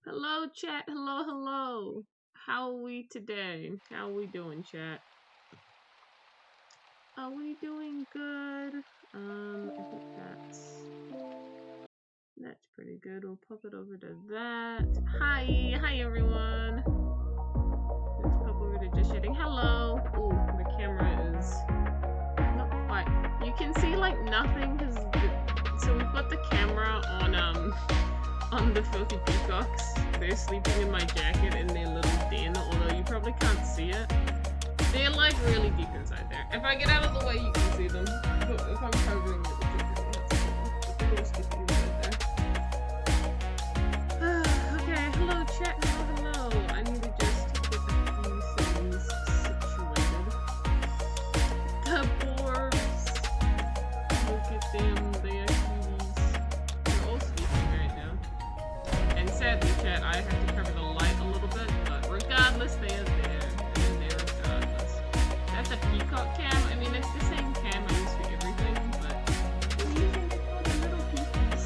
Hello, chat. Hello, hello. How are we today? How are we doing, chat? Are we doing good? I think that's pretty good. We'll pop it over to that. Hi everyone. Let's pop over to just chatting. Hello. Ooh, the camera is not quite. You can see like nothing because so we've got the camera on the filthy peacocks. They're sleeping in my jacket in their little den, although you probably can't see it. They're like really deep inside there. If I get out of the way, you can see them. But if I'm covering it, but they're all sleeping inside there. Okay, hello chat, hello. I need to just get a few things situated. The boards. Look at them, they are cuties. They're all sleeping right now. And sadly, chat, I have to cover the light a little bit, but regardless, they are there. And they're regardless. That's a peacock cam. I mean, it's the same cam I use for everything, but I'm using it for the little peepies.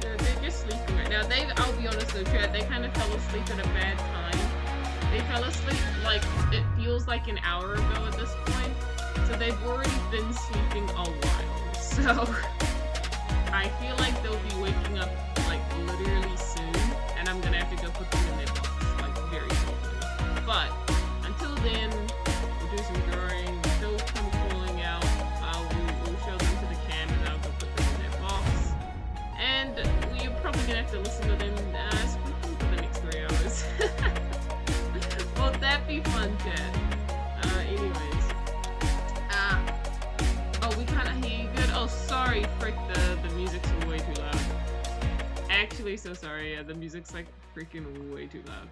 They're just sleeping right now. I'll be honest though, chat, they kind of fell asleep at a bad time. They fell asleep, like, it feels like an hour ago at this point. So they've already been sleeping a while. So I feel like they'll be waking up like literally soon, and I'm gonna have to go put them in their box like very shortly. But until then, we'll do some drawing. They'll come crawling out. We'll show them to the cam, and I'll go put them in their box. And we're probably gonna have to listen to them speaking for the next 3 hours. Won't that be fun, Ted? Anyways. Oh, we can't hear you good. Oh, sorry, actually so sorry. Yeah, the music's like freaking way too loud.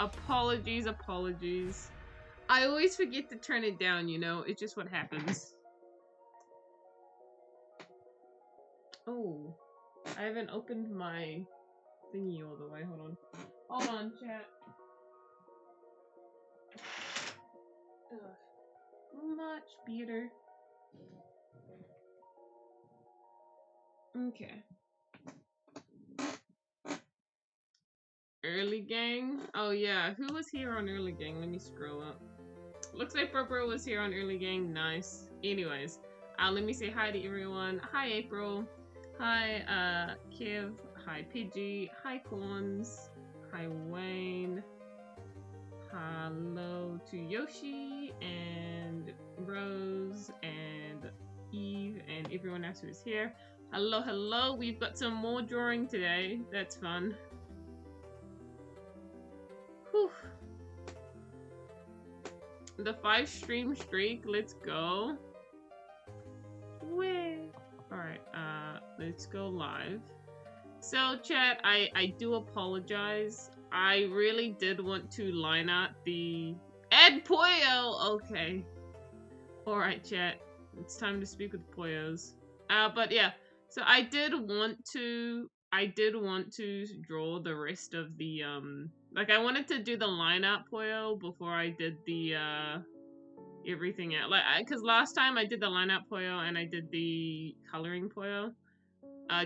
Apologies, apologies. I always forget to turn it down, you know? It's just what happens. Oh, I haven't opened my thingy all the way. Hold on. Hold on, chat. Ugh. Much better. Okay. Early gang? Oh yeah, who was here on early gang? Let me scroll up. Looks like Bro was here on early gang. Nice. Anyways, let me say hi to everyone. Hi April. Hi Kiv. Hi Pidgey. Hi Corns. Hi Wayne. Hello to Yoshi and Rose and Eve and everyone else who is here. Hello, hello. We've got some more drawing today. That's fun. Whew. The 5 stream streak. Let's go. Way. Alright, let's go live. So, chat, I do apologize. I really did want to line out the Ed Pollo! Okay. Alright, chat. It's time to speak with Pollos. But yeah. So I did want to draw the rest of the, like I wanted to do the line out Pollo before I did the, everything out. Like, cause last time I did the line out Pollo and I did the coloring Pollo.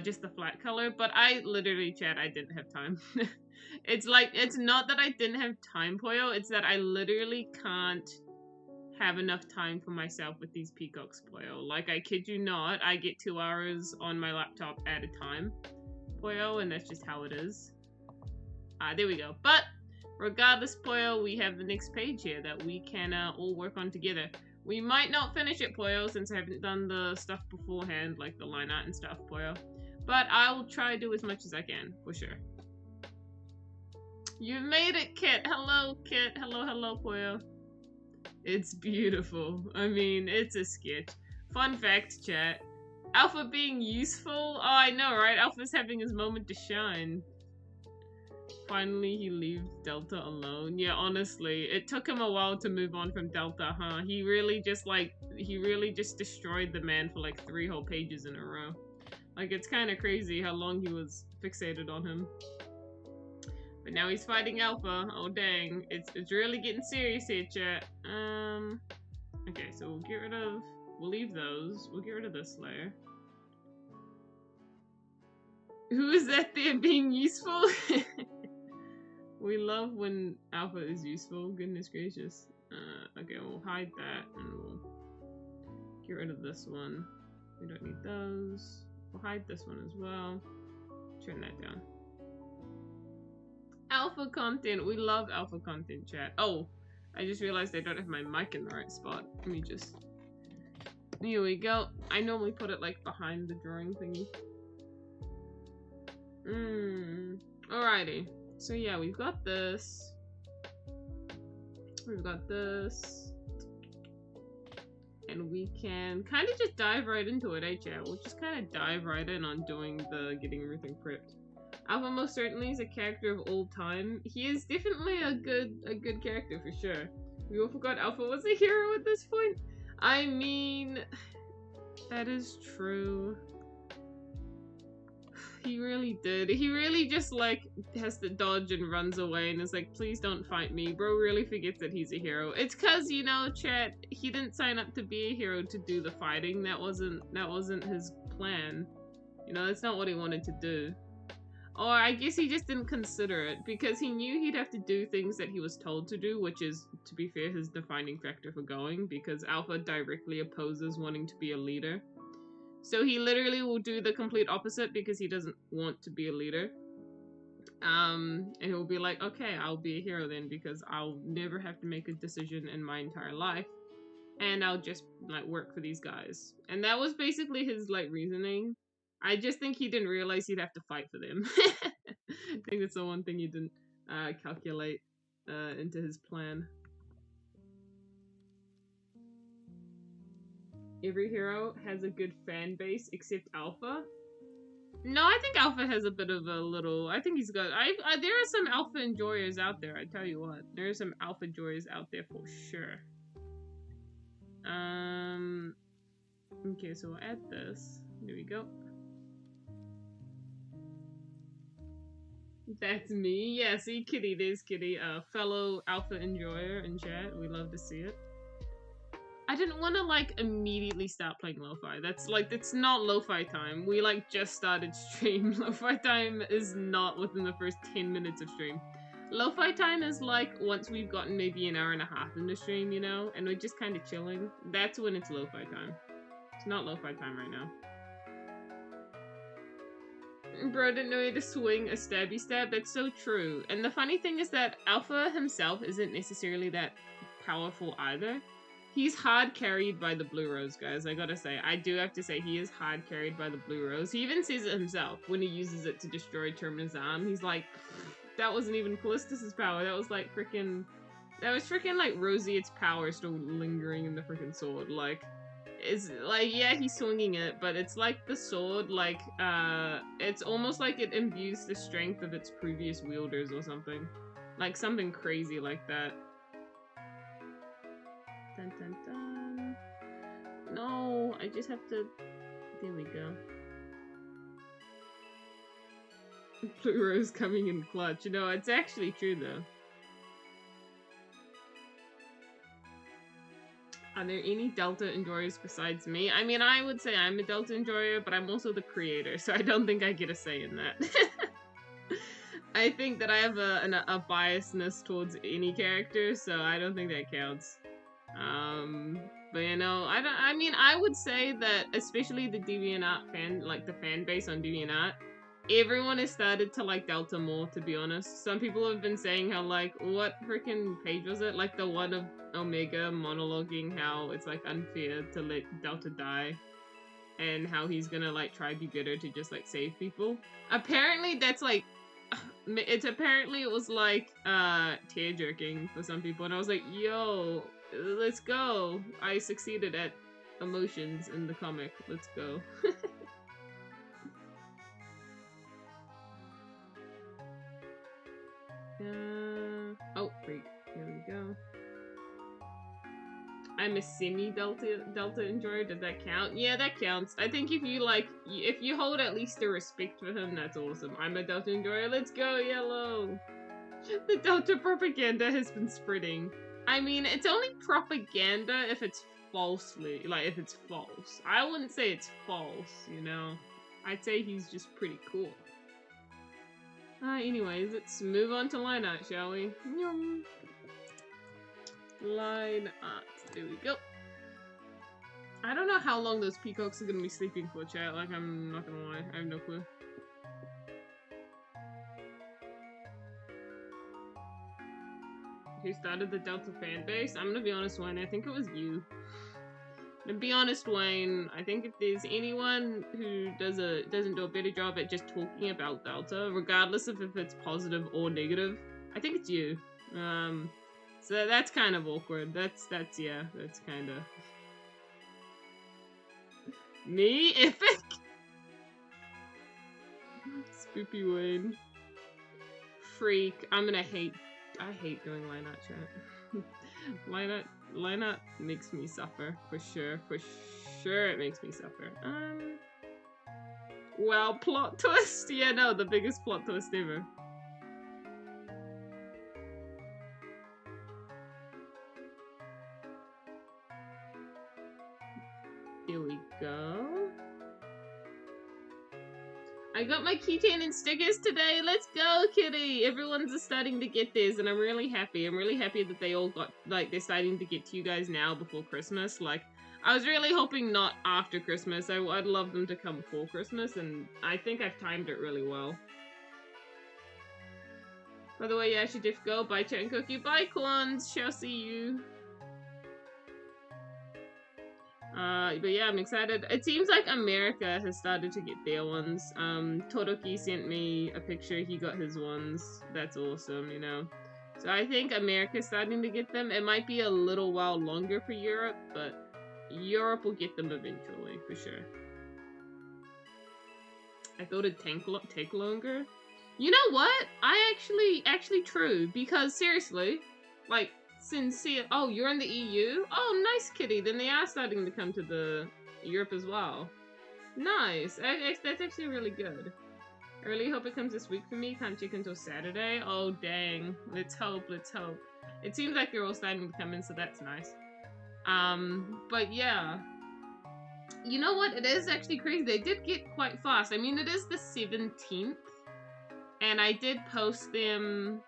Just the flat color, but I literally, chat, I didn't have time. It's like, it's not that I didn't have time, Pollo, it's that I literally can't have enough time for myself with these peacocks, Pollo. Like, I kid you not, I get 2 hours on my laptop at a time, Pollo, and that's just how it is. There we go. But, regardless, Pollo, we have the next page here that we can all work on together. We might not finish it, Pollo, since I haven't done the stuff beforehand, like the line art and stuff, Pollo. But I will try to do as much as I can, for sure. You made it, Kit! Hello, Kit! Hello, hello, Pollo. It's beautiful. I mean, it's a sketch. Fun fact, chat. Alpha being useful? Oh, I know, right? Alpha's having his moment to shine. Finally, he leaves Delta alone. Yeah, honestly, it took him a while to move on from Delta, huh? He really just destroyed the man for like 3 whole pages in a row. Like, it's kind of crazy how long he was fixated on him. But now he's fighting Alpha. Oh, dang. It's really getting serious here, chat. Okay, so we'll leave those. We'll get rid of this layer. Who is that there being useful? We love when Alpha is useful, goodness gracious. Okay, we'll hide that and we'll get rid of this one. We don't need those. We'll hide this one as well. Turn that down. Alpha content, we love alpha content, chat. Oh, I just realized I don't have my mic in the right spot. Let me just... Here we go. I normally put it like behind the drawing thingy. Alrighty. So yeah, we've got this. We've got this. And we can kind of just dive right into it, eh, chat? We'll just kind of dive right in on getting everything prepped. Alpha most certainly is a character of old time. He is definitely a good character for sure. We all forgot Alpha was a hero at this point. I mean, that is true. He really did. He really just, like, has to dodge and runs away and is like, please don't fight me. Bro really forgets that he's a hero. It's cause, you know, chat, he didn't sign up to be a hero to do the fighting. That wasn't his plan. You know, that's not what he wanted to do. Or I guess he just didn't consider it, because he knew he'd have to do things that he was told to do, which is, to be fair, his defining factor for going, because Alpha directly opposes wanting to be a leader. So he literally will do the complete opposite because he doesn't want to be a leader. And he'll be like, okay, I'll be a hero then, because I'll never have to make a decision in my entire life. And I'll just, like, work for these guys. And that was basically his, like, reasoning. I just think he didn't realize he'd have to fight for them. I think that's the one thing he didn't calculate into his plan. Every hero has a good fan base except Alpha. No, I think Alpha has a bit of a little. I think he's got. There are some Alpha enjoyers out there. I tell you what, there are some Alpha enjoyers out there for sure. Okay, so we'll add this. There we go. That's me. Yeah, see, Kitty. There's Kitty. Fellow Alpha enjoyer in chat. We love to see it. I didn't want to like immediately start playing lo-fi. That's like, it's not lo-fi time. We like just started stream. Lo-fi time is not within the first 10 minutes of stream. Lo-fi time is like once we've gotten maybe an hour and a half in the stream, you know, and we're just kind of chilling. That's when it's lo-fi time. It's not lo-fi time right now. Bro didn't know he had to swing a stabby stab. That's so true. And the funny thing is that Alpha himself isn't necessarily that powerful either. He's hard carried by the blue rose, guys. I gotta say, I do have to say, he is hard carried by the blue rose. He even says it himself when he uses it to destroy Terminus arm. He's like, that wasn't even Callistus's power. That was like freaking. That was freaking like Roseate's power still lingering in the freaking sword. Like, it's like, yeah, he's swinging it, but it's like the sword, like, it's almost like it imbues the strength of its previous wielders or something. Like something crazy like that. Dun, dun, dun. No, I just have to. There we go. Blue Rose coming in clutch. You know, it's actually true though. Are there any Delta enjoyers besides me? I mean, I would say I'm a Delta enjoyer, but I'm also the creator, so I don't think I get a say in that. I think that I have a biasness towards any character, so I don't think that counts. But you know, I mean, I would say that especially the DeviantArt fan, like the fan base on DeviantArt, everyone has started to like Delta more, to be honest. Some people have been saying how, like, what freaking page was it? Like the one of Omega monologuing how it's like unfair to let Delta die and how he's gonna like try to be better to just like save people. Apparently that's like, it was like tear jerking for some people, and I was like, yo, let's go. I succeeded at emotions in the comic. Let's go. Oh, freak. Here we go. I'm a semi-Delta enjoyer. Does that count? Yeah, that counts. I think if you like, if you hold at least a respect for him, that's awesome. I'm a Delta enjoyer. Let's go, yellow. The Delta propaganda has been spreading. I mean, it's only propaganda if it's falsely, like if it's false. I wouldn't say it's false, you know. I'd say he's just pretty cool. Anyways, let's move on to line art, shall we? Yum. Line art. There we go. I don't know how long those peacocks are gonna be sleeping for, chat. Like, I'm not gonna lie. I have no clue. Who started the Delta fan base? I'm gonna be honest, Wayne. I think it was you. To be honest, Wayne, I think if there's anyone who doesn't do a better job at just talking about Delta, regardless of if it's positive or negative, I think it's you. So that's kind of awkward. That's kind of me. Epic. Spoopy Wayne. Freak. I hate doing line art chat. Line art makes me suffer, for sure it makes me suffer. Well, plot twist? Yeah, no, the biggest plot twist ever. Here we go. I got my keychain and stickers today. Let's go, kitty! Everyone's starting to get theirs, and I'm really happy. I'm really happy that they all got, like, they're starting to get to you guys now before Christmas. Like, I was really hoping not after Christmas. I'd love them to come before Christmas, and I think I've timed it really well. By the way, yeah, I should just go. Bye, Chat and Cookie. Bye, Clons. Shall see you. But yeah, I'm excited. It seems like America has started to get their ones. Todoroki sent me a picture. He got his ones. That's awesome, you know. So I think America's starting to get them. It might be a little while longer for Europe, but Europe will get them eventually, for sure. I thought it'd take longer. You know what? I actually true, because seriously, like, sincere. Oh, you're in the EU? Oh, nice, kitty. Then they are starting to come to the Europe as well. Nice. That's actually really good. I really hope it comes this week for me. Can't check until Saturday. Oh, dang. Let's hope. Let's hope. It seems like they're all starting to come in, so that's nice. But yeah. You know what? It is actually crazy. They did get quite fast. I mean, it is the 17th. And I did post them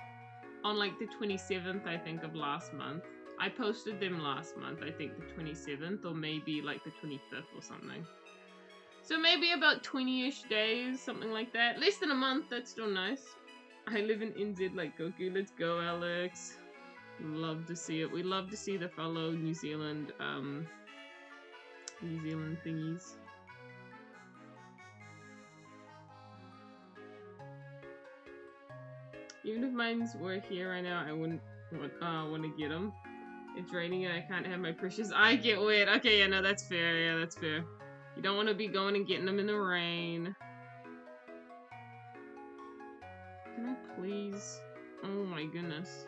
on like the 27th, I think, of last month. I posted them last month, I think the 27th, or maybe like the 25th or something. So maybe about 20-ish days, something like that. Less than a month, that's still nice. I live in NZ like Goku. Let's go, Alex. Love to see it. We love to see the fellow New Zealand thingies. Even if mines were here right now, I wouldn't want to get them. It's raining and I can't have my precious eye get wet. Okay, yeah, no, that's fair. Yeah, that's fair. You don't want to be going and getting them in the rain. Can I please? Oh my goodness.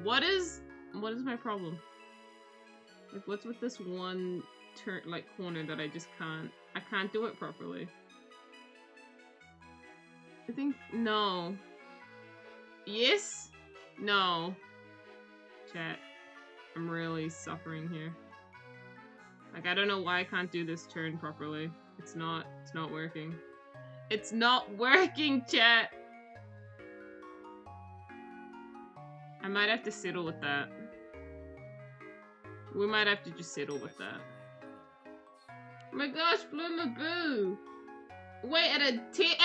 What is my problem? Like, what's with this one corner that I just I can't do it properly. I think, no. Yes? No. Chat. I'm really suffering here. Like, I don't know why I can't do this turn properly. It's not working. It's not working, chat! I might have to settle with that. We might have to just settle with that. Oh my gosh, Bloomaboo! Wait, at tier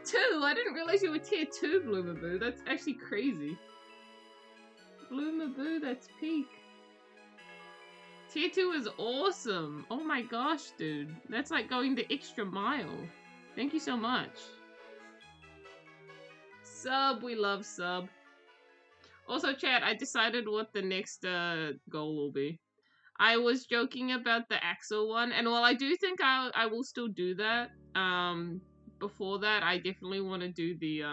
2! I didn't realize you were tier 2, Bloomaboo. That's actually crazy. Bloomaboo, that's peak. Tier 2 is awesome. Oh my gosh, dude. That's like going the extra mile. Thank you so much. Sub, we love sub. Also, chat, I decided what the next goal will be. I was joking about the Axel one, and while I do think I will still do that, before that, I definitely want to do the,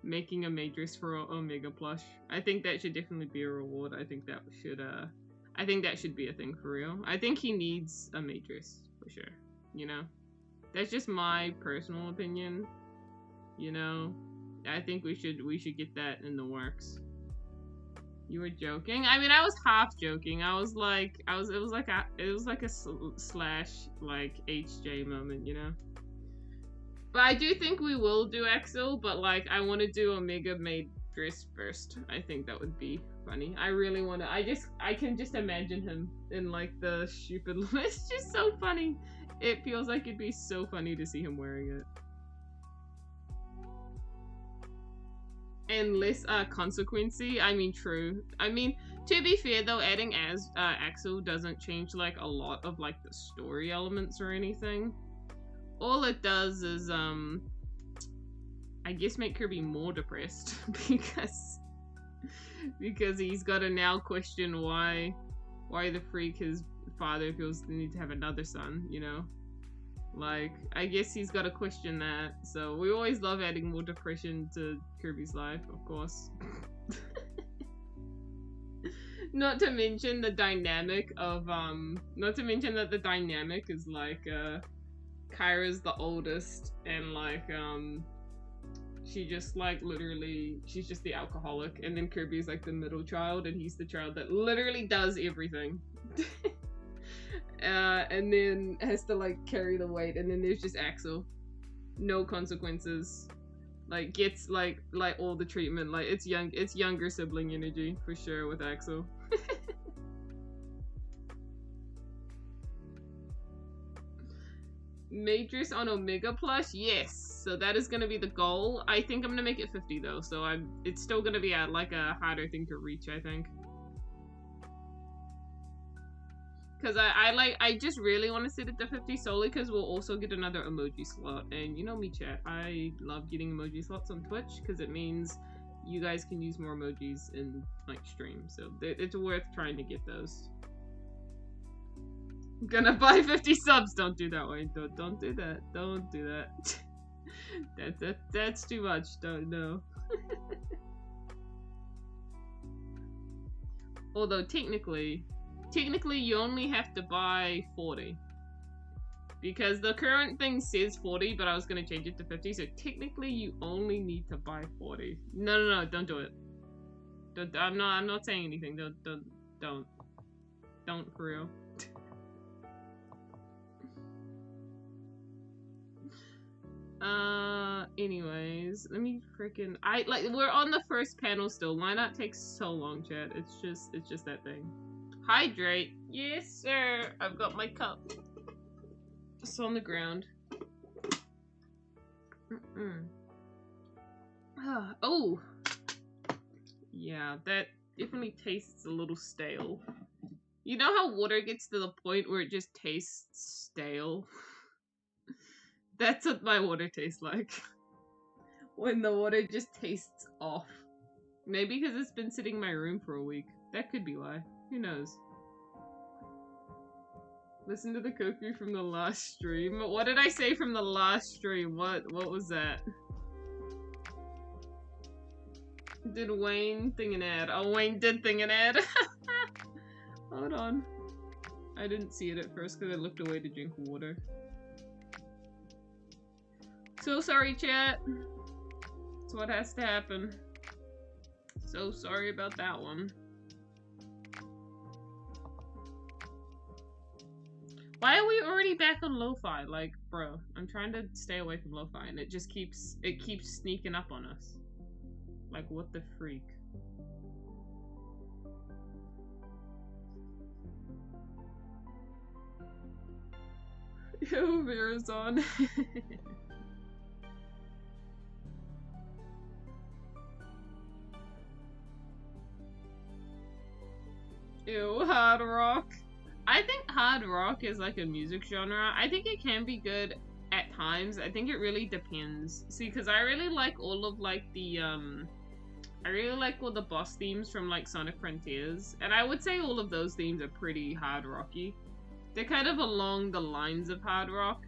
making a Matrix for Omega plush. I think that should definitely be a reward. I think that should be a thing for real. I think he needs a Matrix, for sure, you know? That's just my personal opinion, you know? I think we should get that in the works. You were joking? I mean, I was half joking. It was like a slash like HJ moment, you know. But I do think we will do Axel, but like I want to do Omega made dress first. I think that would be funny. I really want to. I can just imagine him in like the stupid. It's just so funny. It feels like it'd be so funny to see him wearing it. And less consequency. I mean, true. I mean, to be fair though, adding as Axel doesn't change like a lot of like the story elements or anything. All it does is I guess make Kirby more depressed because he's got to now question why the freak his father feels the need to have another son, you know. Like, I guess he's got to question that. So we always love adding more depression to Kirby's life, of course. Not to mention the dynamic of, not to mention that the dynamic is like, Kyra's the oldest, and like, she just like literally, she's just the alcoholic, and then Kirby's like the middle child, and he's the child that literally does everything. And then has to like carry the weight, and then there's just Axel. No consequences. Like gets like all the treatment. Like it's younger sibling energy for sure with Axel. Matrix on Omega plush? Yes. So that is gonna be the goal. I think I'm gonna make it 50 though, so it's still gonna be like a harder thing to reach, I think. Because I just really want to set it to 50 solely because we'll also get another emoji slot. And you know me, chat, I love getting emoji slots on Twitch because it means you guys can use more emojis in like stream. So it's worth trying to get those. I'm gonna buy 50 subs. Don't do that, Wayne. Don't do that. Don't do that. That's too much. Don't know. Although technically you only have to buy 40. Because the current thing says 40, but I was gonna change it to 50, so technically you only need to buy 40. No, don't do it. I'm not saying anything. Don't for real. Anyways, let me freaking we're on the first panel still. Why not take so long, chat? It's just that thing. Hydrate. Yes, sir. I've got my cup. It's on the ground. Oh. Yeah, that definitely tastes a little stale. You know how water gets to the point where it just tastes stale? That's what my water tastes like. When the water just tastes off. Maybe because it's been sitting in my room for a week. That could be why. Who knows? Listen to the Koku from the last stream. What did I say from the last stream? What was that? Did Wayne thing an ad? Oh, Wayne did thing an ad. Hold on. I didn't see it at first because I looked away to drink water. So sorry, chat. That's what has to happen. So sorry about that one. Why are we already back on lo-fi? Like, bro, I'm trying to stay away from lo-fi and it just keeps sneaking up on us. Like, what the freak? Yo, Vera's on. Ew, hard rock. I think hard rock is like a music genre. I think it can be good at times. I think it really depends. See, because I really like all of like the I really like all the boss themes from like Sonic Frontiers, and I would say all of those themes are pretty hard rocky. They're kind of along the lines of hard rock,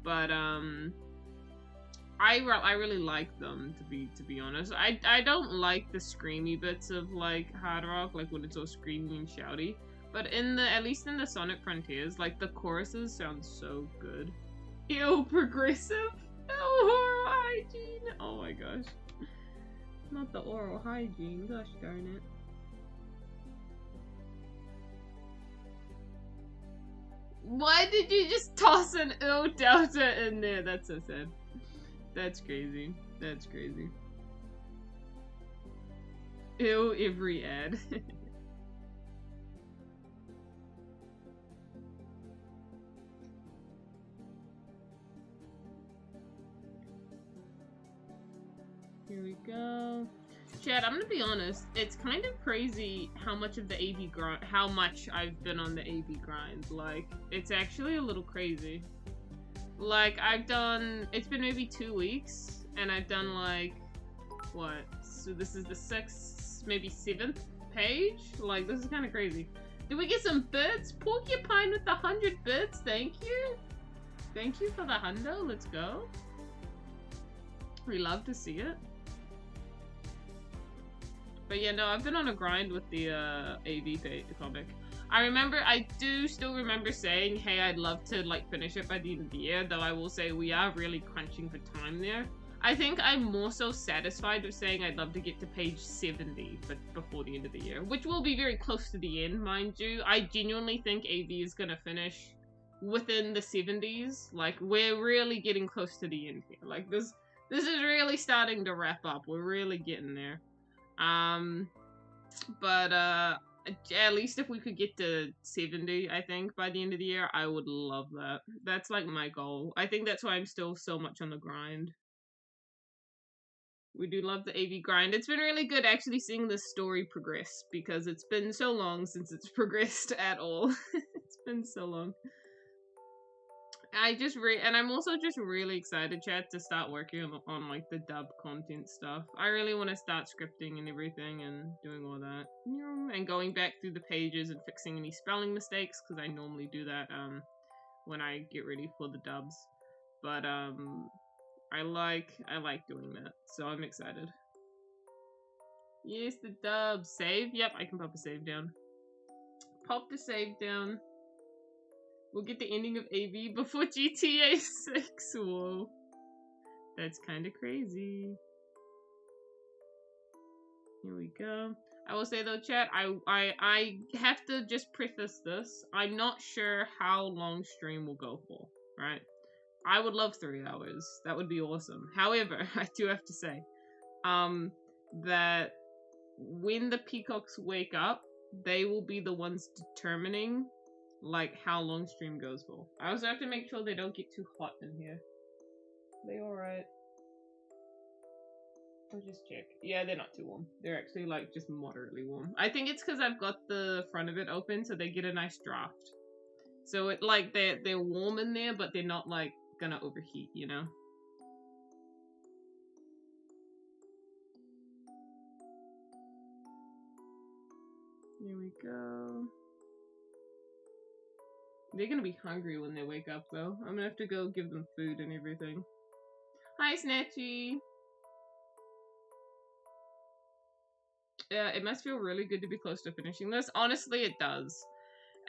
but I really like them to be honest. I don't like the screamy bits of like hard rock, like when it's all screamy and shouty. But at least in the Sonic Frontiers, like the choruses sound so good. Ew, progressive. Oh, oral hygiene. Oh my gosh, not the oral hygiene. Gosh darn it. Why did you just toss an ill delta in there? That's so sad. That's crazy. That's crazy. Ew, every ad. Here we go. Chad, I'm gonna be honest, it's kind of crazy how much of the AV grind, how much I've been on the AV grind. Like, it's actually a little crazy. Like, it's been maybe 2 weeks, and I've done like, what? So this is the 6th, maybe 7th page? Like, this is kind of crazy. Did we get some bits? Porcupine with the 100 bits, thank you! Thank you for the hundo, let's go. We love to see it. But yeah, no, I've been on a grind with the AV comic. I do still remember saying, hey, I'd love to like finish it by the end of the year, though I will say we are really crunching for time there. I think I'm more so satisfied with saying I'd love to get to page 70 but before the end of the year, which will be very close to the end, mind you. I genuinely think AV is gonna finish within the 70s. Like, we're really getting close to the end here. Like, this is really starting to wrap up. We're really getting there. But at least if we could get to 70, I think, by the end of the year, I would love that. That's like my goal. I think that's why I'm still so much on the grind. We do love the AV grind. It's been really good actually seeing the story progress, because it's been so long since it's progressed at all. It's been so long. And I'm also just really excited, chat, to start working on like the dub content stuff. I really want to start scripting and everything and doing all that. And going back through the pages and fixing any spelling mistakes, because I normally do that when I get ready for the dubs. But I like doing that, so I'm excited. Yes, the dub. Save? Yep, I can pop a save down. Pop the save down. We'll get the ending of AV before GTA 6. Whoa. That's kind of crazy. Here we go. I will say though, chat, I have to just preface this. I'm not sure how long stream will go for, right? I would love 3 hours. That would be awesome. However, I do have to say, that when the peacocks wake up, they will be the ones determining, like, how long stream goes for. I also have to make sure they don't get too hot in here. They alright? I'll just check. Yeah, they're not too warm. They're actually, like, just moderately warm. I think it's because I've got the front of it open, so they get a nice draft. So it, like, they're warm in there, but they're not, like, gonna overheat, you know? Here we go. They're gonna be hungry when they wake up, though. I'm gonna have to go give them food and everything. Hi, Snatchy! Yeah, it must feel really good to be close to finishing this. Honestly, it does.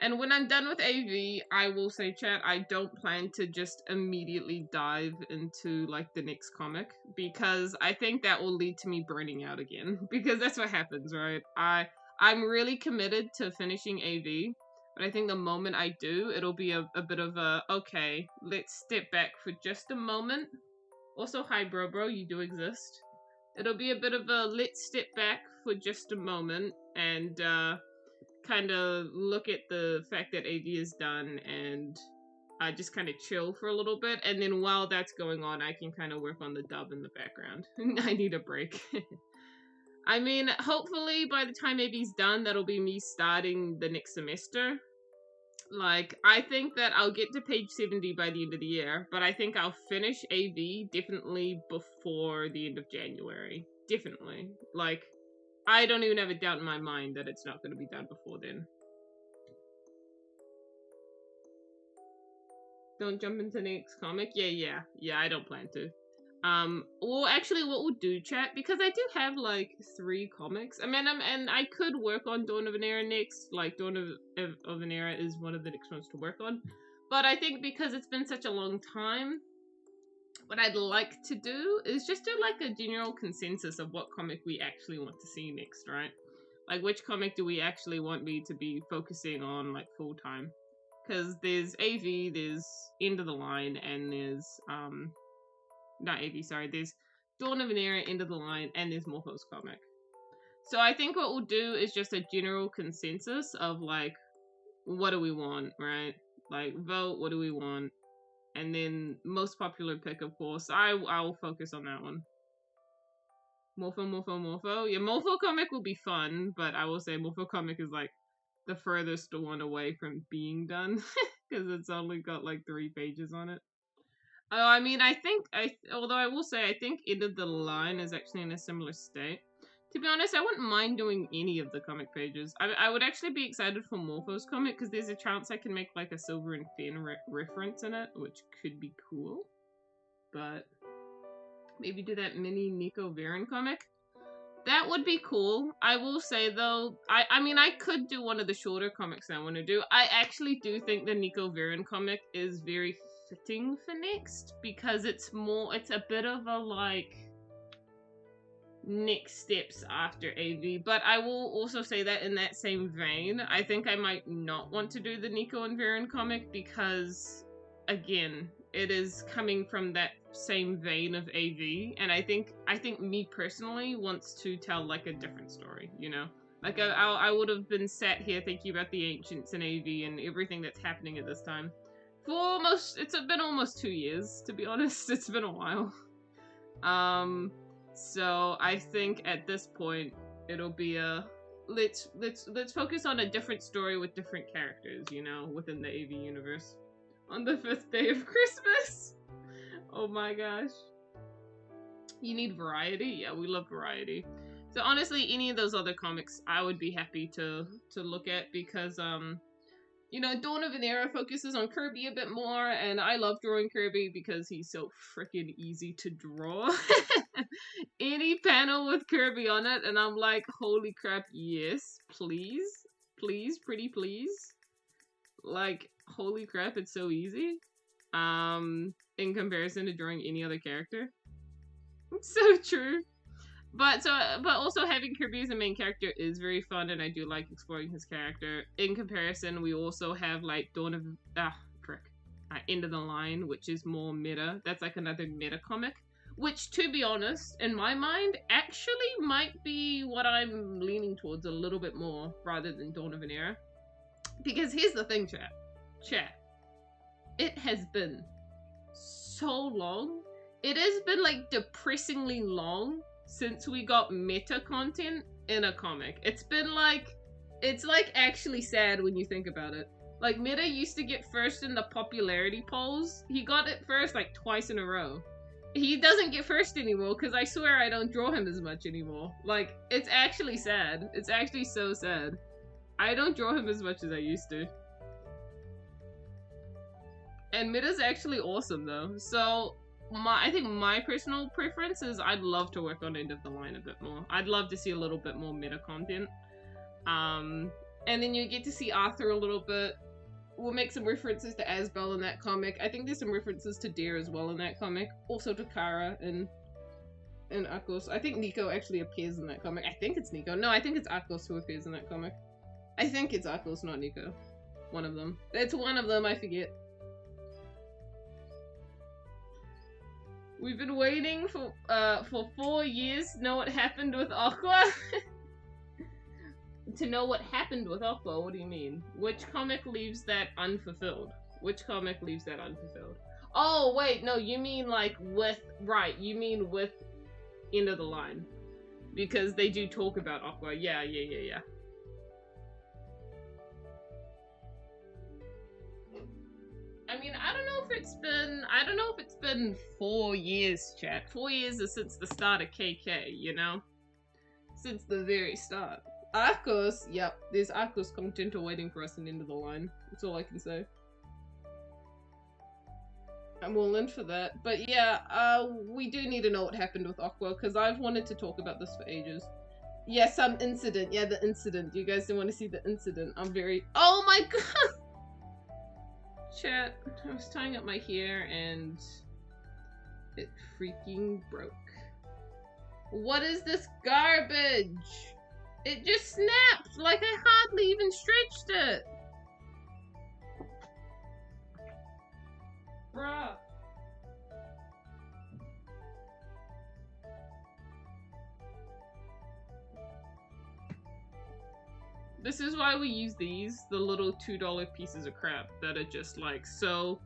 And when I'm done with AV, I will say, chat, I don't plan to just immediately dive into, like, the next comic. Because I think that will lead to me burning out again. Because that's what happens, right? I'm really committed to finishing AV. But I think the moment I do, it'll be a bit of a, okay, let's step back for just a moment. Also, hi, bro, you do exist. It'll be a bit of a let's step back for just a moment and kind of look at the fact that AV is done and just kind of chill for a little bit. And then while that's going on, I can kind of work on the dub in the background. I need a break. I mean, hopefully by the time AV's done, that'll be me starting the next semester. Like, I think that I'll get to page 70 by the end of the year, but I think I'll finish AV definitely before the end of January. Definitely. Like, I don't even have a doubt in my mind that it's not going to be done before then. Don't jump into the next comic? Yeah, I don't plan to. Well, actually, what we'll do, chat, because I do have, like, 3 comics. I mean, and I could work on Dawn of an Era next. Like, Dawn of an Era is one of the next ones to work on. But I think because it's been such a long time, what I'd like to do is just do, like, a general consensus of what comic we actually want to see next, right? Like, which comic do we actually want me to be focusing on, like, full-time? Because there's AV, there's End of the Line, and there's, not AV, sorry, there's Dawn of an Era, End of the Line, and there's Morpho's comic. So I think what we'll do is just a general consensus of, like, what do we want, right? Like, vote, what do we want? And then most popular pick, of course. I'll focus on that one. Morpho. Yeah, Morpho comic will be fun, but I will say Morpho comic is, like, the furthest one away from being done. Because it's only got, like, 3 pages on it. I mean, although I will say, I think End of the Line is actually in a similar state. To be honest, I wouldn't mind doing any of the comic pages. I would actually be excited for Morpho's comic, because there's a chance I can make, like, a Silver and Fen reference in it, which could be cool. But maybe do that mini Nico Varon comic. That would be cool. I will say, though, I mean, I could do one of the shorter comics I want to do. I actually do think the Nico Varon comic is very fitting for next, because it's a bit of a, like, next steps after AV. But I will also say that in that same vein, I think I might not want to do the Nico and Varon comic, because, again, it is coming from that same vein of AV, and I think me personally wants to tell, like, a different story, you know? Like, I would have been sat here thinking about the Ancients and AV and everything that's happening at this time for it's been almost 2 years, to be honest. It's been a while. So I think at this point it'll be a let's focus on a different story with different characters, you know, within the AV universe. On the 5th day of Christmas. Oh my gosh. You need variety? Yeah, we love variety. So honestly, any of those other comics I would be happy to look at, because You know, Dawn of an Era focuses on Kirby a bit more, and I love drawing Kirby because he's so freaking easy to draw. Any panel with Kirby on it, and I'm like, holy crap, yes, please, please, pretty please. Like, holy crap, it's so easy. In comparison to drawing any other character. It's so true. But also having Kirby as a main character is very fun, and I do like exploring his character. In comparison, we also have like End of the Line, which is more meta. That's like another meta comic, which, to be honest, in my mind, actually might be what I'm leaning towards a little bit more rather than Dawn of an Era. Because here's the thing, chat. It has been so long. It has been like depressingly long since we got meta content in a comic. It's like actually sad when you think about it. Like, Meta used to get first in the popularity polls. He got it first like twice in a row. He doesn't get first anymore because I swear I don't draw him as much anymore. Like, it's actually sad. It's actually so sad. I don't draw him as much as I used to. And Meta's actually awesome though. So I think my personal preference is I'd love to work on End of the Line a bit more. I'd love to see a little bit more meta content. And then you get to see Arthur a little bit. We'll make some references to Asbel in that comic. I think there's some references to Deer as well in that comic. Also to Kara and Akos. I think Nico actually appears in that comic. I think it's Nico. No, I think it's Akos who appears in that comic. I think it's Akos, not Nico. One of them. It's one of them, I forget. We've been waiting for 4 years to know what happened with Aqua. To know what happened with Aqua, what do you mean? Which comic leaves that unfulfilled? Which comic leaves that unfulfilled? Oh, wait, no, you mean like with, right, you mean with End of the Line. Because they do talk about Aqua, yeah. I mean, I don't know if it's been 4 years, chat. 4 years is since the start of KK, you know? Since the very start. Arcos, yep, there's Arcos content waiting for us in End of the Line. That's all I can say. I'm all in for that. But yeah, we do need to know what happened with Aqua, because I've wanted to talk about this for ages. Yeah, some incident. Yeah, the incident. You guys don't want to see the incident. I'm very... Oh my god! Chat, I was tying up my hair and it freaking broke. What is this garbage? It just snapped like I hardly even stretched it. Bruh. This is why we use these, the little $2 pieces of crap that are just like so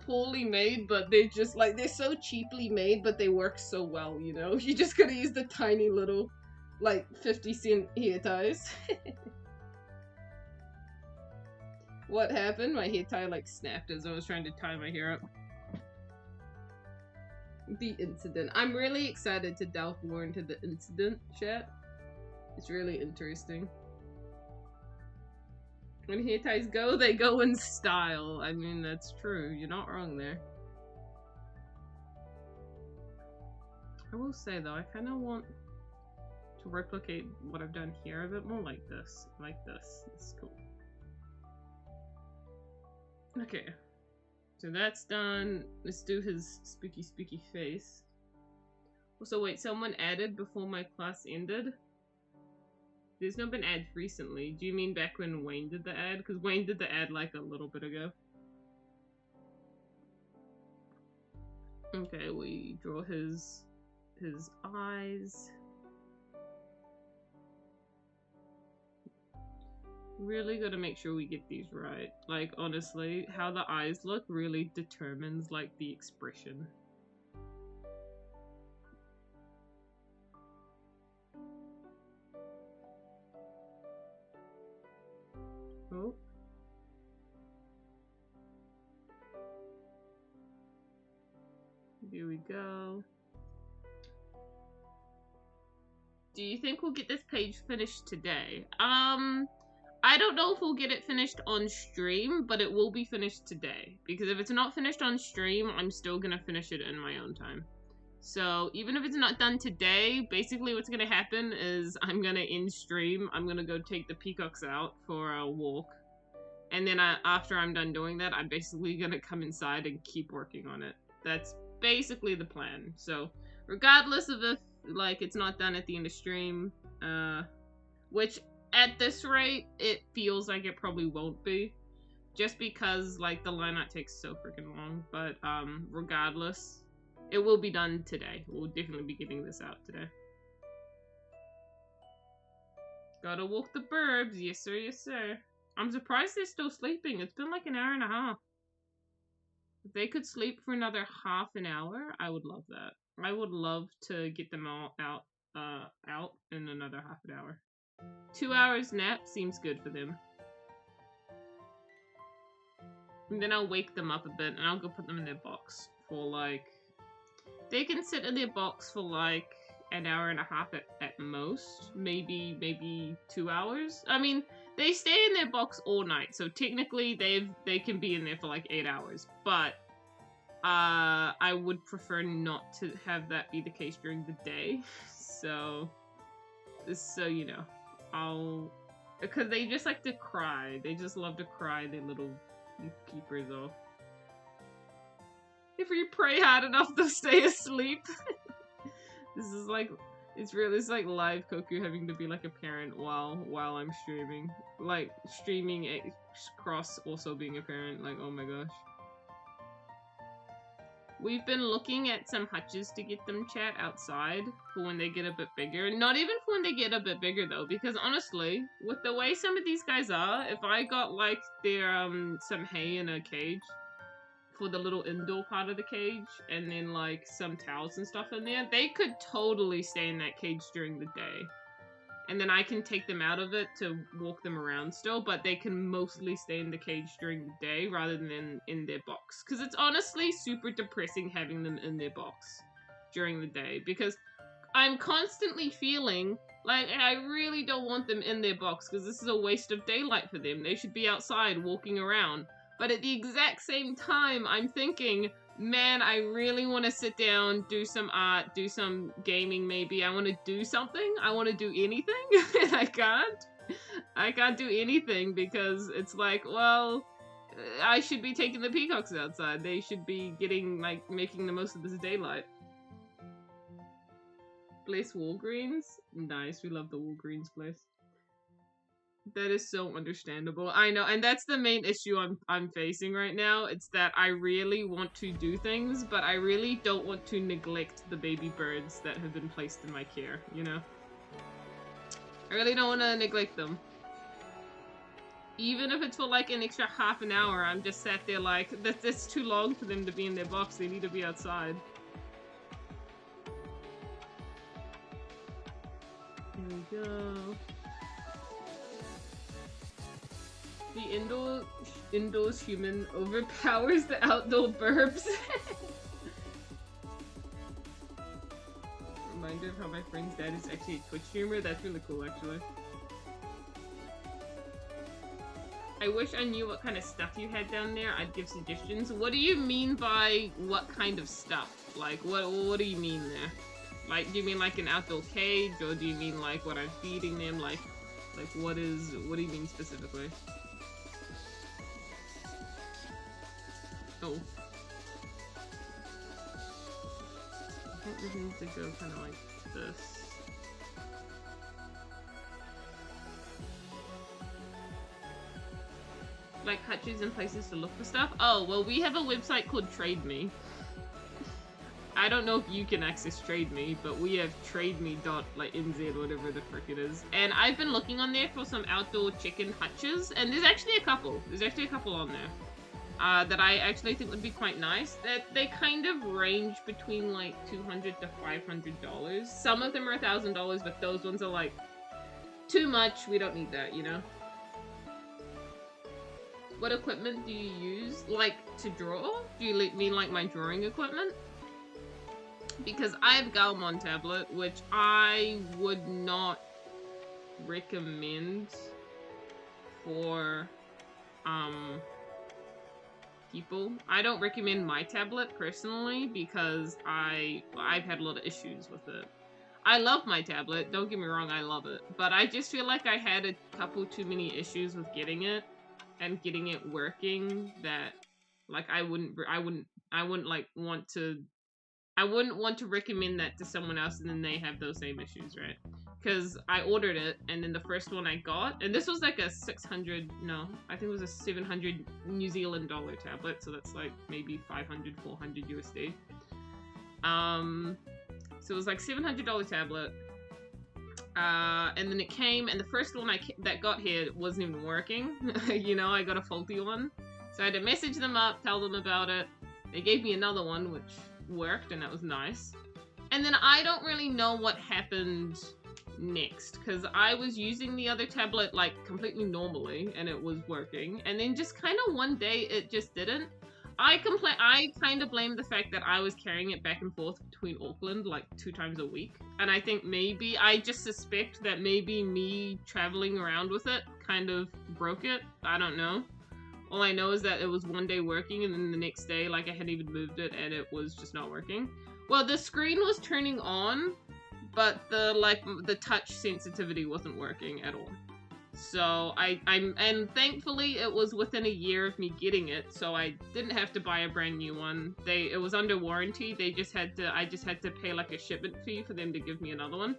poorly made, but they're just like, they're so cheaply made, but they work so well, you know? You just gotta use the tiny little, like, 50-cent hair ties. What happened? My hair tie, like, snapped as I was trying to tie my hair up. The incident. I'm really excited to delve more into the incident, chat. It's really interesting. When hair ties go, they go in style. I mean, that's true. You're not wrong there. I will say, though, I kind of want to replicate what I've done here a bit more like this. Like this. It's cool. Okay. So that's done. Let's do his spooky face. Also, wait, someone added before my class ended? There's not been ads recently. Do you mean back when Wayne did the ad? Because Wayne did the ad like a little bit ago. Okay, we draw his eyes. Really gotta make sure we get these right. Like, honestly, how the eyes look really determines, like, the expression. Oh. Here we go. Do you think we'll get this page finished today? I don't know if we'll get it finished on stream, but it will be finished today. Because if it's not finished on stream, I'm still gonna finish it in my own time. So even if it's not done today, basically what's gonna happen is I'm gonna end stream. I'm gonna go take the peacocks out for a walk. And then after I'm done doing that, I'm basically gonna come inside and keep working on it. That's basically the plan. So regardless of if like it's not done at the end of stream, which at this rate it feels like it probably won't be, just because like the line out takes so freaking long. But regardless, it will be done today. We'll definitely be getting this out today. Gotta walk the burbs, yes sir, yes sir. I'm surprised they're still sleeping. It's been like an hour and a half. If they could sleep for another half an hour, I would love that. I would love to get them all out in another half an hour. 2 hours nap seems good for them. And then I'll wake them up a bit and I'll go put them in their box for like... They can sit in their box for like an hour and a half at most. Maybe 2 hours. I mean, they stay in their box all night, so technically they can be in there for like 8 hours. But I would prefer not to have that be the case during the day. So you know, because they just like to cry. They just love to cry their little keepers off. If we pray hard enough, they'll stay asleep. This is like, it's like live Koku having to be like a parent while I'm streaming. Like, streaming across also being a parent. Like, oh my gosh. We've been looking at some hutches to get them, chat, outside for when they get a bit bigger. Not even for when they get a bit bigger though, because honestly, with the way some of these guys are, if I got like their some hay in a cage for the little indoor part of the cage, and then like some towels and stuff in there, they could totally stay in that cage during the day. And then I can take them out of it to walk them around still, but they can mostly stay in the cage during the day rather than in their box. Because it's honestly super depressing having them in their box during the day, because I'm constantly feeling like I really don't want them in their box because this is a waste of daylight for them. They should be outside walking around. But at the exact same time, I'm thinking, man, I really want to sit down, do some art, do some gaming maybe. I want to do something. I want to do anything. And I can't. I can't do anything because it's like, well, I should be taking the peacocks outside. They should be getting, like, making the most of this daylight. Place Walgreens? Nice, we love the Walgreens place. That is so understandable. I know, and that's the main issue I'm facing right now. It's that I really want to do things, but I really don't want to neglect the baby birds that have been placed in my care, you know? I really don't want to neglect them. Even if it's for like an extra half an hour, I'm just sat there like, that's too long for them to be in their box. They need to be outside. Here we go. The indoors human overpowers the outdoor burbs. Reminder of how my friend's dad is actually a Twitch streamer. That's really cool, actually. I wish I knew what kind of stuff you had down there. I'd give suggestions. What do you mean by what kind of stuff? Like, what do you mean there? Like, do you mean like an outdoor cage, or do you mean like what I'm feeding them? Like what do you mean specifically? Oh. I think this needs to go kind of like this. Like hutches and places to look for stuff? Oh, well, we have a website called Trade Me. I don't know if you can access Trade Me, but we have trademe.nz, whatever the frick it is. And I've been looking on there for some outdoor chicken hutches, and there's actually a couple. There's actually a couple on there. That I actually think would be quite nice. That they kind of range between like $200 to $500. Some of them are $1,000, but those ones are like too much. We don't need that, you know. What equipment do you use, like to draw? Do you mean like my drawing equipment? Because I have Galmon tablet, which I would not recommend for people. I don't recommend my tablet personally because I've had a lot of issues with it. I love my tablet, don't get me wrong, I love it, but I just feel like I had a couple too many issues with getting it and getting it working that like I wouldn't like want to recommend that to someone else and then they have those same issues, right? Because I ordered it and then the first one I got, and this was like a 600, no, I think it was a 700 New Zealand dollar tablet, so that's like maybe 500, 400 USD. So it was like $700 tablet. And then it came, and the first one that got here wasn't even working. You know, I got a faulty one. So I had to message them up, tell them about it. They gave me another one, which worked, and that was nice. And then I don't really know what happened next, because I was using the other tablet, like, completely normally, and it was working. And then just kind of one day, it just didn't. I kind of blame the fact that I was carrying it back and forth between Auckland like 2 times a week. And I think maybe, I just suspect that maybe me traveling around with it kind of broke it. I don't know. All I know is that it was one day working and then the next day, like I hadn't even moved it and it was just not working. Well, the screen was turning on, but the touch sensitivity wasn't working at all. So and thankfully it was within a year of me getting it, so I didn't have to buy a brand new one. It was under warranty. I just had to pay like a shipment fee for them to give me another one.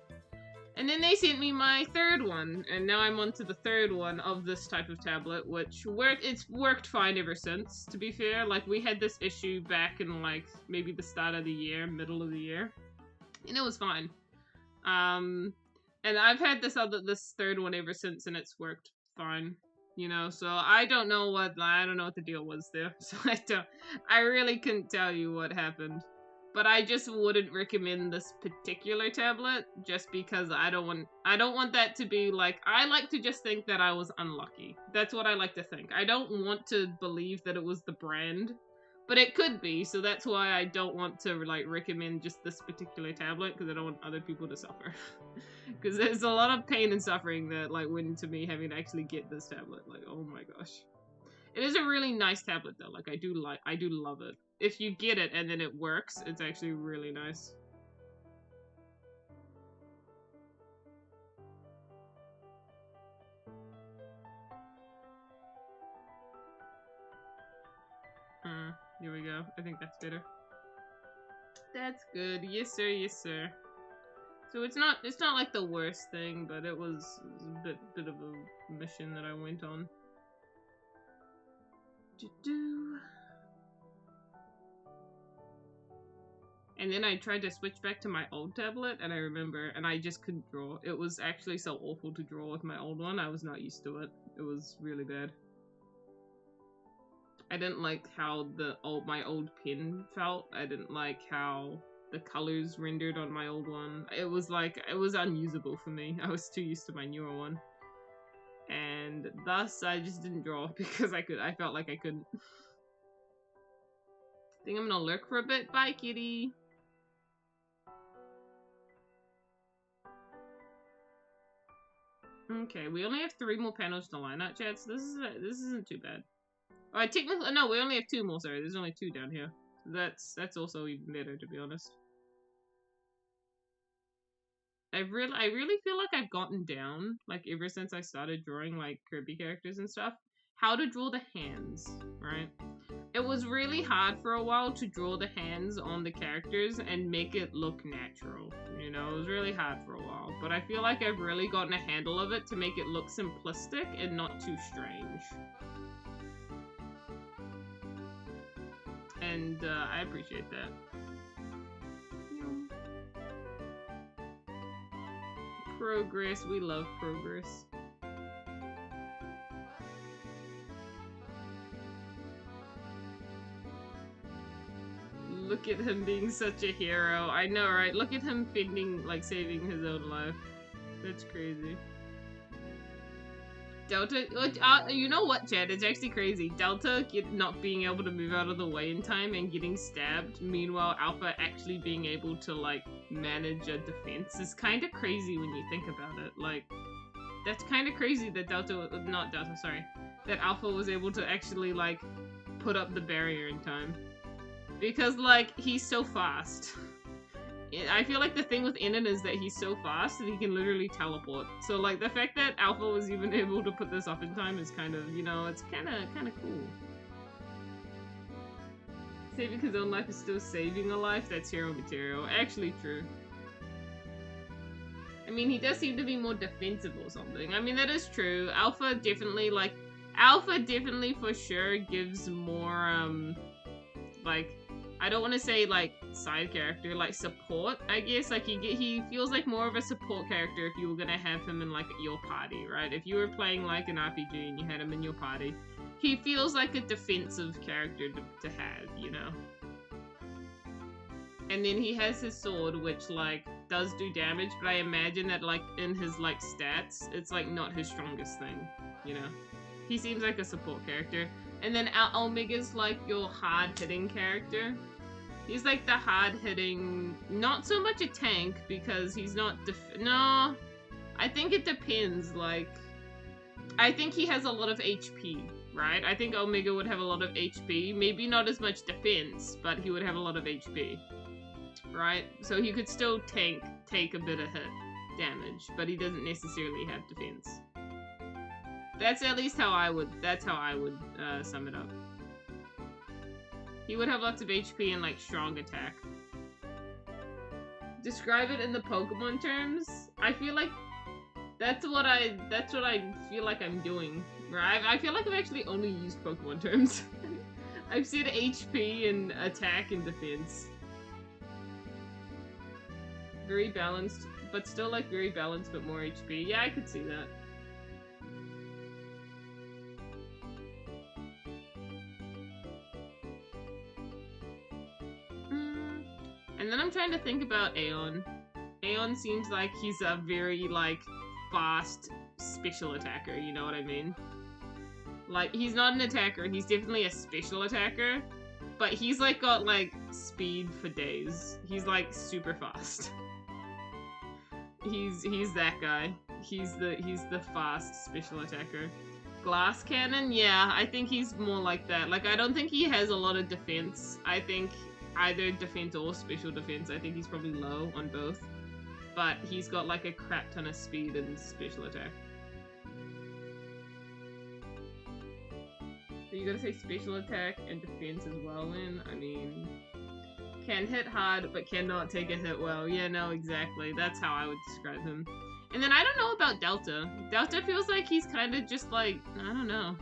And then they sent me my third one, and now I'm on to the third one of this type of tablet, which it's worked fine ever since, to be fair. Like, we had this issue back in like maybe the start of the year, middle of the year, and it was fine. And I've had this third one ever since, and it's worked fine, you know. So I don't know what the deal was there. So I really couldn't tell you what happened. But I just wouldn't recommend this particular tablet, just because I don't want that to be like, I like to just think that I was unlucky. That's what I like to think. I don't want to believe that it was the brand. But it could be, so that's why I don't want to, like, recommend just this particular tablet, because I don't want other people to suffer. Because there's a lot of pain and suffering that, like, went into me having to actually get this tablet. Like, oh my gosh. It is a really nice tablet, though. Like, I do love it. If you get it and then it works, it's actually really nice. Here we go. I think that's better. That's good. Yes, sir. Yes, sir. So it's not like the worst thing, but it was a bit of a mission that I went on. And then I tried to switch back to my old tablet, and I remember, and I just couldn't draw. It was actually so awful to draw with my old one. I was not used to it. It was really bad. I didn't like how my old pen felt. I didn't like how the colors rendered on my old one. It was unusable for me. I was too used to my newer one. And thus, I just didn't draw because I felt like I couldn't. I think I'm gonna lurk for a bit. Bye, kitty! Okay, we only have 3 more panels to line out, chat, so this isn't too bad. Technically, no, we only have 2 more, sorry. There's only 2 down here. That's also even better, to be honest. I really feel like I've gotten down, like, ever since I started drawing, like, Kirby characters and stuff, how to draw the hands, right? It was really hard for a while to draw the hands on the characters and make it look natural, you know? It was really hard for a while, but I feel like I've really gotten a handle of it to make it look simplistic and not too strange. And I appreciate that. Progress, we love progress. Look at him being such a hero. I know, right? Look at him saving his own life. That's crazy. Delta, you know what, Chad? It's actually crazy. Delta not being able to move out of the way in time and getting stabbed. Meanwhile, Alpha actually being able to, like, manage a defense is kind of crazy when you think about it. Like, That's kind of crazy that that Alpha was able to actually, like, put up the barrier in time. Because, like, he's so fast. I feel like the thing with Enon is that he's so fast that he can literally teleport. So, like, the fact that Alpha was even able to put this up in time is kind of, you know, it's kind of cool. Saving his own life is still saving a life? That's hero material. Actually true. I mean, he does seem to be more defensive or something. I mean, that is true. Alpha definitely for sure gives more, like, I don't want to say, like, side character, like, support, I guess. Like, he feels like more of a support character if you were gonna have him in, like, your party, right? If you were playing, like, an RPG and you had him in your party, he feels like a defensive character to have, you know? And then he has his sword, which, like, does do damage, but I imagine that, like, in his, like, stats, it's, like, not his strongest thing, you know? He seems like a support character. And then Omega's, like, your hard-hitting character. He's, like, the hard-hitting... Not so much a tank, because he's not no! I think it depends, like... I think he has a lot of HP, right? I think Omega would have a lot of HP. Maybe not as much defense, but he would have a lot of HP. Right? So he could still take a bit of hit damage, but he doesn't necessarily have defense. That's at least how I would sum it up. He would have lots of HP and, like, strong attack. Describe it in the Pokemon terms? I feel like that's what I feel like I'm doing. Right? I feel like I've actually only used Pokemon terms. I've said HP and attack and defense. Very balanced, but still, like, very balanced, but more HP. Yeah, I could see that. And then I'm trying to think about Aeon. Aeon seems like he's a very, like, fast special attacker, you know what I mean? Like, he's not an attacker, he's definitely a special attacker, but he's, like, got, like, speed for days. He's, like, super fast. He's that guy. He's the fast special attacker. Glass Cannon? Yeah, I think he's more like that. Like, I don't think he has a lot of defense. I think either defense or special defense. I think he's probably low on both. But he's got, like, a crap ton of speed and special attack. So you gotta say special attack and defense as well, Lynn? I mean... Can hit hard, but cannot take a hit well. Yeah, no, exactly. That's how I would describe him. And then I don't know about Delta. Delta feels like he's kind of just like, I don't know.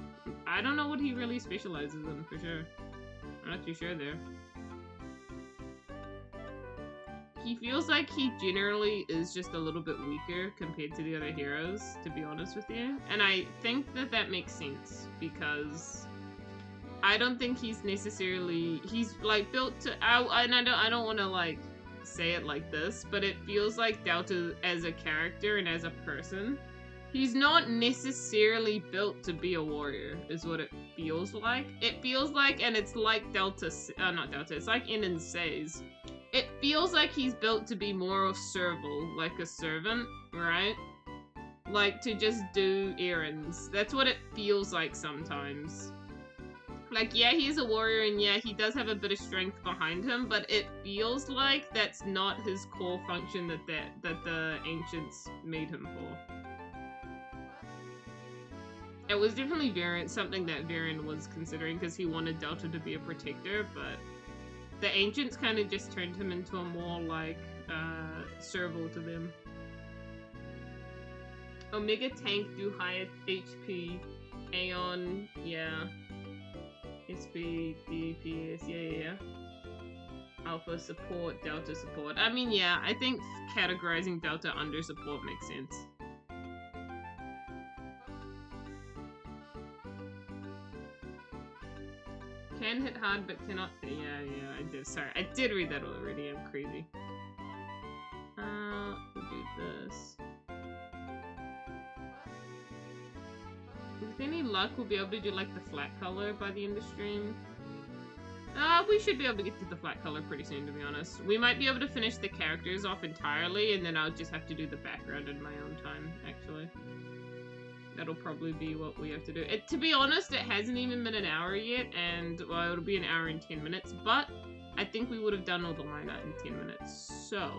I don't know what he really specializes in, for sure. I'm not too sure there. He feels like he generally is just a little bit weaker compared to the other heroes, to be honest with you. And I think that that makes sense, because... I don't think he's necessarily, he's like built to, and I don't want to like say it like this, but it feels like Delta as a character and as a person, he's not necessarily built to be a warrior, is what it feels like. It feels like, and it's like Delta, not Delta, it's like Enon says, it feels like he's built to be more of servile, like a servant, right? Like to just do errands. That's what it feels like sometimes. Like, yeah, he's a warrior, and yeah, he does have a bit of strength behind him, but it feels like that's not his core function that the ancients made him for. It was definitely something that Varian was considering, because he wanted Delta to be a protector, but the ancients kind of just turned him into a more, like, servile to them. Omega Tank do higher HP. Aeon, yeah. SP, DPS, yeah. Alpha support, Delta support. I mean, yeah, I think categorizing Delta under support makes sense. Can hit hard, but cannot. Yeah, I did. Sorry, I did read that already. I'm crazy. We'll do this. With any luck, we'll be able to do, like, the flat color by the end of stream. We should be able to get to the flat color pretty soon, to be honest. We might be able to finish the characters off entirely, and then I'll just have to do the background in my own time, actually. that'll probably be what we have to do. To be honest, it hasn't even been an hour yet, and well, it'll be an hour and 10 minutes, but I think we would have done all the line art in 10 minutes, so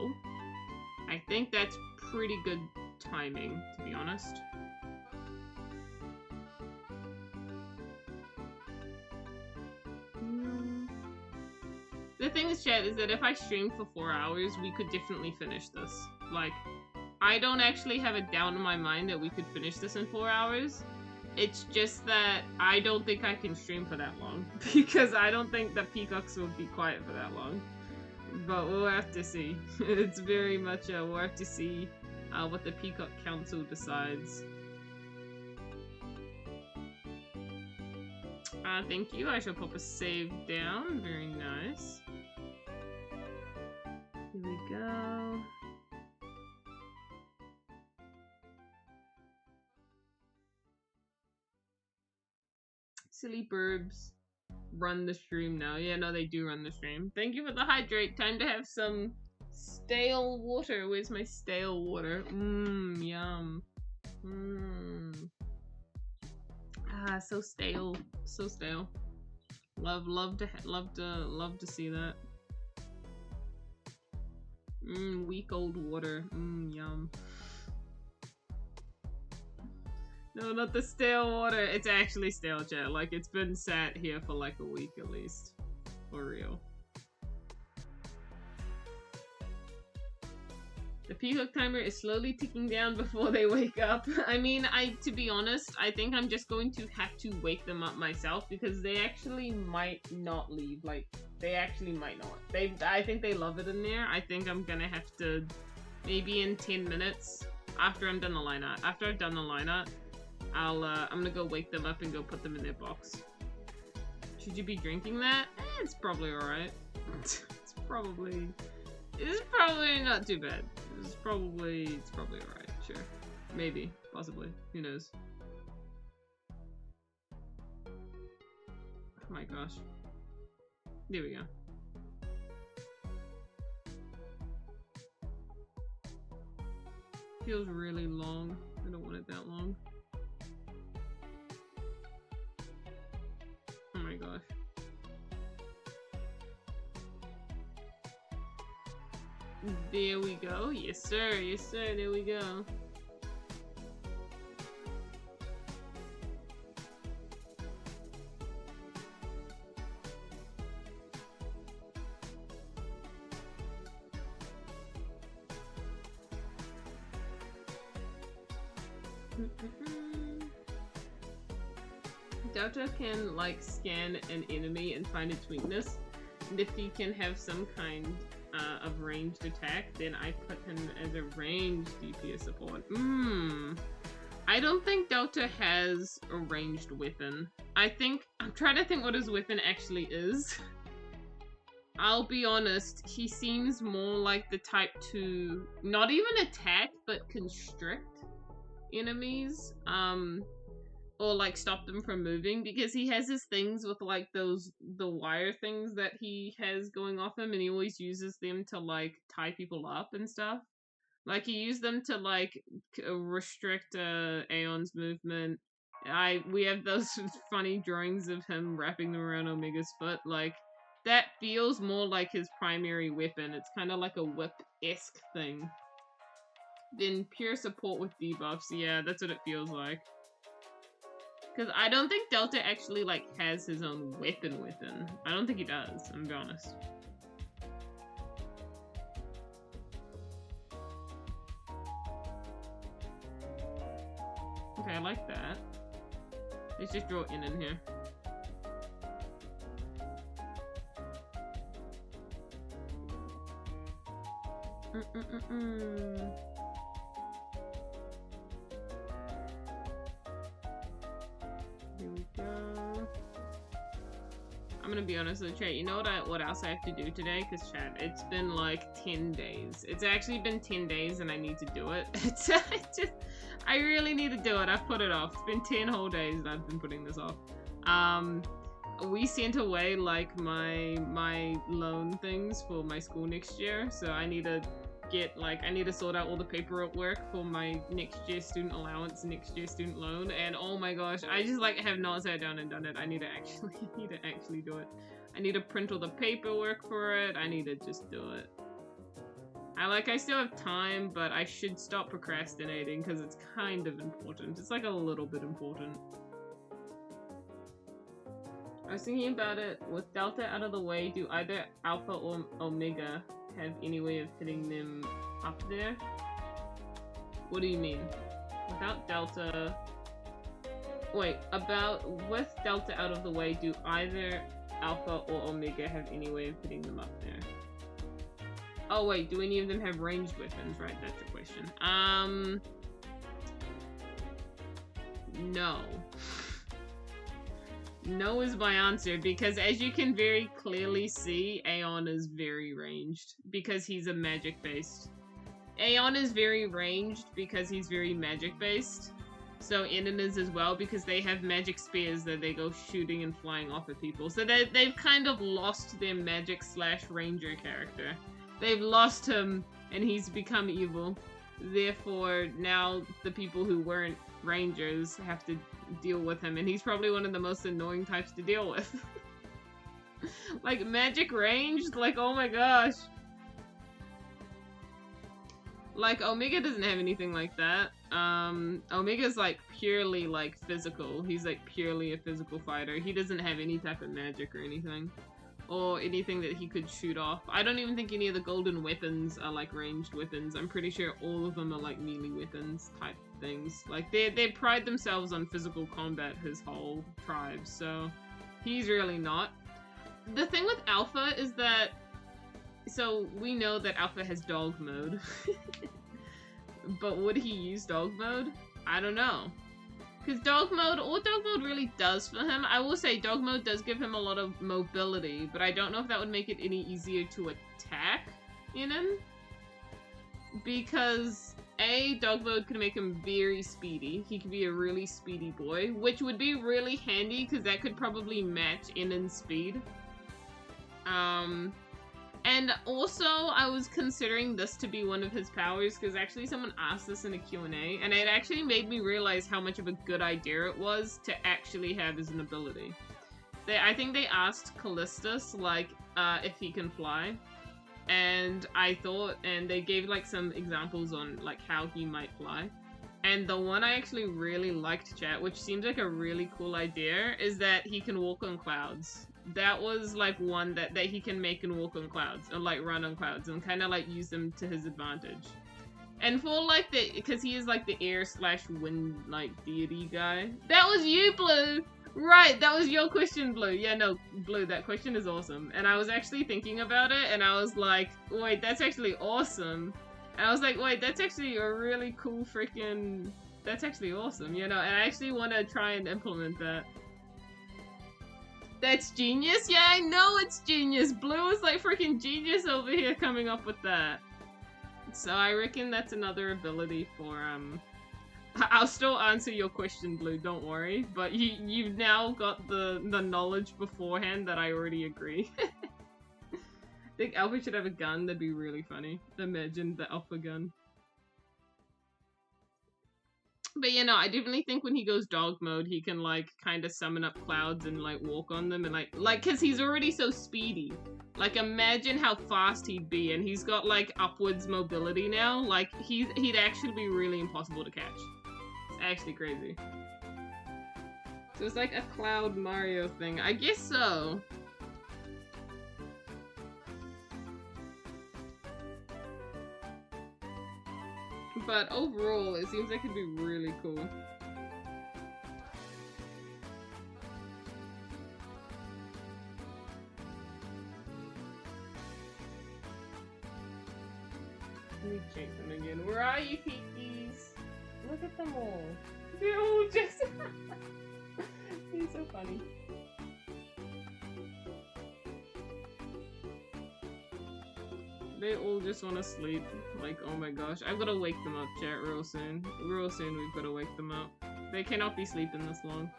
I think that's pretty good timing, to be honest. The thing is, chat, is that if I streamed for 4 hours, we could definitely finish this. Like, I don't actually have a doubt in my mind that we could finish this in 4 hours. It's just that I don't think I can stream for that long. Because I don't think the peacocks will be quiet for that long. But we'll have to see. It's very much, we'll have to see what the Peacock Council decides. Thank you. I shall pop a save down. Very nice. Here we go. Silly burbs run the stream now. Yeah, no, they do run the stream. Thank you for the hydrate. Time to have some stale water. Where's my stale water? Mmm, yum. Mmm. Ah, so stale. So stale. Love to see that. Mmm, week old water. Mmm, yum. No, not the stale water. It's actually stale, chat. Like, it's been sat here for like a week at least. For real. The peacock timer is slowly ticking down before they wake up. I mean, to be honest, I think I'm just going to have to wake them up myself because they actually might not leave. Like, they actually might not. I think they love it in there. I think I'm gonna have to, maybe in 10 minutes, after I'm done the line art. After I've done the line art, I'm gonna go wake them up and go put them in their box. Should you be drinking that? It's probably alright. It's probably not too bad. It's probably alright, sure. Maybe, possibly, who knows. Oh my gosh. There we go. Feels really long. I don't want it that long. Oh my gosh. There we go. Yes sir, yes sir, there we go. Delta can like scan an enemy and find its weakness, and if he can have some kind of ranged attack, then I put him as a ranged DPS support. I don't think Delta has a ranged weapon. I'm trying to think what his weapon actually is. I'll be honest, he seems more like the type to not even attack, but constrict enemies, or like stop them from moving, because he has his things with like the wire things that he has going off him, and he always uses them to like tie people up and stuff. Like he used them to like restrict Aeon's movement. We have those funny drawings of him wrapping them around Omega's foot. Like that feels more like his primary weapon. It's kind of like a whip-esque thing. Then pure support with debuffs. Yeah, that's what it feels like. Because I don't think Delta actually, like, has his own weapon. I don't think he does, I'm gonna be honest. Okay, I like that. Let's just draw in here. Here we go. I'm gonna be honest with you, chat. You know what else I have to do today? Because chat, it's been like 10 days. It's actually been 10 days and I need to do it. I really need to do it. I've put it off. It's been 10 whole days and I've been putting this off. We sent away like my loan things for my school next year, so I need to get, like, I need to sort out all the paperwork work for my next year student allowance, next year student loan, and oh my gosh, I just, like, have not sat down and done it. I need to actually do it. I need to print all the paperwork for it. I need to just do it. I still have time, but I should stop procrastinating because it's kind of important. It's like a little bit important. I was thinking about it. With Delta out of the way, do either Alpha or Omega have any way of hitting them up there? What do you mean? Without Delta... Wait, with Delta out of the way, do either Alpha or Omega have any way of hitting them up there? Oh wait, do any of them have ranged weapons? Right, that's your question. No. No is my answer, because as you can very clearly see, Aeon is very ranged, because he's a magic-based. Aeon is very ranged because he's very magic-based. So Enon is as well, because they have magic spears that they go shooting and flying off at people. So they've kind of lost their magic/ranger character. They've lost him, and he's become evil. Therefore, now the people who weren't rangers have to deal with him, and he's probably one of the most annoying types to deal with. Like, magic ranged? Like, oh my gosh. Like, Omega doesn't have anything like that. Omega's, like, purely, like, physical. He's, like, purely a physical fighter. He doesn't have any type of magic or anything. Or anything that he could shoot off. I don't even think any of the golden weapons are like ranged weapons. I'm pretty sure all of them are like melee weapons type things. Like they pride themselves on physical combat, his whole tribe, so he's really not. The thing with Alpha is that, so we know that Alpha has dog mode. But would he use dog mode? I don't know. Because dog mode, all dog mode really does for him, I will say dog mode does give him a lot of mobility, but I don't know if that would make it any easier to attack Enon. Because A, dog mode can make him very speedy. He could be a really speedy boy, which would be really handy because that could probably match Enon's speed. And also, I was considering this to be one of his powers, because actually someone asked this in a Q&A, and it actually made me realize how much of a good idea it was to actually have as an ability. I think they asked Callistus, like, if he can fly, and I thought, and they gave, like, some examples on, like, how he might fly. And the one I actually really liked, chat, which seems like a really cool idea, is that he can walk on clouds. That was, like, one that he can make and walk on clouds, or, like, run on clouds, and kind of, like, use them to his advantage. And for, like, because he is, like, the air/wind, like, deity guy. That was you, Blue! Right, that was your question, Blue. Yeah, no, Blue, that question is awesome. And I was actually thinking about it, and I was like, wait, that's actually awesome. And I was like, wait, that's actually a really cool freaking... That's actually awesome, you know? And I actually want to try and implement that. That's genius? Yeah, I know it's genius. Blue is like freaking genius over here coming up with that. So I reckon that's another ability for, I'll still answer your question, Blue, don't worry. But you've now got the knowledge beforehand that I already agree. I think Alpha should have a gun, that'd be really funny. Imagine the Alpha gun. But you know, I definitely think when he goes dog mode, he can like kind of summon up clouds and like walk on them and like cause he's already so speedy. Like imagine how fast he'd be, and he's got like upwards mobility now. Like he'd actually be really impossible to catch. It's actually crazy. So it's like a Cloud Mario thing. I guess so. But overall, it seems like it'd be really cool. Let me check them again. Where are you, Peekies? Look at them all. They're all just... They're so funny. They all just want to sleep. Like, oh my gosh. I've got to wake them up, chat, real soon. Real soon we've got to wake them up. They cannot be sleeping this long.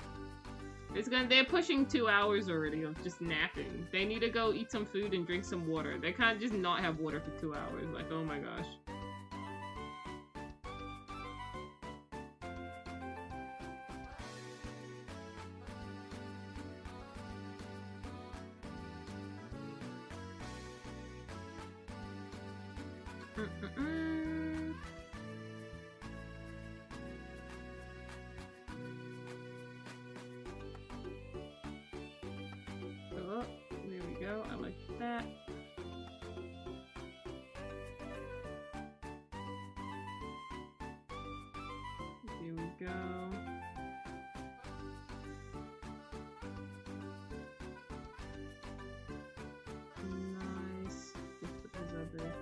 They're pushing 2 hours already of just napping. They need to go eat some food and drink some water. They can't just not have water for 2 hours. Like, oh my gosh. Oh, there we go. I like that. There we go. Nice. Let's put those up there.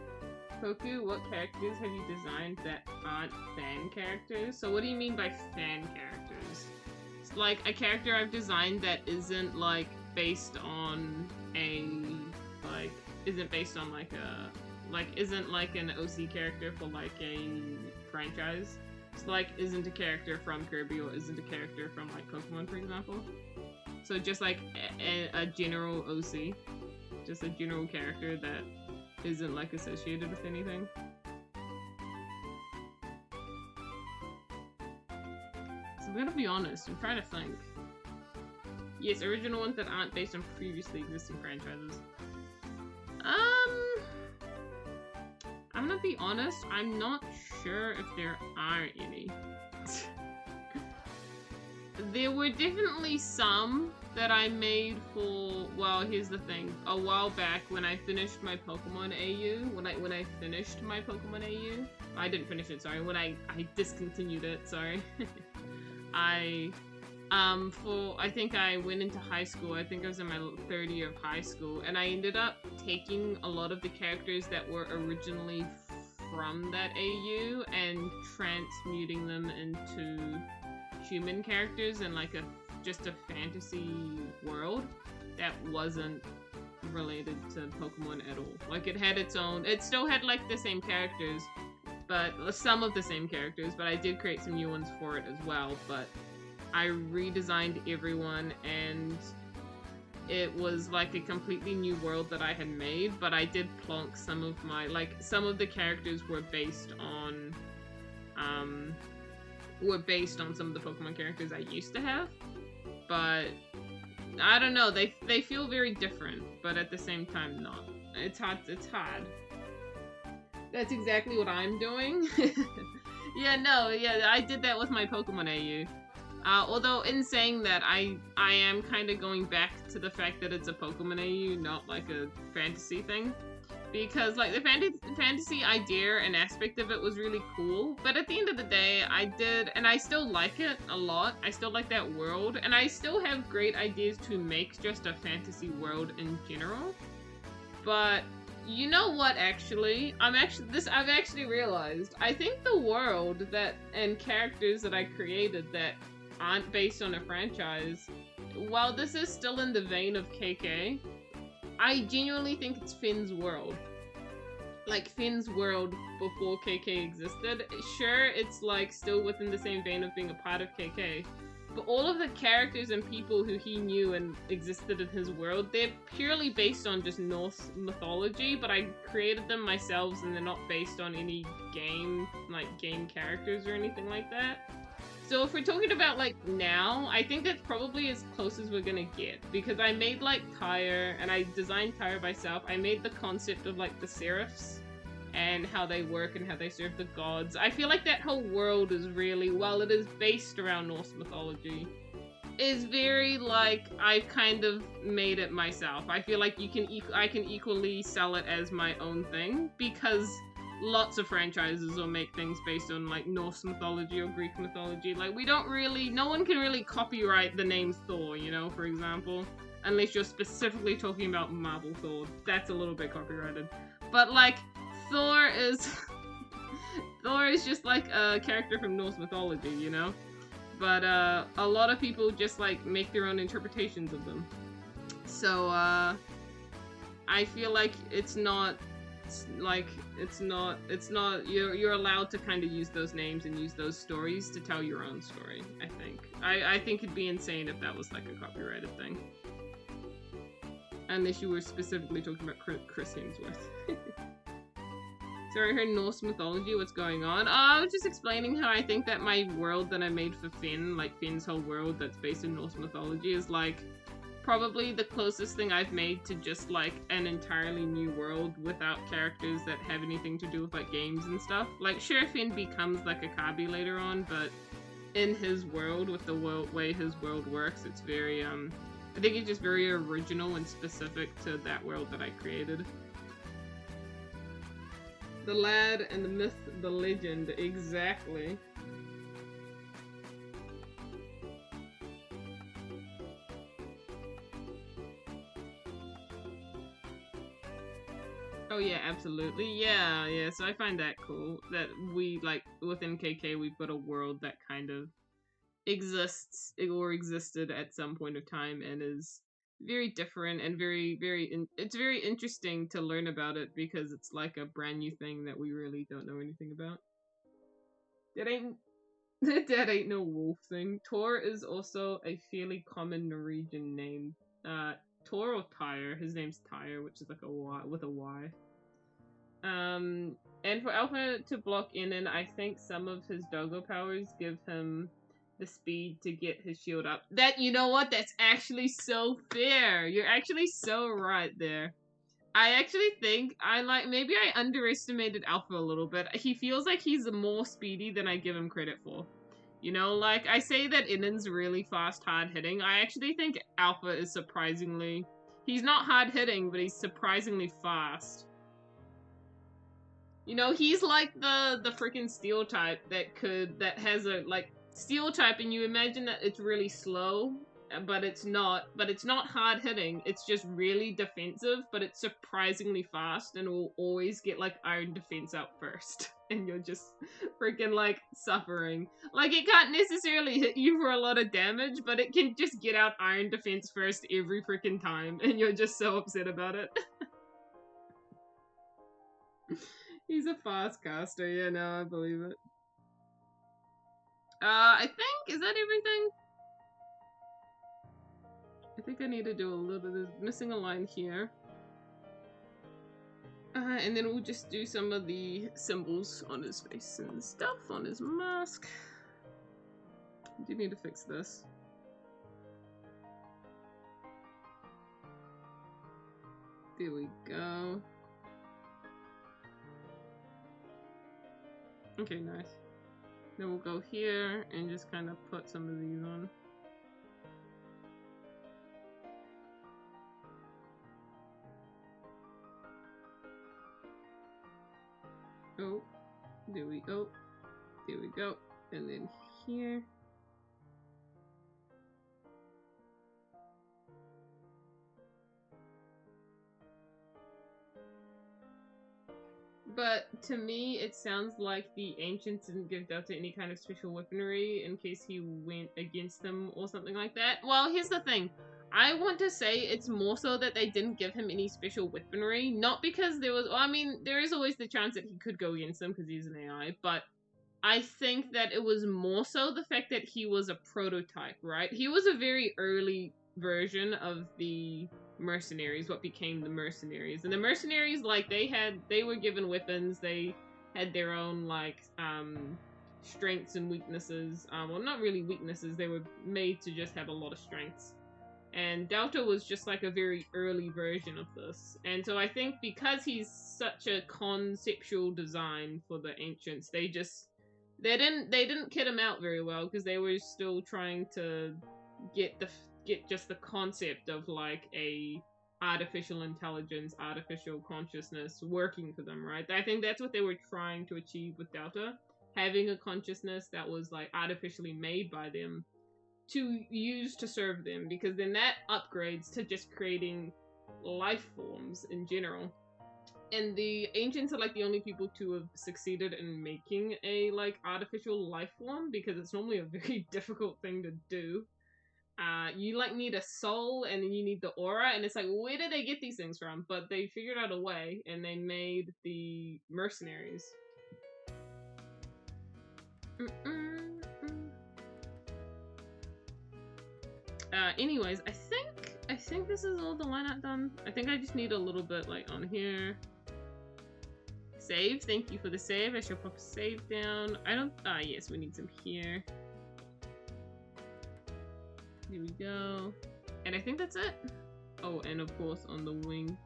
Koku, what characters have you designed that aren't fan characters? So what do you mean by fan characters? It's like a character I've designed that isn't like based on a isn't based on like a isn't like an OC character for like a franchise. It's like isn't a character from Kirby or isn't a character from like Pokemon, for example. So just like a general OC, just a general character that isn't like associated with anything. So I'm gonna be honest, I'm trying to think. Yes, original ones that aren't based on previously existing franchises. I'm gonna be honest, I'm not sure if there are any. There were definitely some that I made for, well, here's the thing. A while back when I finished my Pokemon AU, when I finished my Pokemon AU, I didn't finish it, sorry, when I discontinued it, sorry. I think I went into high school, I think I was in my third year of high school, and I ended up taking a lot of the characters that were originally from that AU and transmuting them into human characters in like just a fantasy world that wasn't related to Pokemon at all. Like it had its own, it still had like the same characters, but some of the same characters, but I did create some new ones for it as well, but I redesigned everyone and it was like a completely new world that I had made, but I did plonk some of my, like some of the characters were based on some of the Pokemon characters I used to have, but I don't know, they feel very different, but at the same time not. It's hard. That's exactly what I'm doing. Yeah, I did that with my Pokemon AU. Although in saying that, I am kind of going back to the fact that it's a Pokemon AU, not like a fantasy thing. Because like the fantasy idea and aspect of it was really cool, but at the end of the day, I still like it a lot. I still like that world, and I still have great ideas to make just a fantasy world in general. But you know what? Actually, I've actually realized. I think the world and characters that I created that aren't based on a franchise, while this is still in the vein of KK, I genuinely think it's Finn's world. Like, Finn's world before KK existed. Sure, it's like still within the same vein of being a part of KK, but all of the characters and people who he knew and existed in his world, they're purely based on just Norse mythology, but I created them myself and they're not based on any game characters or anything like that. So if we're talking about, like, now, I think that's probably as close as we're gonna get. Because I made, like, Tyre, and I designed Tyre myself. I made the concept of, like, the Seraphs, and how they work and how they serve the gods. I feel like that whole world is really, while it is based around Norse mythology, is very, like, I've kind of made it myself. I feel like I can equally sell it as my own thing, because lots of franchises will make things based on like Norse mythology or Greek mythology. Like no one can really copyright the name Thor, you know, for example, unless you're specifically talking about Marvel Thor. That's a little bit copyrighted. But like Thor is just like a character from Norse mythology, you know? But a lot of people just like make their own interpretations of them. So I feel like it's not like it's not you're allowed to kind of use those names and use those stories to tell your own story. I think it'd be insane if that was like a copyrighted thing, unless you were specifically talking about Chris Hemsworth. Sorry, I heard Norse mythology. What's going on? I was just explaining how I think that my world that I made for Finn, like Finn's whole world that's based in Norse mythology, is like probably the closest thing I've made to just like an entirely new world without characters that have anything to do with like games and stuff. Like sure, Finn becomes like a Kabi later on, but in his world, with the way his world works, it's very I think it's just very original and specific to that world that I created. The lad and the myth, the legend, exactly. Oh yeah, absolutely. Yeah, so I find that cool. That we, like, within KK, we've got a world that kind of exists, or existed at some point of time, and is very different and it's very interesting to learn about it because it's like a brand new thing that we really don't know anything about. That ain't no wolf thing. Tor is also a fairly common Norwegian name. Tor or Tyre. His name's Tyre, which is like a Y with a Y. And for Alpha to block in, and I think some of his Dogo powers give him the speed to get his shield up. That, you know what? That's actually so fair. You're actually so right there. I actually think maybe I underestimated Alpha a little bit. He feels like he's more speedy than I give him credit for. You know, like, I say that Innen's really fast, hard-hitting. I actually think Alpha is surprisingly... He's not hard-hitting, but he's surprisingly fast. You know, he's like the freaking Steel type that has a, like, Steel type, and you imagine that it's really slow, but it's not hard-hitting. It's just really defensive, but it's surprisingly fast, and will always get, like, Iron Defense out first. And you're just freaking, like, suffering. Like, it can't necessarily hit you for a lot of damage, but it can just get out Iron Defense first every freaking time, and you're just so upset about it. He's a fast caster, yeah, no, I believe it. I think, is that everything? I think I need to do a little bit of missing a line here. And then we'll just do some of the symbols on his face and stuff, on his mask. I do need to fix this. There we go. Okay, nice. Then we'll go here and just kind of put some of these on. Oh, there we go. There we go. And then here. But to me, it sounds like the Ancients didn't give Delta any kind of special weaponry in case he went against them or something like that. Well, here's the thing. I want to say it's more so that they didn't give him any special weaponry. Not because there was... Well, I mean, there is always the chance that he could go against them because he's an AI, but I think that it was more so the fact that he was a prototype, right? He was a very early version of the mercenaries, what became the mercenaries. And the mercenaries, like, they were given weapons, they had their own, like, strengths and weaknesses. Well, not really weaknesses, they were made to just have a lot of strengths. And Delta was just like a very early version of this. And so I think because he's such a conceptual design for the Ancients, they didn't kit him out very well because they were still trying to get just the concept of like a artificial intelligence, artificial consciousness working for them, right? I think that's what they were trying to achieve with Delta, having a consciousness that was like artificially made by them to use to serve them, because then that upgrades to just creating life forms in general. And the Ancients are like the only people to have succeeded in making a like artificial life form, because it's normally a very difficult thing to do. you like need a soul and then you need the aura, and it's like, where did they get these things from? But they figured out a way and they made the mercenaries. Anyways, I think this is all the lineup done. I think I just need a little bit like on here. Save, thank you for the save. I shall pop a save down. I don't, yes, we need some here. Here we go. And I think that's it. Oh, and of course on the wing.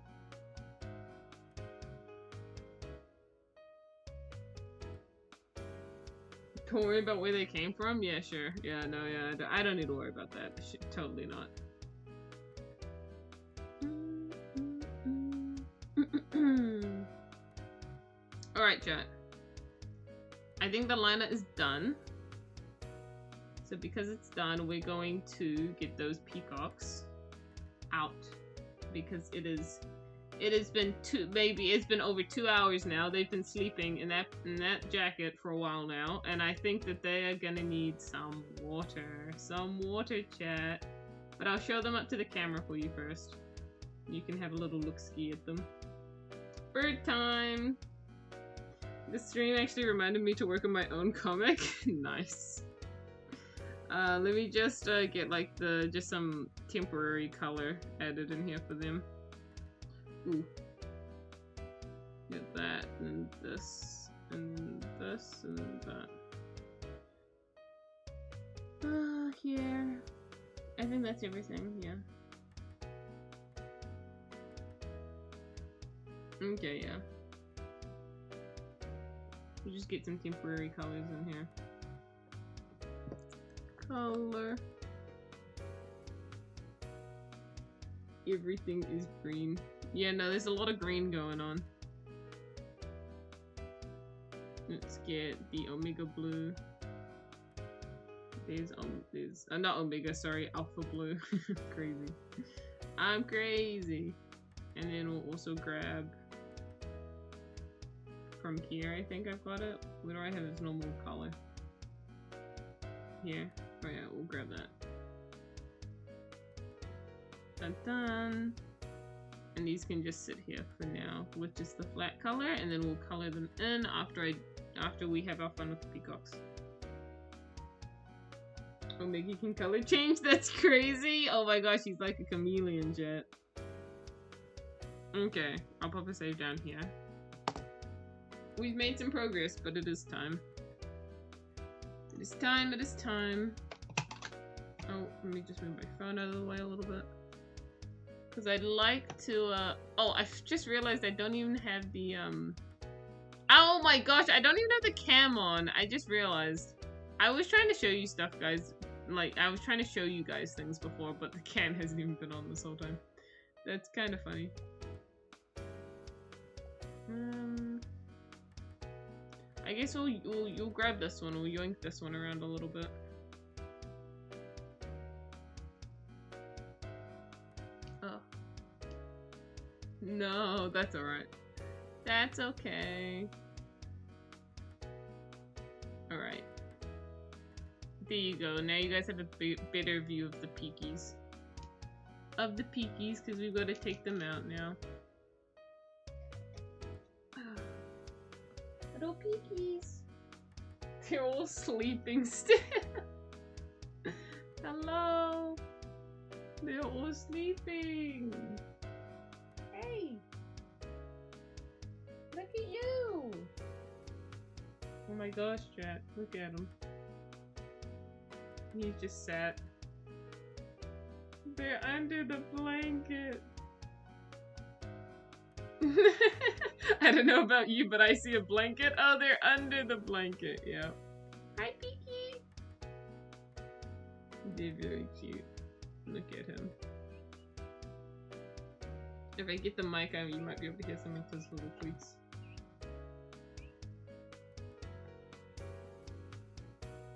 Don't worry about where they came from? Yeah, sure. Yeah, no, yeah, I don't need to worry about that. Shit, totally not. Alright, chat. I think the lineup is done. So because it's done, we're going to get those peacocks out. Because it has been it's been over 2 hours now. They've been sleeping in that jacket for a while now, and I think that they are gonna need some water. Some water, chat. But I'll show them up to the camera for you first. You can have a little look-ski at them. Bird time! This stream actually reminded me to work on my own comic. Nice. Let me just get like just some temporary color added in here for them. Ooh. Get that, and this, and this, and that. Here. I think that's everything, yeah. Okay, yeah. We'll just get some temporary colors in here. Color. Everything is green. Yeah, no, there's a lot of green going on. Let's get the Omega Blue. There's not Omega, sorry, Alpha Blue. Crazy. I'm crazy. And then we'll also grab from here, I think I've got it. Where do I have its normal color? Here. Oh yeah, we'll grab that. Dun dun. And these can just sit here for now with just the flat color, and then we'll color them in after we have our fun with the peacocks. Omega can color change? That's crazy! Oh my gosh, he's like a chameleon, jet. Okay, I'll pop a save down here. We've made some progress, but it is time. It is time, it is time. Oh, let me just move my phone out of the way a little bit. Because I'd like to, oh, I just realized I don't even have the, oh my gosh, I don't even have the cam on. I just realized. I was trying to show you stuff, guys. Like, I was trying to show you guys things before, but the cam hasn't even been on this whole time. That's kind of funny. I guess you'll grab this one. We'll yoink this one around a little bit. Oh. No, that's alright. That's okay. Alright. There you go. Now you guys have a better view of the peakies. Because we've got to take them out now. Little peakies. They're all sleeping still. Hello. They're all sleeping. Hey. Look at you. Oh my gosh, chat. Look at him. He just sat. They're under the blanket. I don't know about you, but I see a blanket. Oh, they're under the blanket. Yeah. Hi, Peaky. They're very cute. Look at him. If I get the mic out, you might be able to hear some of his little tweets.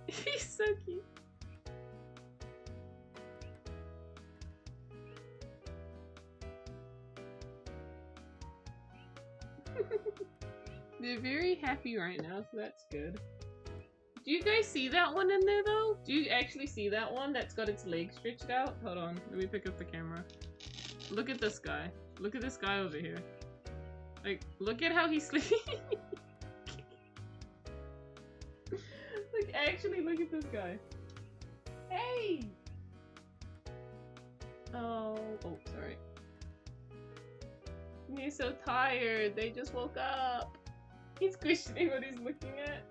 He's so cute. They're very happy right now, so that's good. Do you guys see that one in there though? Do you actually see that one that's got its legs stretched out? Hold on, let me pick up the camera. Look at this guy. Look at this guy over here. Like, look at how he's sleeping. Like, actually, look at this guy. Hey! Oh, sorry. He's so tired. They just woke up. He's questioning what he's looking at.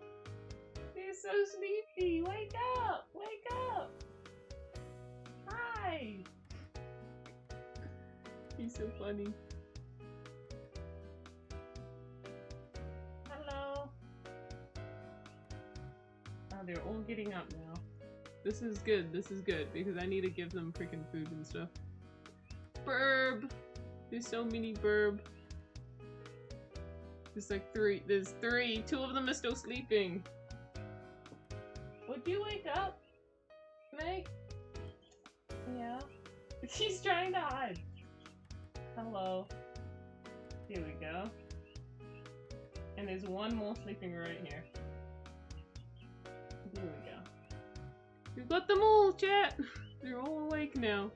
He's so sleepy. Wake up! Wake up! Hi! He's so funny. Hello. Oh, they're all getting up now. This is good. This is good because I need to give them freaking food and stuff. Burb! There's so many burb. There's like three. There's three. Two of them are still sleeping. Would you wake up, Meg? Yeah. She's trying to hide. Hello. Here we go. And there's one more sleeping right here. Here we go. We've got them all, chat! They're all awake now.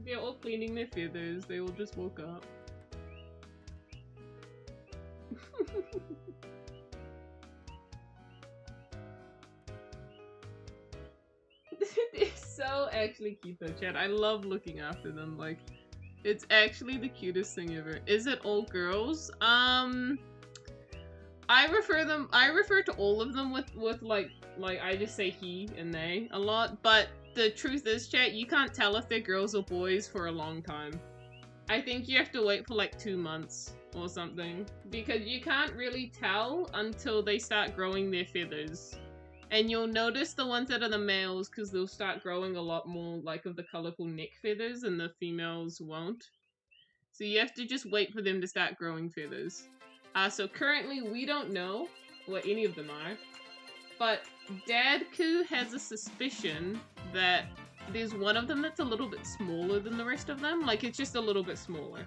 They're all cleaning their feathers. They all just woke up. They're so actually cute though, chat. I love looking after them. Like, it's actually the cutest thing ever. Is it all girls? I refer to all of them with like I just say he and they a lot, but the truth is, chat, you can't tell if they're girls or boys for a long time. I think you have to wait for like 2 months or something, because you can't really tell until they start growing their feathers. And you'll notice the ones that are the males because they'll start growing a lot more like of the colorful neck feathers and the females won't. So you have to just wait for them to start growing feathers. So currently we don't know what any of them are, but Dadku has a suspicion that there's one of them that's a little bit smaller than the rest of them. Like, it's just a little bit smaller.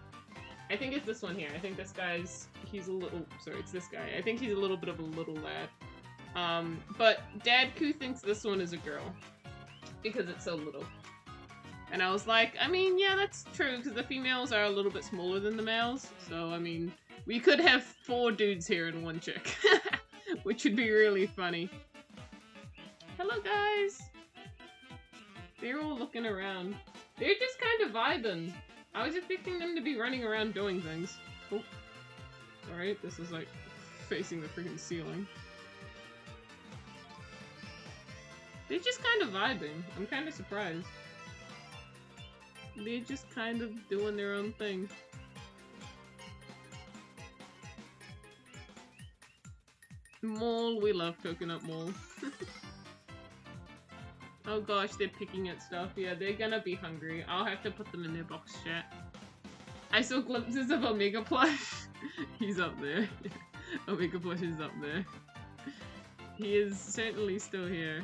I think it's this one here. I think this guy's, he's a little, sorry, it's this guy. I think he's a little bit of a little lad. But Dadku thinks this one is a girl because it's so little. And I was like, I mean, yeah, that's true, because the females are a little bit smaller than the males. So, I mean, we could have 4 dudes here and 1 chick. Which would be really funny. Hello, guys! They're all looking around. They're just kind of vibing. I was expecting them to be running around doing things. Oh. Alright, this is like facing the freaking ceiling. They're just kind of vibing. I'm kind of surprised. They're just kind of doing their own thing. Mole, we love Coconut Mole. Oh gosh, they're picking at stuff. Yeah, they're gonna be hungry. I'll have to put them in their box chat. I saw glimpses of Omega Plush. He's up there. Omega Plush is up there. He is certainly still here.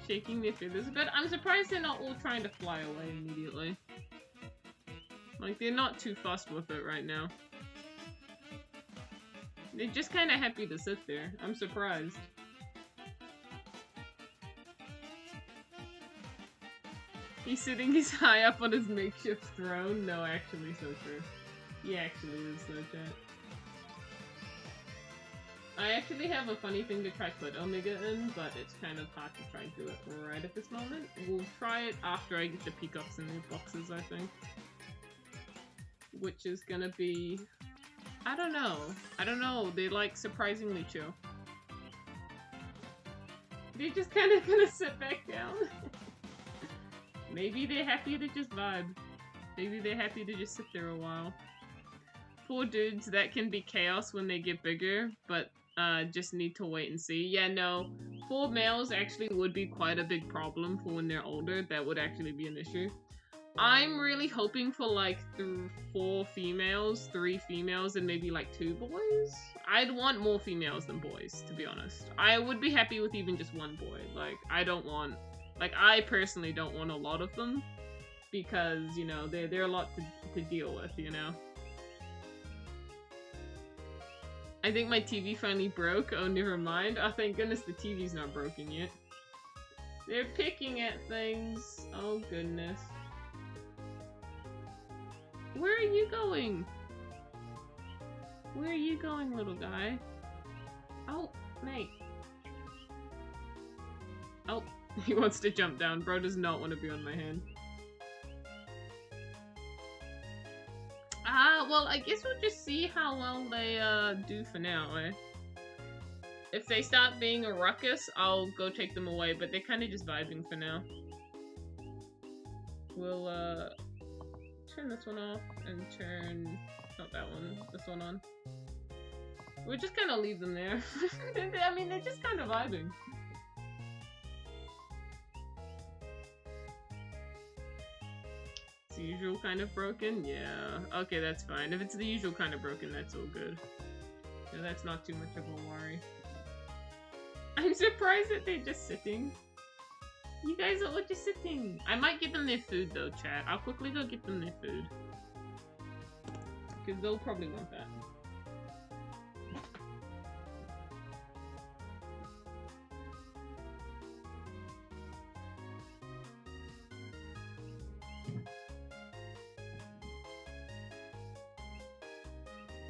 Shaking their feathers, but I'm surprised they're not all trying to fly away immediately. Like, they're not too fussed with it right now. They're just kind of happy to sit there. I'm surprised. He's sitting he's high up on his makeshift throne. No, actually, so true. He actually is so chat. I actually have a funny thing to try put Omega in, but it's kind of hard to try and do it right at this moment. We'll try it after I get the peacocks in their boxes, I think. Which is gonna be... I don't know. I don't know. They're like surprisingly chill. They're just kind of gonna sit back down. Maybe they're happy to just vibe. Maybe they're happy to just sit there a while. 4 dudes, that can be chaos when they get bigger, but just need to wait and see. Yeah, no. 4 males actually would be quite a big problem for when they're older. That would actually be an issue. I'm really hoping for like 4 females, 3 females, and maybe like 2 boys. I'd want more females than boys, to be honest. I would be happy with even just 1 boy. Like, I don't want... Like, I personally don't want a lot of them. Because, you know, they're a lot to deal with, you know? I think my TV finally broke. Oh, never mind. Oh, thank goodness the TV's not broken yet. They're picking at things. Oh, goodness. Where are you going? Where are you going, little guy? Oh, mate. Oh, he wants to jump down. Bro does not want to be on my hand. Well, I guess we'll just see how well they, do for now, eh? If they start being a ruckus, I'll go take them away, but they're kind of just vibing for now. We'll, turn this one off and turn, not that one, this one on. We'll just kind of leave them there. I mean, they're just kind of vibing. It's the usual kind of broken? Yeah. Okay, that's fine. If it's the usual kind of broken, that's all good. Yeah, that's not too much of a worry. I'm surprised that they're just sitting. You guys are all just sitting. I might get them their food though, chat. I'll quickly go get them their food. Because they'll probably want that.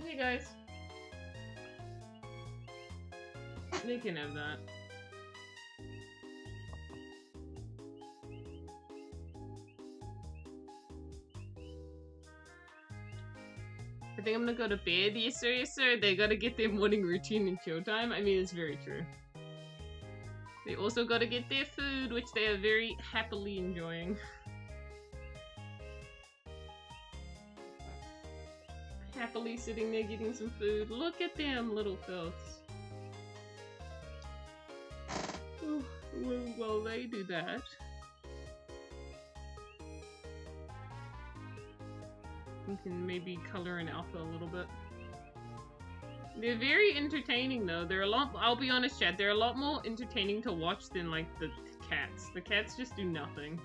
Hey guys. They can have that. I think I'm gonna go to bed. Yes sir, yes sir. They gotta get their morning routine in showtime. I mean, it's very true. They also gotta get their food, which they are very happily enjoying. Happily sitting there getting some food. Look at them, little filths. Well, they do that. We can maybe color in alpha a little bit. They're very entertaining though. They're a lot, I'll be honest chat, they're a lot more entertaining to watch than like the cats. The cats just do nothing.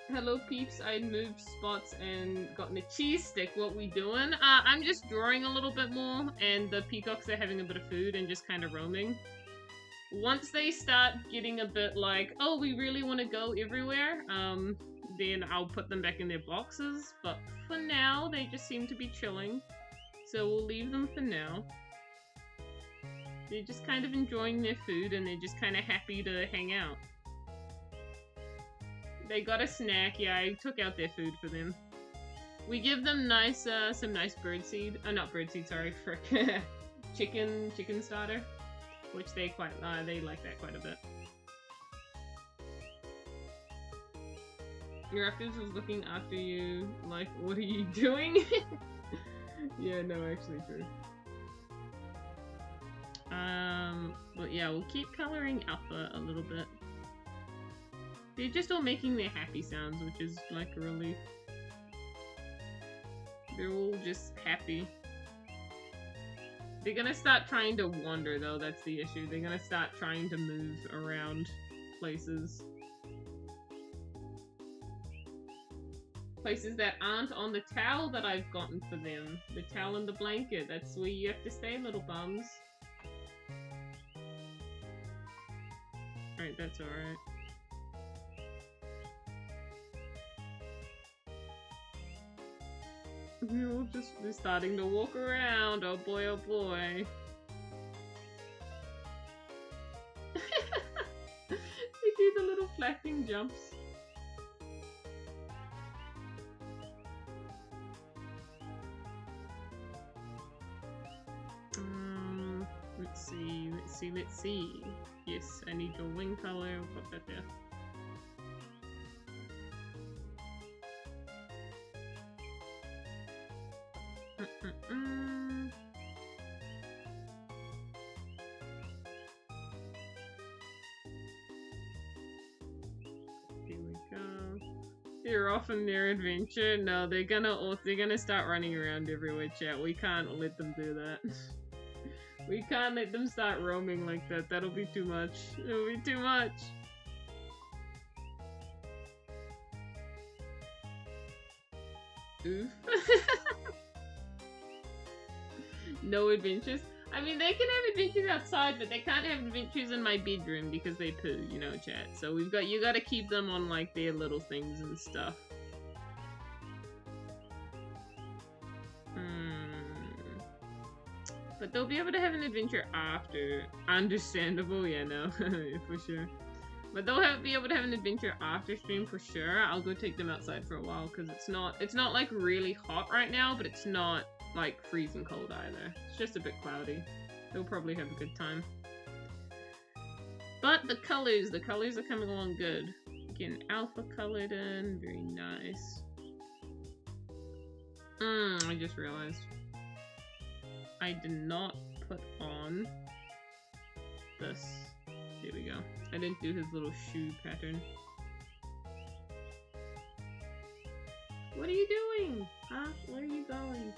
Hello peeps, I moved spots and gotten a cheese stick. What we doing? I'm just drawing a little bit more and the peacocks are having a bit of food and just kind of roaming. Once they start getting a bit like, oh, we really want to go everywhere, then I'll put them back in their boxes. But for now, they just seem to be chilling. So we'll leave them for now. They're just kind of enjoying their food and they're just kind of happy to hang out. They got a snack. Yeah, I took out their food for them. We give them nice, some nice birdseed. Not birdseed, sorry, frick. chicken starter. Which they quite, they like that quite a bit. Your Raptors was looking after you, like, what are you doing? Yeah, no, actually true. But yeah, we'll keep coloring Alpha a little bit. They're just all making their happy sounds, which is like a relief. They're all just happy. They're gonna start trying to wander though, that's the issue. They're gonna start trying to move around places. Places that aren't on the towel that I've gotten for them. The towel and the blanket, that's where you have to stay, little bums. Alright, that's alright. We're all just starting to walk around. Oh boy, oh boy. They do the little flapping jumps. Let's see. Yes, I need your wing color. We'll put that there. Here we go. They're off on their adventure. No, they're gonna start running around everywhere, chat. We can't let them do that. We can't let them start roaming like that. That'll be too much. It'll be too much. Oof. No adventures. I mean, they can have adventures outside, but they can't have adventures in my bedroom because they poo, you know, chat. So you gotta keep them on, like, their little things and stuff. But they'll be able to have an adventure after. Understandable, yeah, no, for sure. But they'll be able to have an adventure after stream for sure. I'll go take them outside for a while because it's not like really hot right now, but it's not like freezing cold either. It's just a bit cloudy. They'll probably have a good time. But the colors are coming along good. Getting alpha colored in, very nice. I just realized I did not put on this. There we go. I didn't do his little shoe pattern. What are you doing? Huh? Where are you going?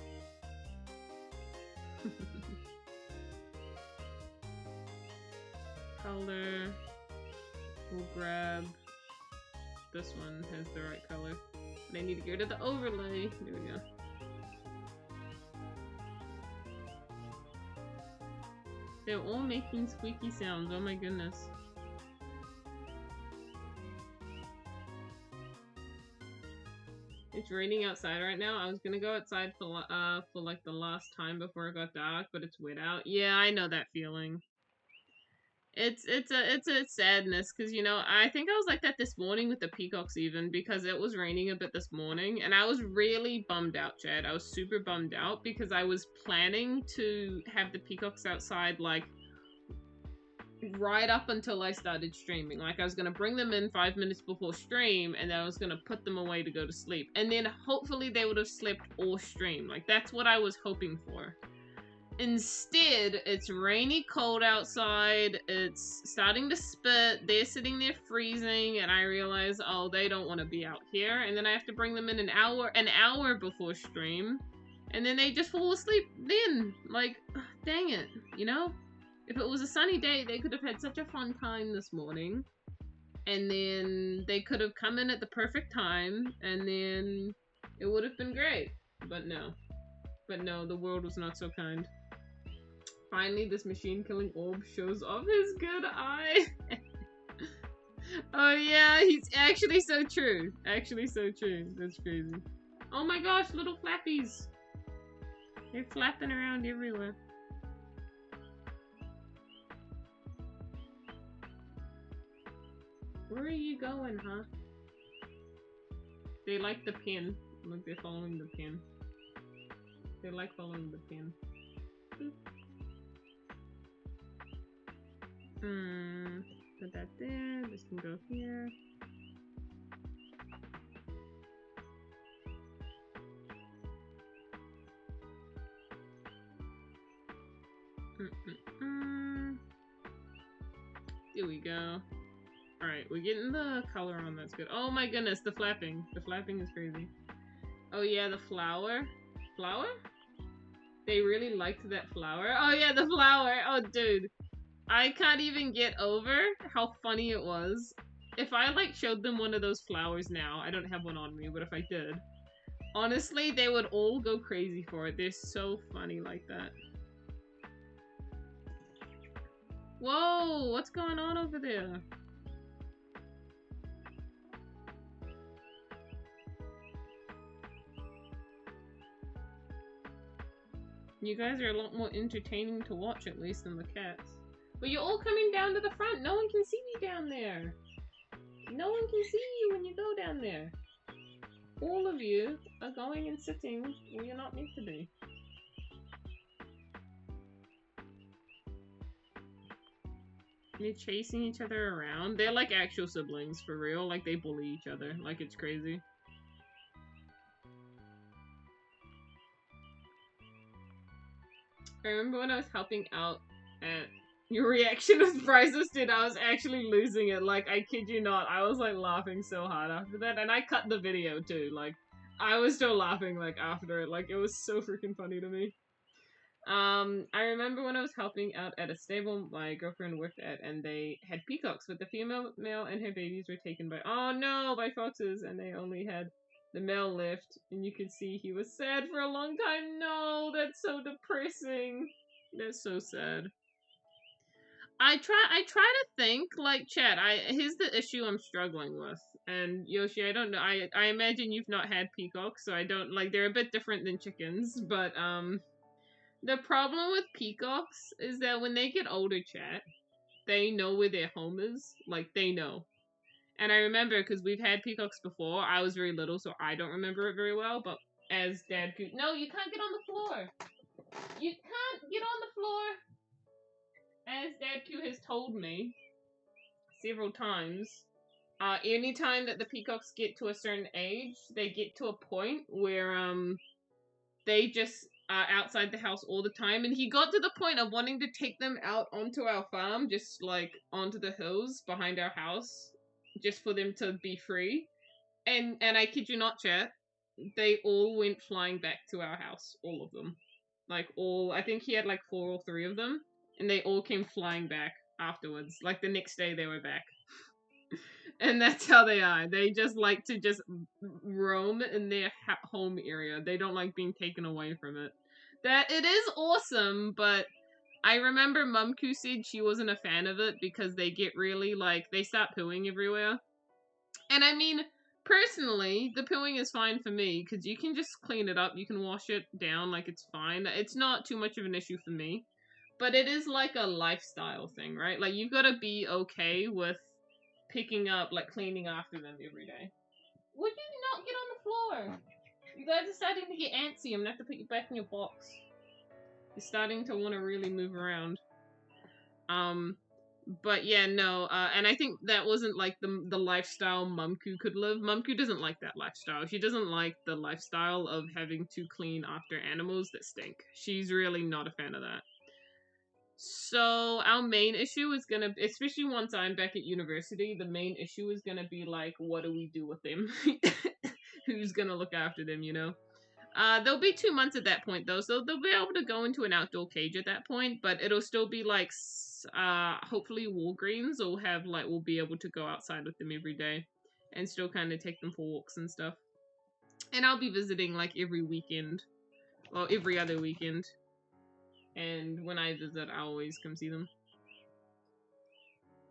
Color. We'll grab this one, has the right color. But I need to get rid of the overlay. There we go. They're all making squeaky sounds, oh my goodness. It's raining outside right now. I was gonna go outside for like the last time before it got dark, but it's wet out. Yeah, I know that feeling. It's a sadness because, you know, I think I was like that this morning with the peacocks even because it was raining a bit this morning and I was really bummed out, Chad. I was super bummed out because I was planning to have the peacocks outside like right up until I started streaming. Like I was gonna bring them in 5 minutes before stream and then I was gonna put them away to go to sleep. And then hopefully they would have slept all stream. Like that's what I was hoping for. Instead, it's rainy cold outside, it's starting to spit, they're sitting there freezing, and I realize, oh, they don't want to be out here, and then I have to bring them in an hour before stream, and then they just fall asleep then. Like, dang it, you know? If it was a sunny day, they could have had such a fun time this morning, and then they could have come in at the perfect time, and then it would have been great. But no. But no, the world was not so kind. Finally, this machine-killing orb shows off his good eye. Oh yeah, he's actually so true. Actually so true. That's crazy. Oh my gosh, little flappies. They're flapping around everywhere. Where are you going, huh? They like the pin. Look, they're following the pin. They like following the pin. Boop. Put that there. This can go here. There we go. Alright, we're getting the color on. That's good. Oh my goodness, the flapping. The flapping is crazy. Oh yeah, the flower. Flower? They really liked that flower. Oh yeah, the flower. Oh dude. I can't even get over how funny it was. If I like showed them one of those flowers now, I don't have one on me, but if I did, honestly, they would all go crazy for it. They're so funny like that. Whoa, what's going on over there? You guys are a lot more entertaining to watch, at least, than the cats. But you're all coming down to the front. No one can see me down there. No one can see you when you go down there. All of you are going and sitting where you're not meant to be. They're chasing each other around. They're like actual siblings, for real. Like, they bully each other. Like, it's crazy. I remember when I was helping out at your reaction was priceless, dude. I was actually losing it. Like, I kid you not. I was, like, laughing so hard after that. And I cut the video, too. Like, I was still laughing, like, after it. Like, it was so freaking funny to me. I remember when I was helping out at a stable my girlfriend worked at, and they had peacocks, but the female male and her babies were taken by, oh no, by foxes, and they only had The male left, and you can see he was sad for a long time. No, that's so depressing. That's so sad. I try to think, like, chat, here's the issue I'm struggling with. And Yoshi, I don't know, I imagine you've not had peacocks, so I don't, like, they're a bit different than chickens, but, the problem with peacocks is that when they get older, chat, they know where their home is. Like, they know. And I remember, because we've had peacocks before, I was very little, so I don't remember it very well, but as Dad could... No, you can't get on the floor! You can't get on the floor! As Dad Q has told me several times, anytime that the peacocks get to a certain age, they get to a point where, they just are outside the house all the time, and he got to the point of wanting to take them out onto our farm, just, like, onto the hills behind our house, just for them to be free. And I kid you not, chat, they all went flying back to our house, all of them. Like, all, I think he had, like, 4 or 3 of them, and they all came flying back afterwards. Like, the next day they were back. And that's how they are. They just like to just roam in their home area. They don't like being taken away from it. That it is awesome, but I remember Mumku said she wasn't a fan of it because they get really, like, they start pooing everywhere. And I mean, personally, the pooing is fine for me because you can just clean it up. You can wash it down, like, it's fine. It's not too much of an issue for me. But it is like a lifestyle thing, right? Like, you've got to be okay with picking up, like, cleaning after them every day. Would you not get on the floor? You guys are starting to get antsy. I'm gonna have to put you back in your box. You're starting to want to really move around. But yeah, no, and I think that wasn't, like, the lifestyle Mumku could live. Mumku doesn't like that lifestyle. She doesn't like the lifestyle of having to clean after animals that stink. She's really not a fan of that. So our main issue is gonna, especially once I'm back at university, the main issue is gonna be, like, what do we do with them? Who's gonna look after them, you know? They'll be 2 months at that point, though, so they'll be able to go into an outdoor cage at that point, but it'll still be, like, hopefully Walgreens will have, like, we'll be able to go outside with them every day and still kind of take them for walks and stuff. And I'll be visiting, like, every weekend, or every other weekend. And when I visit, I always come see them.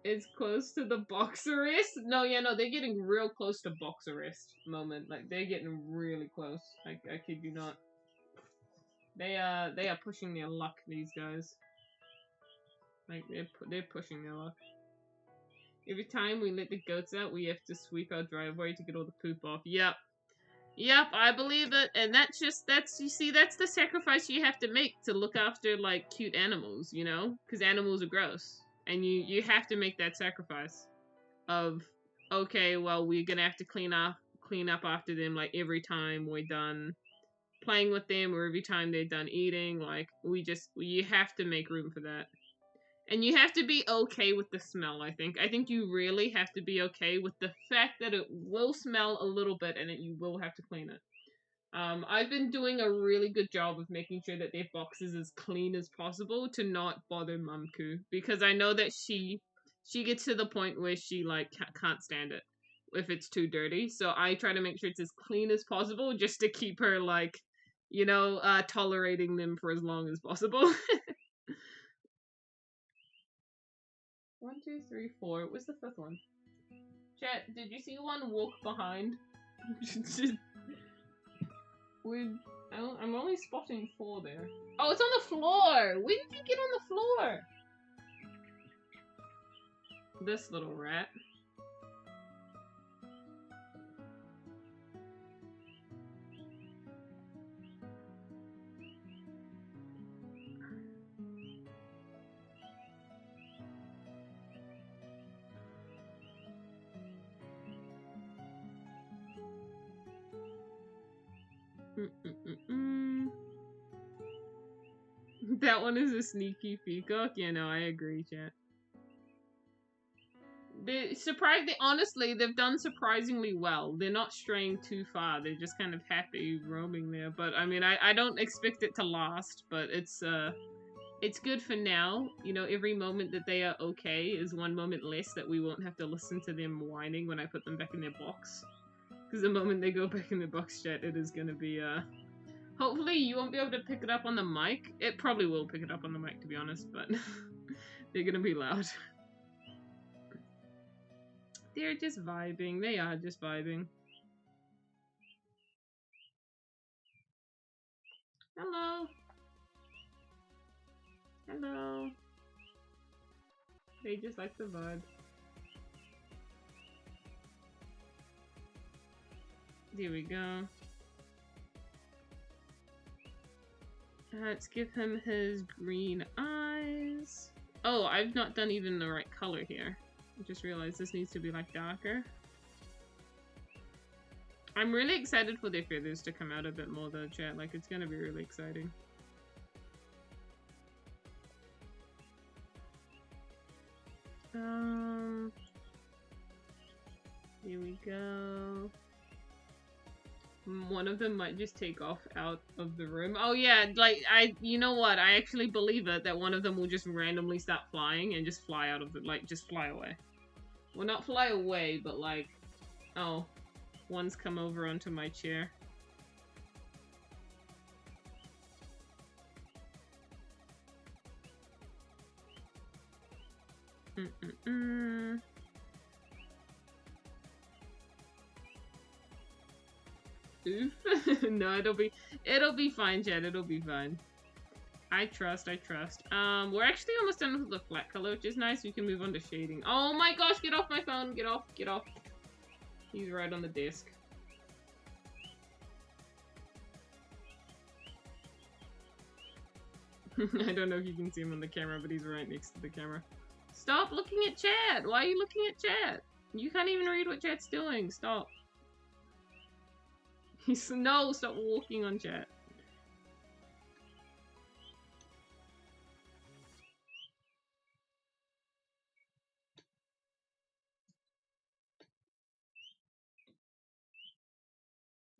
It's close to the box arrest? No, yeah, no, they're getting real close to box arrest moment. Like, they're getting really close. I kid you not. They are pushing their luck, these guys. Like, they're pushing their luck. Every time we let the goats out, we have to sweep our driveway to get all the poop off. Yep. Yep, I believe it, and you see, that's the sacrifice you have to make to look after, like, cute animals, you know? Because animals are gross, and you have to make that sacrifice of, okay, well, we're gonna have to clean up after them, like, every time we're done playing with them, or every time they're done eating, like, you have to make room for that. And you have to be okay with the smell, I think. I think you really have to be okay with the fact that it will smell a little bit and that you will have to clean it. I've been doing a really good job of making sure that their box is as clean as possible to not bother Mumku. Because I know that she gets to the point where she, like, can't stand it if it's too dirty. So I try to make sure it's as clean as possible just to keep her, like, you know, tolerating them for as long as possible. 1, 2, 3, 4. What's the 5th one? Chat, did you see one walk behind? I'm only spotting 4 there. Oh, it's on the floor! When did you get on the floor? This little rat. That one is a sneaky peacock. Yeah, no, I agree, chat. Honestly, they've done surprisingly well. They're not straying too far. They're just kind of happy roaming there. But I mean, I don't expect it to last. But it's good for now. You know, every moment that they are okay is one moment less that we won't have to listen to them whining when I put them back in their box. Because the moment they go back in the box chat, it is gonna be, hopefully you won't be able to pick it up on the mic. It probably will pick it up on the mic, to be honest, but they're gonna be loud. They're just vibing. They are just vibing. Hello. Hello. They just like the vibe. There we go. Let's give him his green eyes. Oh, I've not done even the right color here. I just realized this needs to be like darker. I'm really excited for their feathers to come out a bit more though, chat. Like, it's gonna be really exciting. Here we go. One of them might just take off out of the room. Oh yeah, like, you know what? I actually believe it, that one of them will just randomly start flying and just fly out of the, like, just fly away. Well, not fly away, but like, oh, one's come over onto my chair. Oof. No, it'll be fine, Jed. It'll be fine. I trust. We're actually almost done with the flat color, which is nice. We can move on to shading. Oh my gosh, get off my phone. Get off. He's right on the desk. I don't know if you can see him on the camera, but he's right next to the camera. Stop looking at chat! Why are you looking at chat? You can't even read what chat's doing. Stop. No, stop walking on chat.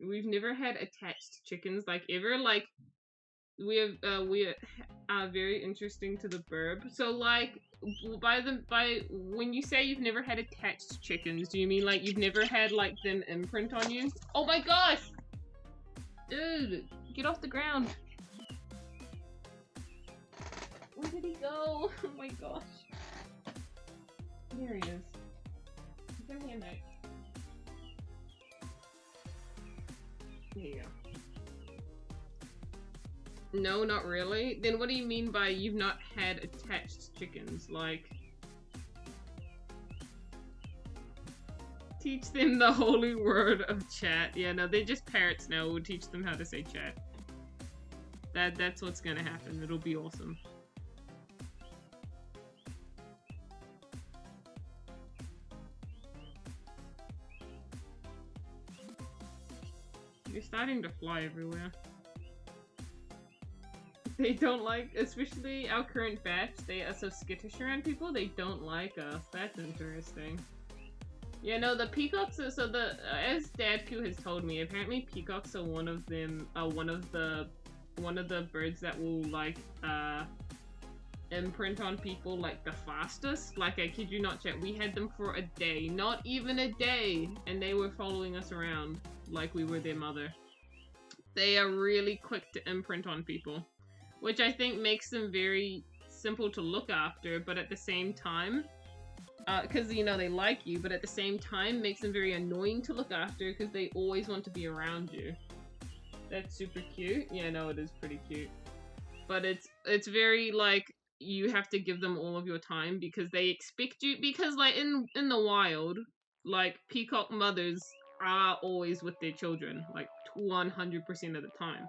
We've never had attached chickens, like, ever. Like, we are very interesting to the burb. So, like, when you say you've never had attached chickens, do you mean, like, you've never had, like, them imprint on you? Oh my gosh! Dude, get off the ground. Where did he go? Oh my gosh. There he is. Give me a knife. There you go. No, not really. Then what do you mean by you've not had attached chickens? Like, teach them the holy word of chat. Yeah, no, they're just parrots now. We'll teach them how to say chat. That's what's gonna happen. It'll be awesome. You're starting to fly everywhere. They don't like, especially our current batch, they are so skittish around people, they don't like us. That's interesting. Yeah, no, the peacocks are, so as Dadku has told me, apparently peacocks are one of them, one of the birds that will, like, imprint on people, like, the fastest. Like, I kid you not, chat, we had them for a day, not even a day, and they were following us around like we were their mother. They are really quick to imprint on people, which I think makes them very simple to look after, but at the same time, because, you know, they like you, but at the same time makes them very annoying to look after because they always want to be around you. That's super cute. Yeah, no, it is pretty cute. But it's very, like, you have to give them all of your time because they expect you, because, like, in the wild, like, peacock mothers are always with their children, like, 100% of the time.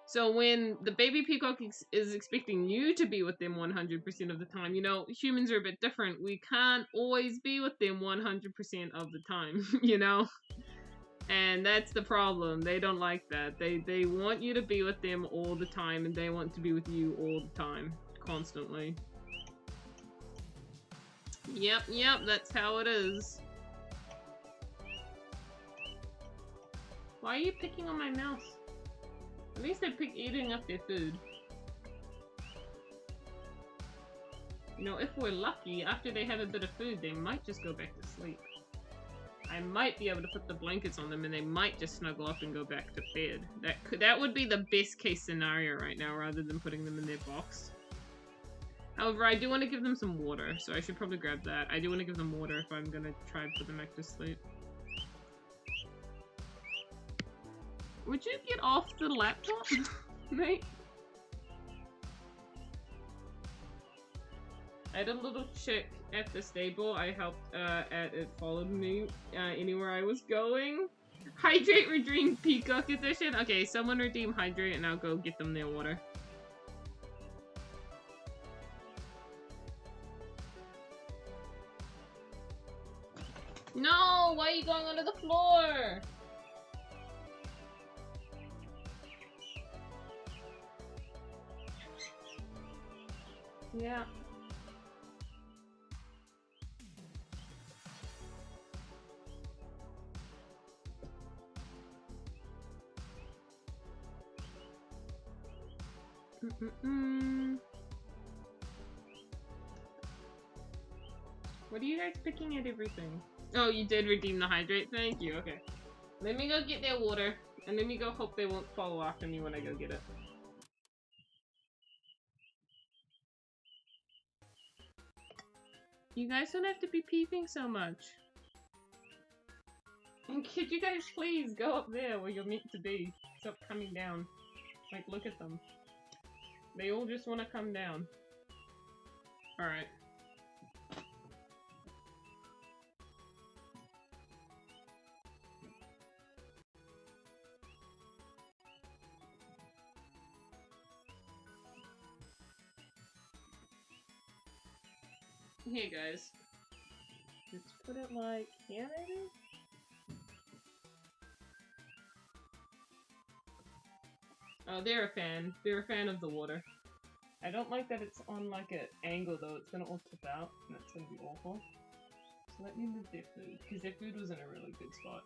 So when the baby peacock is expecting you to be with them 100% of the time, you know, humans are a bit different. We can't always be with them 100% of the time, you know? And that's the problem. They don't like that. They want you to be with them all the time, and they want to be with you all the time, constantly. Yep, that's how it is. Why are you picking on my mouse? At least they're eating up their food. You know, if we're lucky, after they have a bit of food, they might just go back to sleep. I might be able to put the blankets on them and they might just snuggle up and go back to bed. That would be the best case scenario right now, rather than putting them in their box. However, I do want to give them some water, so I should probably grab that. I do want to give them water if I'm gonna try and put them back to sleep. Would you get off the laptop, mate? I had a little chick at the stable. I helped at it followed me anywhere I was going. Hydrate redeem Peacock edition. Okay, someone redeem hydrate and I'll go get them their water. No, why are you going onto the floor? Yeah. What are you guys picking at everything? Oh, you did redeem the hydrate? Thank you, okay. Let me go get their water, and let me go hope they won't follow after me when I go get it. You guys don't have to be peeping so much. And could you guys please go up there where you're meant to be? Stop coming down. Like, look at them. They all just want to come down. Alright. Here, guys. Let's put it like here, maybe? Oh, they're a fan. They're a fan of the water. I don't like that it's on like an angle though. It's gonna all tip out, and that's gonna be awful. So let me move their food, because their food was in a really good spot.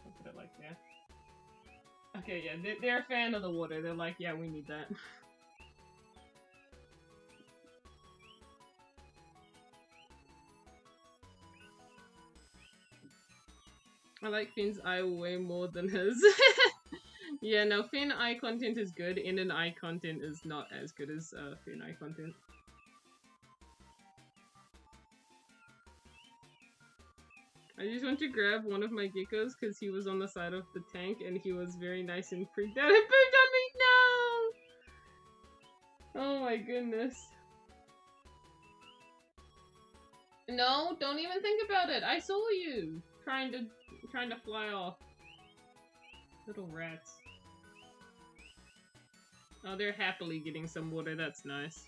I'll put it like there. Okay, yeah, they're a fan of the water. They're like, yeah, we need that. I like Finn's eye way more than his. Yeah, no, Finn eye content is good, Inan eye content is not as good as Finn eye content. I just want to grab one of my geckos because he was on the side of the tank and he was very nice and freaked out. It pooped on me! No! Oh my goodness. No, don't even think about it. I saw you trying to fly off. Little rats. Oh, they're happily getting some water. That's nice.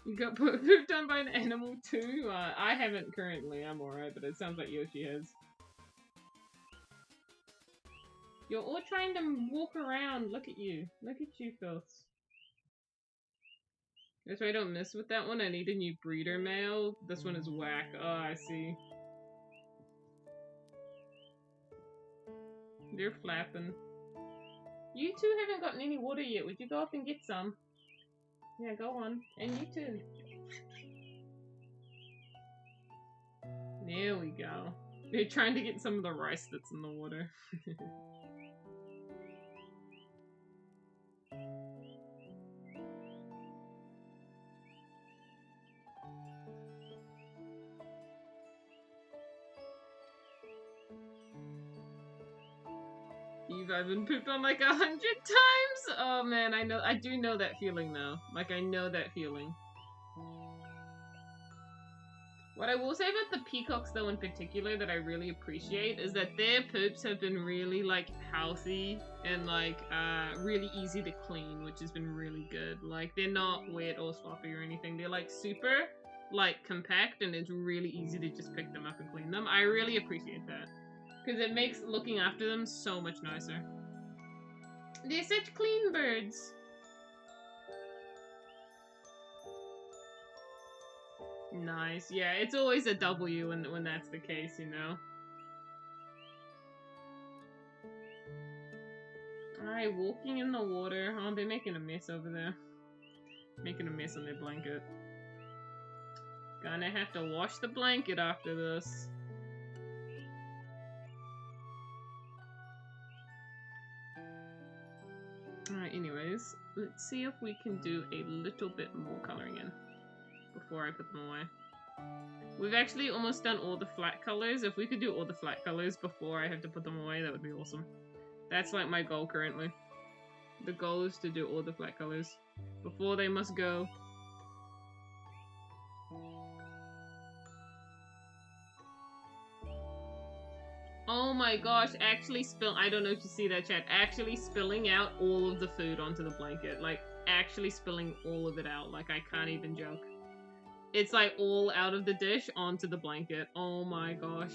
You got pooped on by an animal too? I haven't currently. I'm alright, but it sounds like Yoshi has. You're all trying to walk around. Look at you. Look at you, Phils. That's why I don't mess with that one. I need a new breeder male. This one is whack. Oh, I see. They're flapping. You two haven't gotten any water yet. Would you go up and get some? Yeah, go on. And you too. There we go. They're trying to get some of the rice that's in the water. I've been pooped on like 100 times. Oh man, I do know that feeling though. Like I know that feeling. What I will say about the peacocks though in particular that I really appreciate is that their poops have been really like healthy and like really easy to clean, which has been really good. Like they're not wet or sloppy or anything. They're like super like compact and it's really easy to just pick them up and clean them. I really appreciate that. Because it makes looking after them so much nicer. They're such clean birds. Nice. Yeah, it's always a W when that's the case, you know? Alright, walking in the water. Oh, they're making a mess over there. Making a mess on their blanket. Gonna have to wash the blanket after this. Alright, anyways, let's see if we can do a little bit more coloring in before I put them away. We've actually almost done all the flat colors. If we could do all the flat colors before I have to put them away, that would be awesome. That's like my goal currently. The goal is to do all the flat colors before they must go. Oh my gosh, actually I don't know if you see that, chat. Actually spilling out all of the food onto the blanket. Like, actually spilling all of it out. Like, I can't even joke. It's like all out of the dish onto the blanket. Oh my gosh.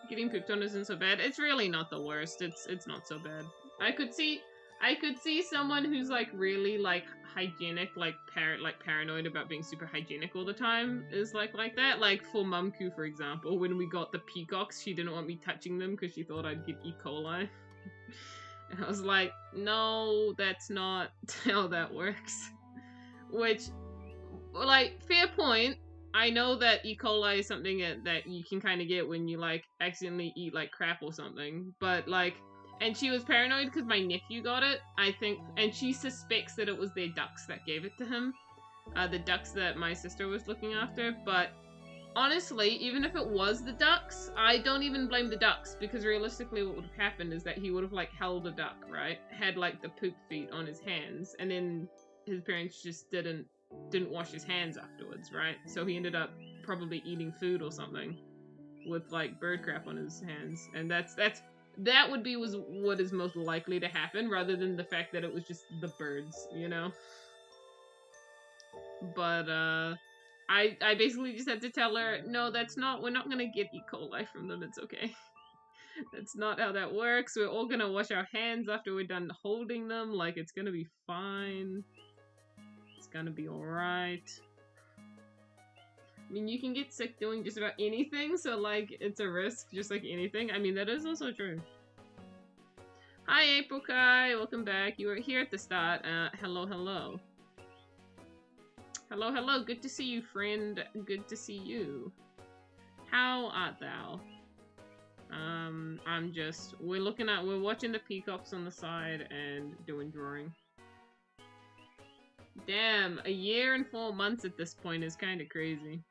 Getting pooped on isn't so bad. It's really not the worst. It's not so bad. I could see someone who's like really like hygienic, like paranoid about being super hygienic all the time is like that. Like for Mumku, for example, when we got the peacocks, she didn't want me touching them because she thought I'd get E. coli. And I was like, no, that's not how that works. Which, like, fair point. I know that E. coli is something that you can kind of get when you like accidentally eat like crap or something, but like. And she was paranoid because my nephew got it, I think, and she suspects that it was their ducks that gave it to him. The ducks that my sister was looking after, but honestly, even if it was the ducks, I don't even blame the ducks, because realistically what would have happened is that he would have, like, held a duck, right? Had, like, the poop feet on his hands, and then his parents just didn't wash his hands afterwards, right? So he ended up probably eating food or something with, like, bird crap on his hands, and that would be what is most likely to happen, rather than the fact that it was just the birds, you know? But, I basically just had to tell her, no, we're not gonna get E. coli from them, it's okay. That's not how that works. We're all gonna wash our hands after we're done holding them, like, it's gonna be fine. It's gonna be alright. I mean, you can get sick doing just about anything, so, like, it's a risk, just like anything. I mean, that is also true. Hi, April Kai! Welcome back. You were here at the start. Hello, hello. Hello, hello. Good to see you, friend. Good to see you. How art thou? We're watching the peacocks on the side and doing drawing. Damn, a year and 4 months at this point is kind of crazy.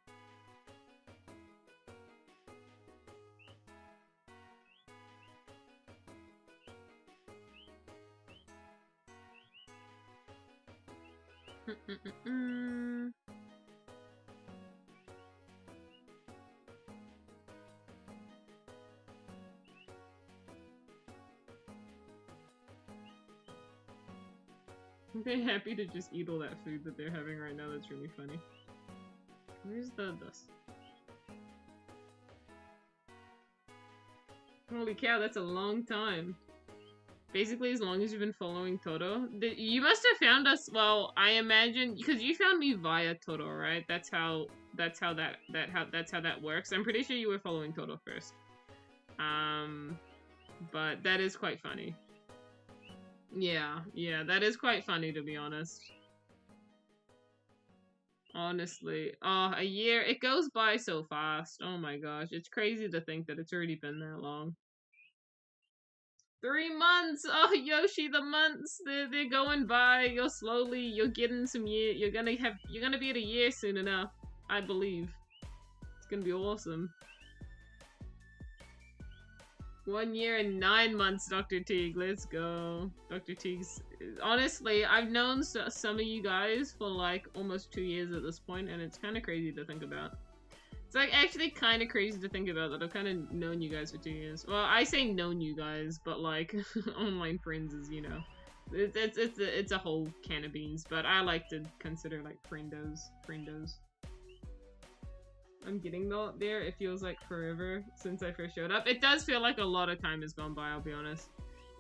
They're happy to just eat all that food that they're having right now. That's really funny. Where's this? Holy cow, that's a long time. Basically, as long as you've been following Toto. You must have found us, well, I imagine, because you found me via Toto, right? That's how that works. I'm pretty sure you were following Toto first. But that is quite funny. Yeah, that is quite funny, to be honest. Honestly. Oh, a year. It goes by so fast. Oh my gosh. It's crazy to think that it's already been that long. 3 months! Oh, Yoshi, the months, they're going by. You're getting some year. You're gonna be at a year soon enough, I believe. It's gonna be awesome. 1 year and 9 months, Dr. Teague. Let's go. Dr. Teague's... Honestly, I've known some of you guys for like almost 2 years at this point, and it's kind of crazy to think about. It's like actually kind of crazy to think about that I've kind of known you guys for 2 years. Well, I say known you guys, but like online friends is, you know, it's a whole can of beans. But I like to consider like friendos. I'm getting there. It feels like forever since I first showed up. It does feel like a lot of time has gone by, I'll be honest.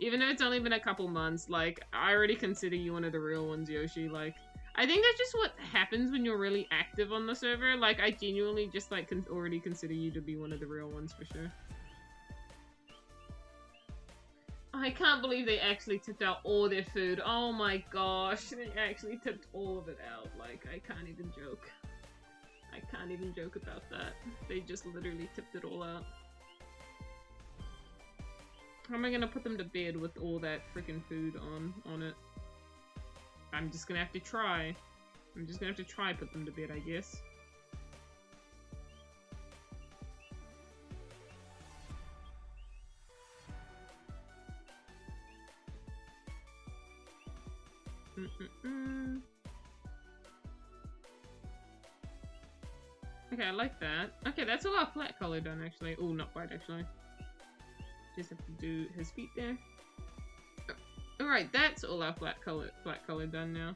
Even though it's only been a couple months, like, I already consider you one of the real ones, Yoshi. Like, I think that's just what happens when you're really active on the server. Like, I genuinely just, like, already consider you to be one of the real ones for sure. I can't believe they actually tipped out all their food. Oh my gosh, they actually tipped all of it out. Like, I can't even joke. I can't even joke about that. They just literally tipped it all out. How am I gonna put them to bed with all that freaking food on it? I'm just gonna have to try. I'm just gonna have to try put them to bed, I guess. Okay, I like that. Okay, that's all our flat color done, actually. Oh, not quite, actually. Just have to do his feet there. Alright, that's all our flat color done now.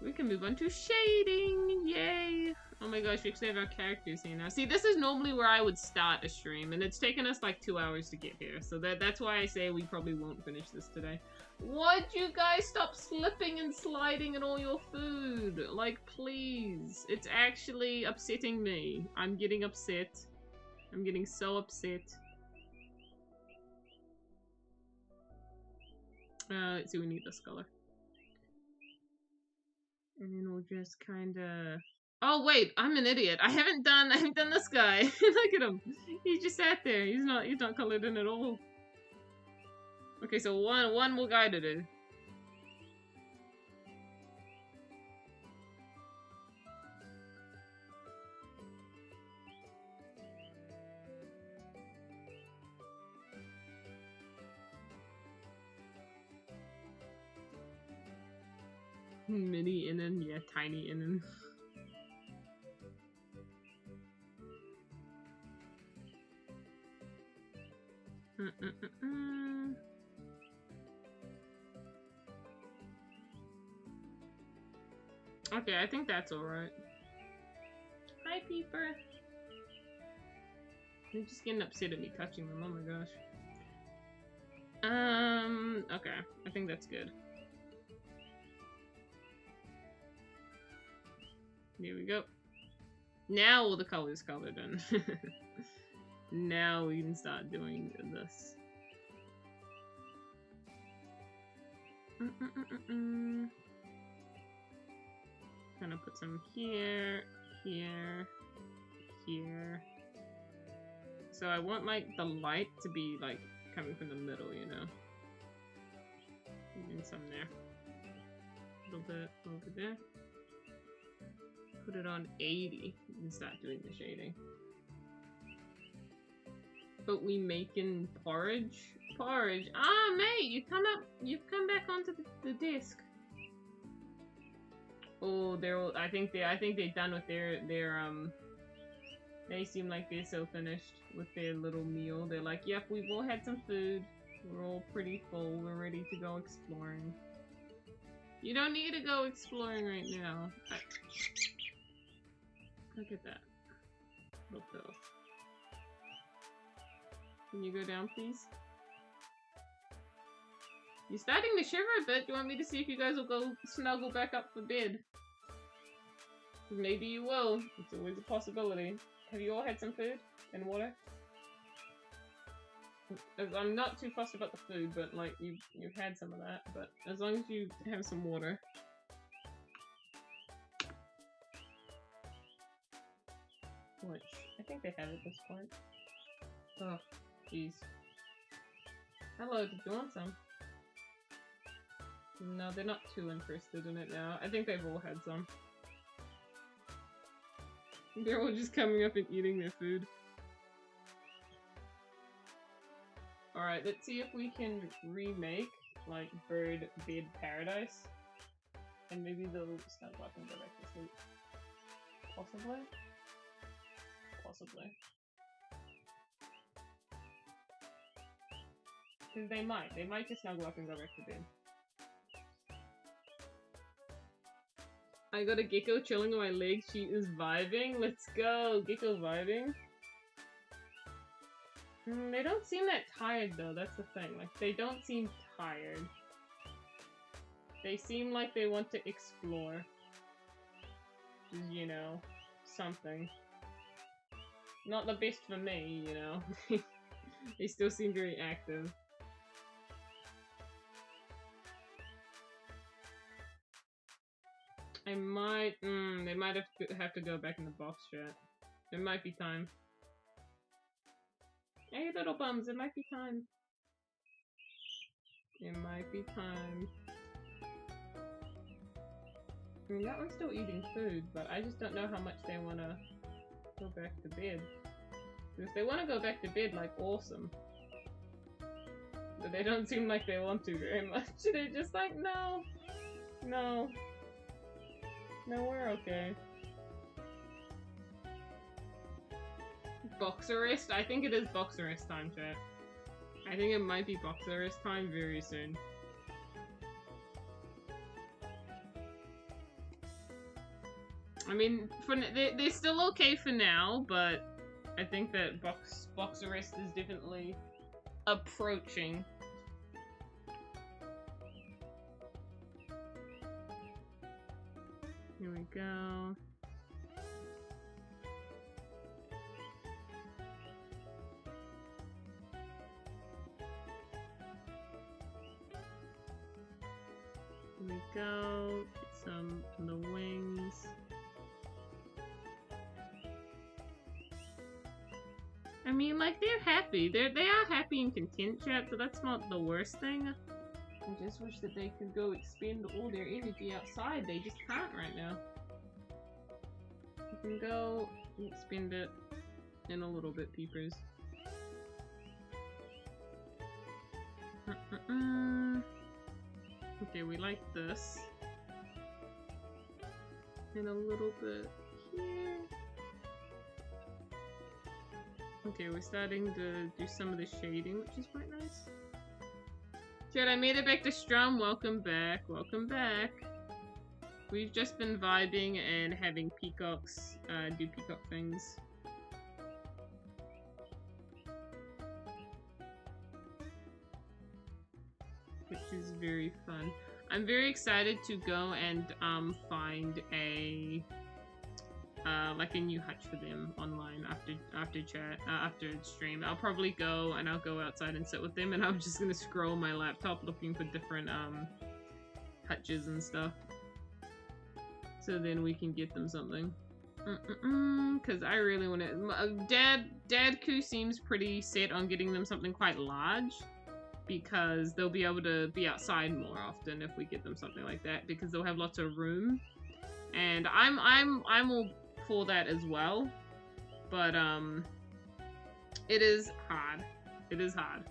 We can move on to shading! Yay! Oh my gosh, we actually have our characters here now. See, this is normally where I would start a stream, and it's taken us like 2 hours to get here. So that's why I say we probably won't finish this today. Would you guys stop slipping and sliding in all your food? Like, please. It's actually upsetting me. I'm getting upset. I'm getting so upset. Let's see, we need this color. And then we'll just kinda... Oh wait, I'm an idiot. I haven't done this guy. Look at him. He just sat there. He's not colored in at all. Okay, so one more guy to do. Mini Innen, yeah, tiny Innen. Okay, I think that's alright. Hi, Peeper. They're just getting upset at me touching them, oh my gosh. Okay, I think that's good. Here we go. Now all the colors colored in. Now we can start doing this. Gonna put some here, here, here. So I want like the light to be like coming from the middle, you know. And some there. A little bit over there. Put it on 80 and start doing the shading. But we making porridge? Porridge. Ah, mate, you've come back onto the disc. Oh, they're all, I think they're done with their they seem like they're so finished with their little meal. They're like, yep, we've all had some food. We're all pretty full. We're ready to go exploring. You don't need to go exploring right now. Look at that. Little pill. Can you go down, please? You're starting to shiver a bit. You want me to see if you guys will go snuggle back up for bed? Maybe you will. It's always a possibility. Have you all had some food and water? I'm not too fussed about the food, but like you've had some of that. But as long as you have some water. Which I think they have at this point. Oh, jeez. Hello, did you want some? No, they're not too interested in it now. I think they've all had some. They're all just coming up and eating their food. Alright, let's see if we can remake, like, Bird Bed Paradise. And maybe they'll start up and go back to sleep. Possibly? Possibly. Because they might just snuggle up and go back to bed. I got a gecko chilling on my leg. She is vibing. Let's go. Gecko vibing. They don't seem that tired though. That's the thing. Like, they don't seem tired. They seem like they want to explore. Which is, you know, something. Not the best for me, you know. They still seem very active. I might, they might have to go back in the box chat. It might be time. Hey, little bums, it might be time. It might be time. I mean, that one's still eating food, but I just don't know how much they want to go back to bed. If they want to go back to bed, like, awesome. But they don't seem like they want to very much. They're just like, no. No. No, we're okay. Box arrest? I think it is box arrest time, chat. I think it might be box arrest time very soon. I mean, they're still okay for now, but I think that box arrest is definitely approaching. Here we go. Here we go. Get some of the wings. I mean, like, they're happy. They are happy and content, chat, so that's not the worst thing. I just wish that they could go expend all their energy outside. They just can't right now. You can go and expend it in a little bit, peepers. Okay, we like this. And a little bit here. Okay, we're starting to do some of the shading, which is quite nice. Chat, I made it back to Strum. Welcome back. Welcome back. We've just been vibing and having peacocks do peacock things. Which is very fun. I'm very excited to go and find a like a new hutch for them online after chat, after stream. I'll probably go and I'll go outside and sit with them, and I'm just gonna scroll my laptop looking for different hutches and stuff. So then we can get them something. Cause I really want to. Dad Koo seems pretty set on getting them something quite large, because they'll be able to be outside more often if we get them something like that, because they'll have lots of room. And I'm all for that as well, but it is hard. It is hard.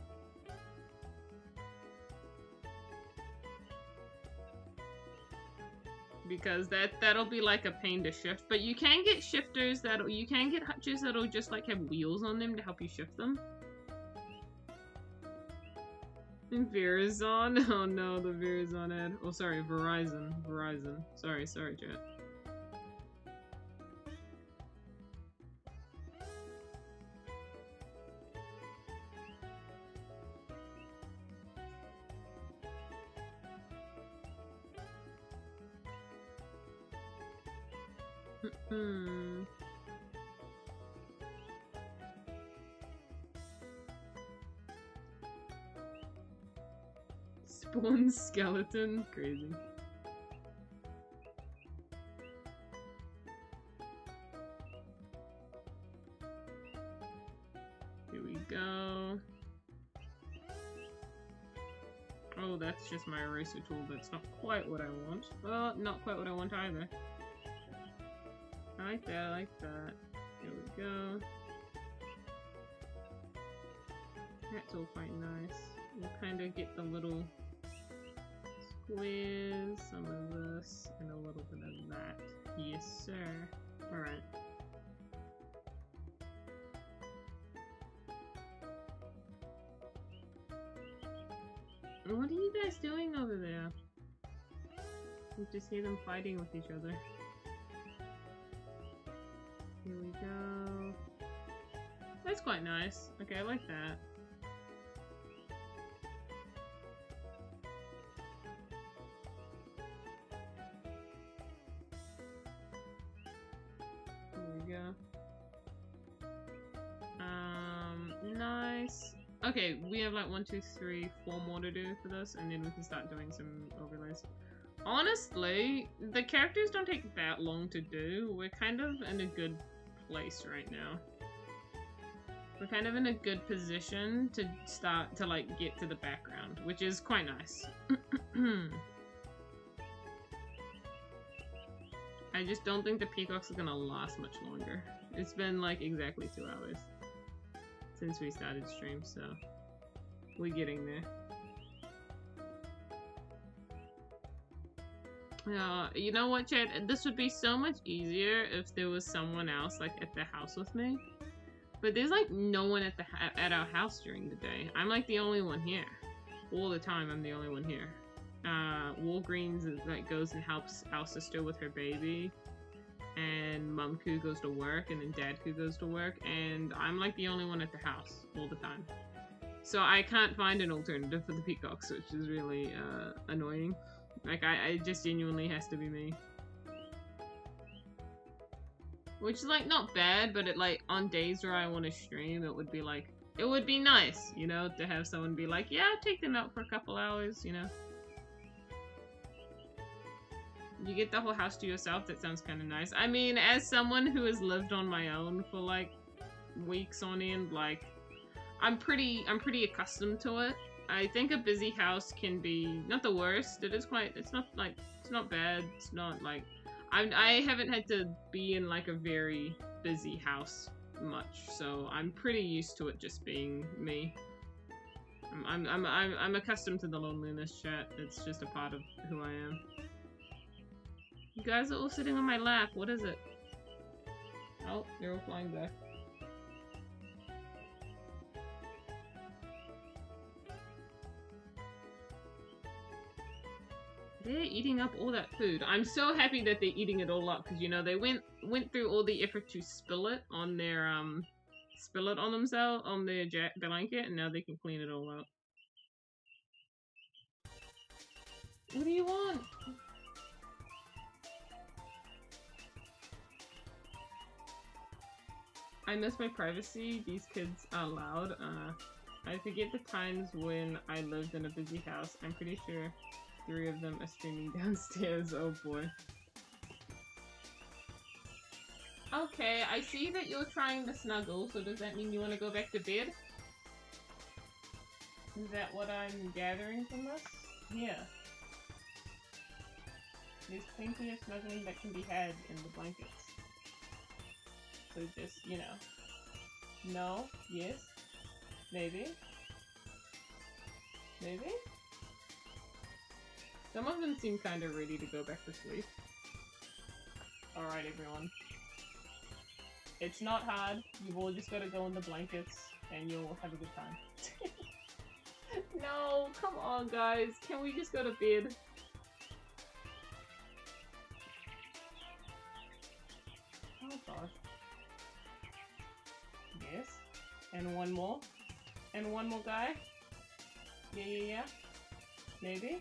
Because that'll be like a pain to shift, but you can get shifters you can get hutches that'll just like have wheels on them to help you shift them. Verizon? Oh no, the Verizon ad. Oh sorry, Verizon. Sorry, chat. Spawn skeleton? Crazy. Here we go. Oh, that's just my eraser tool. That's not quite what I want. Well, not quite what I want either. I like that, I like that. Here we go. That's all quite nice. We'll kind of get the little squares, some of this, and a little bit of that. Yes, sir. Alright. What are you guys doing over there? You just hear them fighting with each other. Here we go. That's quite nice. Okay, I like that. There we go. Nice. Okay, we have like 1, 2, 3, 4 more to do for this, and then we can start doing some overlays. Honestly, the characters don't take that long to do. We're kind of in a good place right now. We're kind of in a good position to start to like get to the background, which is quite nice. I just don't think the peacocks are gonna last much longer. It's been like exactly 2 hours since we started stream, so we're getting there. You know what, Chad? This would be so much easier if there was someone else like at the house with me. But there's like no one at our house during the day. I'm like the only one here. All the time, I'm the only one here. Walgreens like goes and helps our sister with her baby, and Mum Koo goes to work, and then Dad Koo goes to work, and I'm like the only one at the house all the time. So I can't find an alternative for the peacocks, which is really annoying. Like I just genuinely has to be me. Which is like not bad, but it like on days where I want to stream, it would be like, it would be nice, you know, to have someone be like, yeah, I'll take them out for a couple hours, you know. You get the whole house to yourself, that sounds kind of nice. I mean, as someone who has lived on my own for like weeks on end, like I'm pretty accustomed to it. I think a busy house can be not the worst. It's not bad. It's not like I haven't had to be in like a very busy house much, so I'm pretty used to it just being me. I'm accustomed to the loneliness, chat. It's just a part of who I am. You guys are all sitting on my lap. What is it? Oh, they're all flying back. They're eating up all that food. I'm so happy that they're eating it all up, because you know they went through all the effort to spill it on their themselves on their blanket, and now they can clean it all up. What do you want? I miss my privacy. These kids are loud. I forget the times when I lived in a busy house. I'm pretty sure 3 of them are streaming downstairs. Oh boy. Okay, I see that you're trying to snuggle, so does that mean you want to go back to bed? Is that what I'm gathering from this? Yeah. There's plenty of snuggling that can be had in the blankets. So just, you know. No, yes, maybe. Maybe? Some of them seem kind of ready to go back to sleep. Alright, everyone. It's not hard. You've all just gotta go in the blankets, and you'll have a good time. No, come on, guys. Can we just go to bed? Oh, gosh. Yes. And one more. And one more guy. Yeah. Maybe.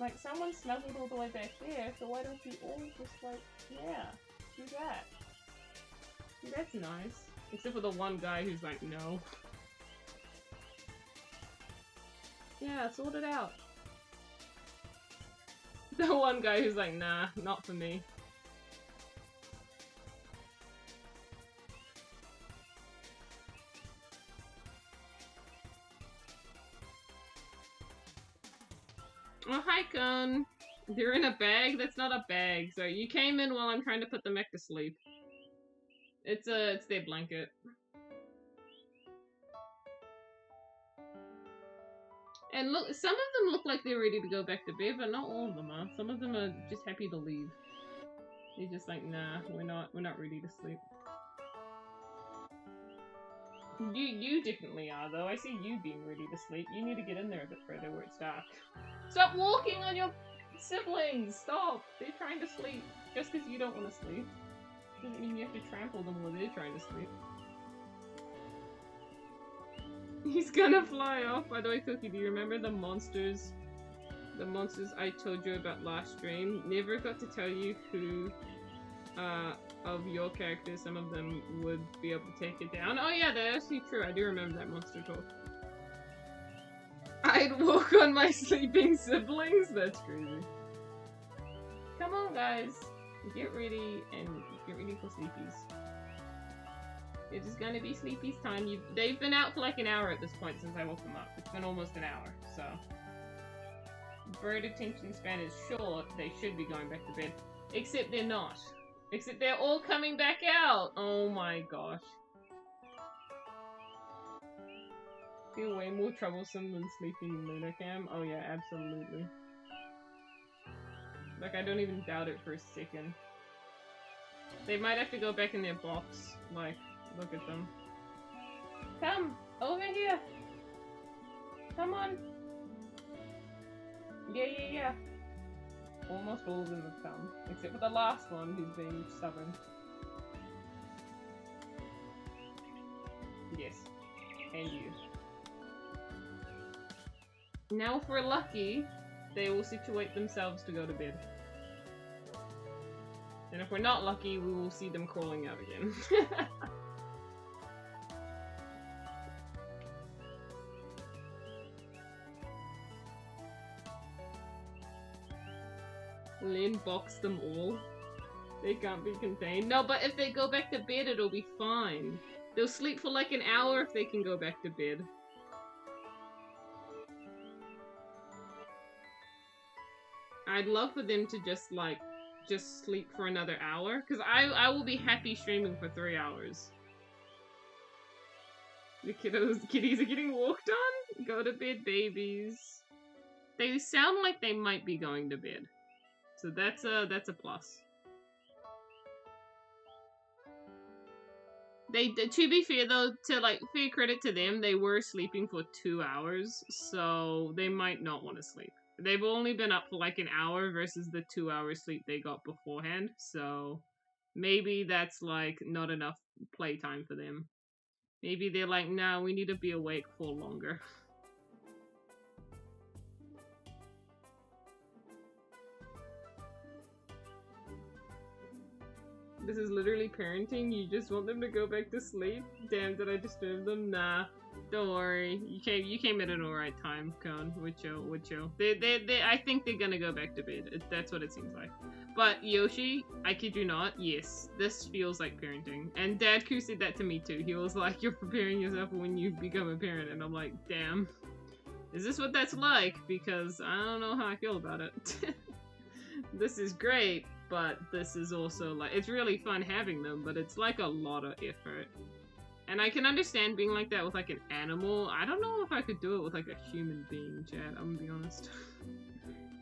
Like, someone snuggled all the way back there, so why don't you all just, like, yeah, do that. See, that's nice. Except for the one guy who's like, no. Yeah, sort it out. The one guy who's like, nah, not for me. Oh, hi, Cone. They're in a bag? That's not a bag. So you came in while I'm trying to put them back to sleep. It's their blanket. And look, some of them look like they're ready to go back to bed, but not all of them are. Some of them are just happy to leave. They're just like, nah, we're not ready to sleep. You definitely are, though. I see you being ready to sleep. You need to get in there a bit further where it's dark. Stop walking on your siblings! Stop! They're trying to sleep. Just because you don't want to sleep doesn't mean you have to trample them while they're trying to sleep. He's gonna fly off. By the way, Cookie, do you remember the monsters? The monsters I told you about last stream? Never got to tell you who of your characters, some of them would be able to take it down. Oh yeah, that's actually true. I do remember that monster talk. I'd walk on my sleeping siblings? That's crazy. Come on, guys. Get ready and get ready for sleepies. It is gonna be sleepies time. They've been out for like an hour at this point since I woke them up. It's been almost an hour, so. Bird attention span is short. They should be going back to bed. Except they're not. Except they're all coming back out. Oh my gosh. Feel way more troublesome than sleeping in Lunar Cam. Oh yeah, absolutely. Like, I don't even doubt it for a second. They might have to go back in their box. Like, look at them. Come! Over here! Come on! Yeah. Almost all of them have come. Except for the last one who's being stubborn. Yes. And you. Now if we're lucky, they will situate themselves to go to bed. And if we're not lucky, we will see them crawling out again. Lynn boxed them all. They can't be contained. No, but if they go back to bed, it'll be fine. They'll sleep for like an hour if they can go back to bed. I'd love for them to just sleep for another hour, because I will be happy streaming for 3 hours. The kitties are getting walked on? Go to bed, babies. They sound like they might be going to bed. So that's a plus. To be fair though, fair credit to them, they were sleeping for 2 hours, so they might not want to sleep. They've only been up for like an hour versus the 2 hours sleep they got beforehand, so maybe that's like not enough playtime for them. Maybe they're like, nah, we need to be awake for longer. This is literally parenting. You just want them to go back to sleep? Damn, did I disturb them? Nah. Don't worry. You came at an alright time, Cone. With you. I think they're gonna go back to bed. That's what it seems like. But Yoshi, I kid you not, yes. This feels like parenting. And Dad Koo said that to me too. He was like, you're preparing yourself for when you become a parent. And I'm like, damn. Is this what that's like? Because I don't know how I feel about it. This is great. But this is also like, it's really fun having them, but it's like a lot of effort. And I can understand being like that with like an animal. I don't know if I could do it with like a human being, Chad, I'm gonna be honest.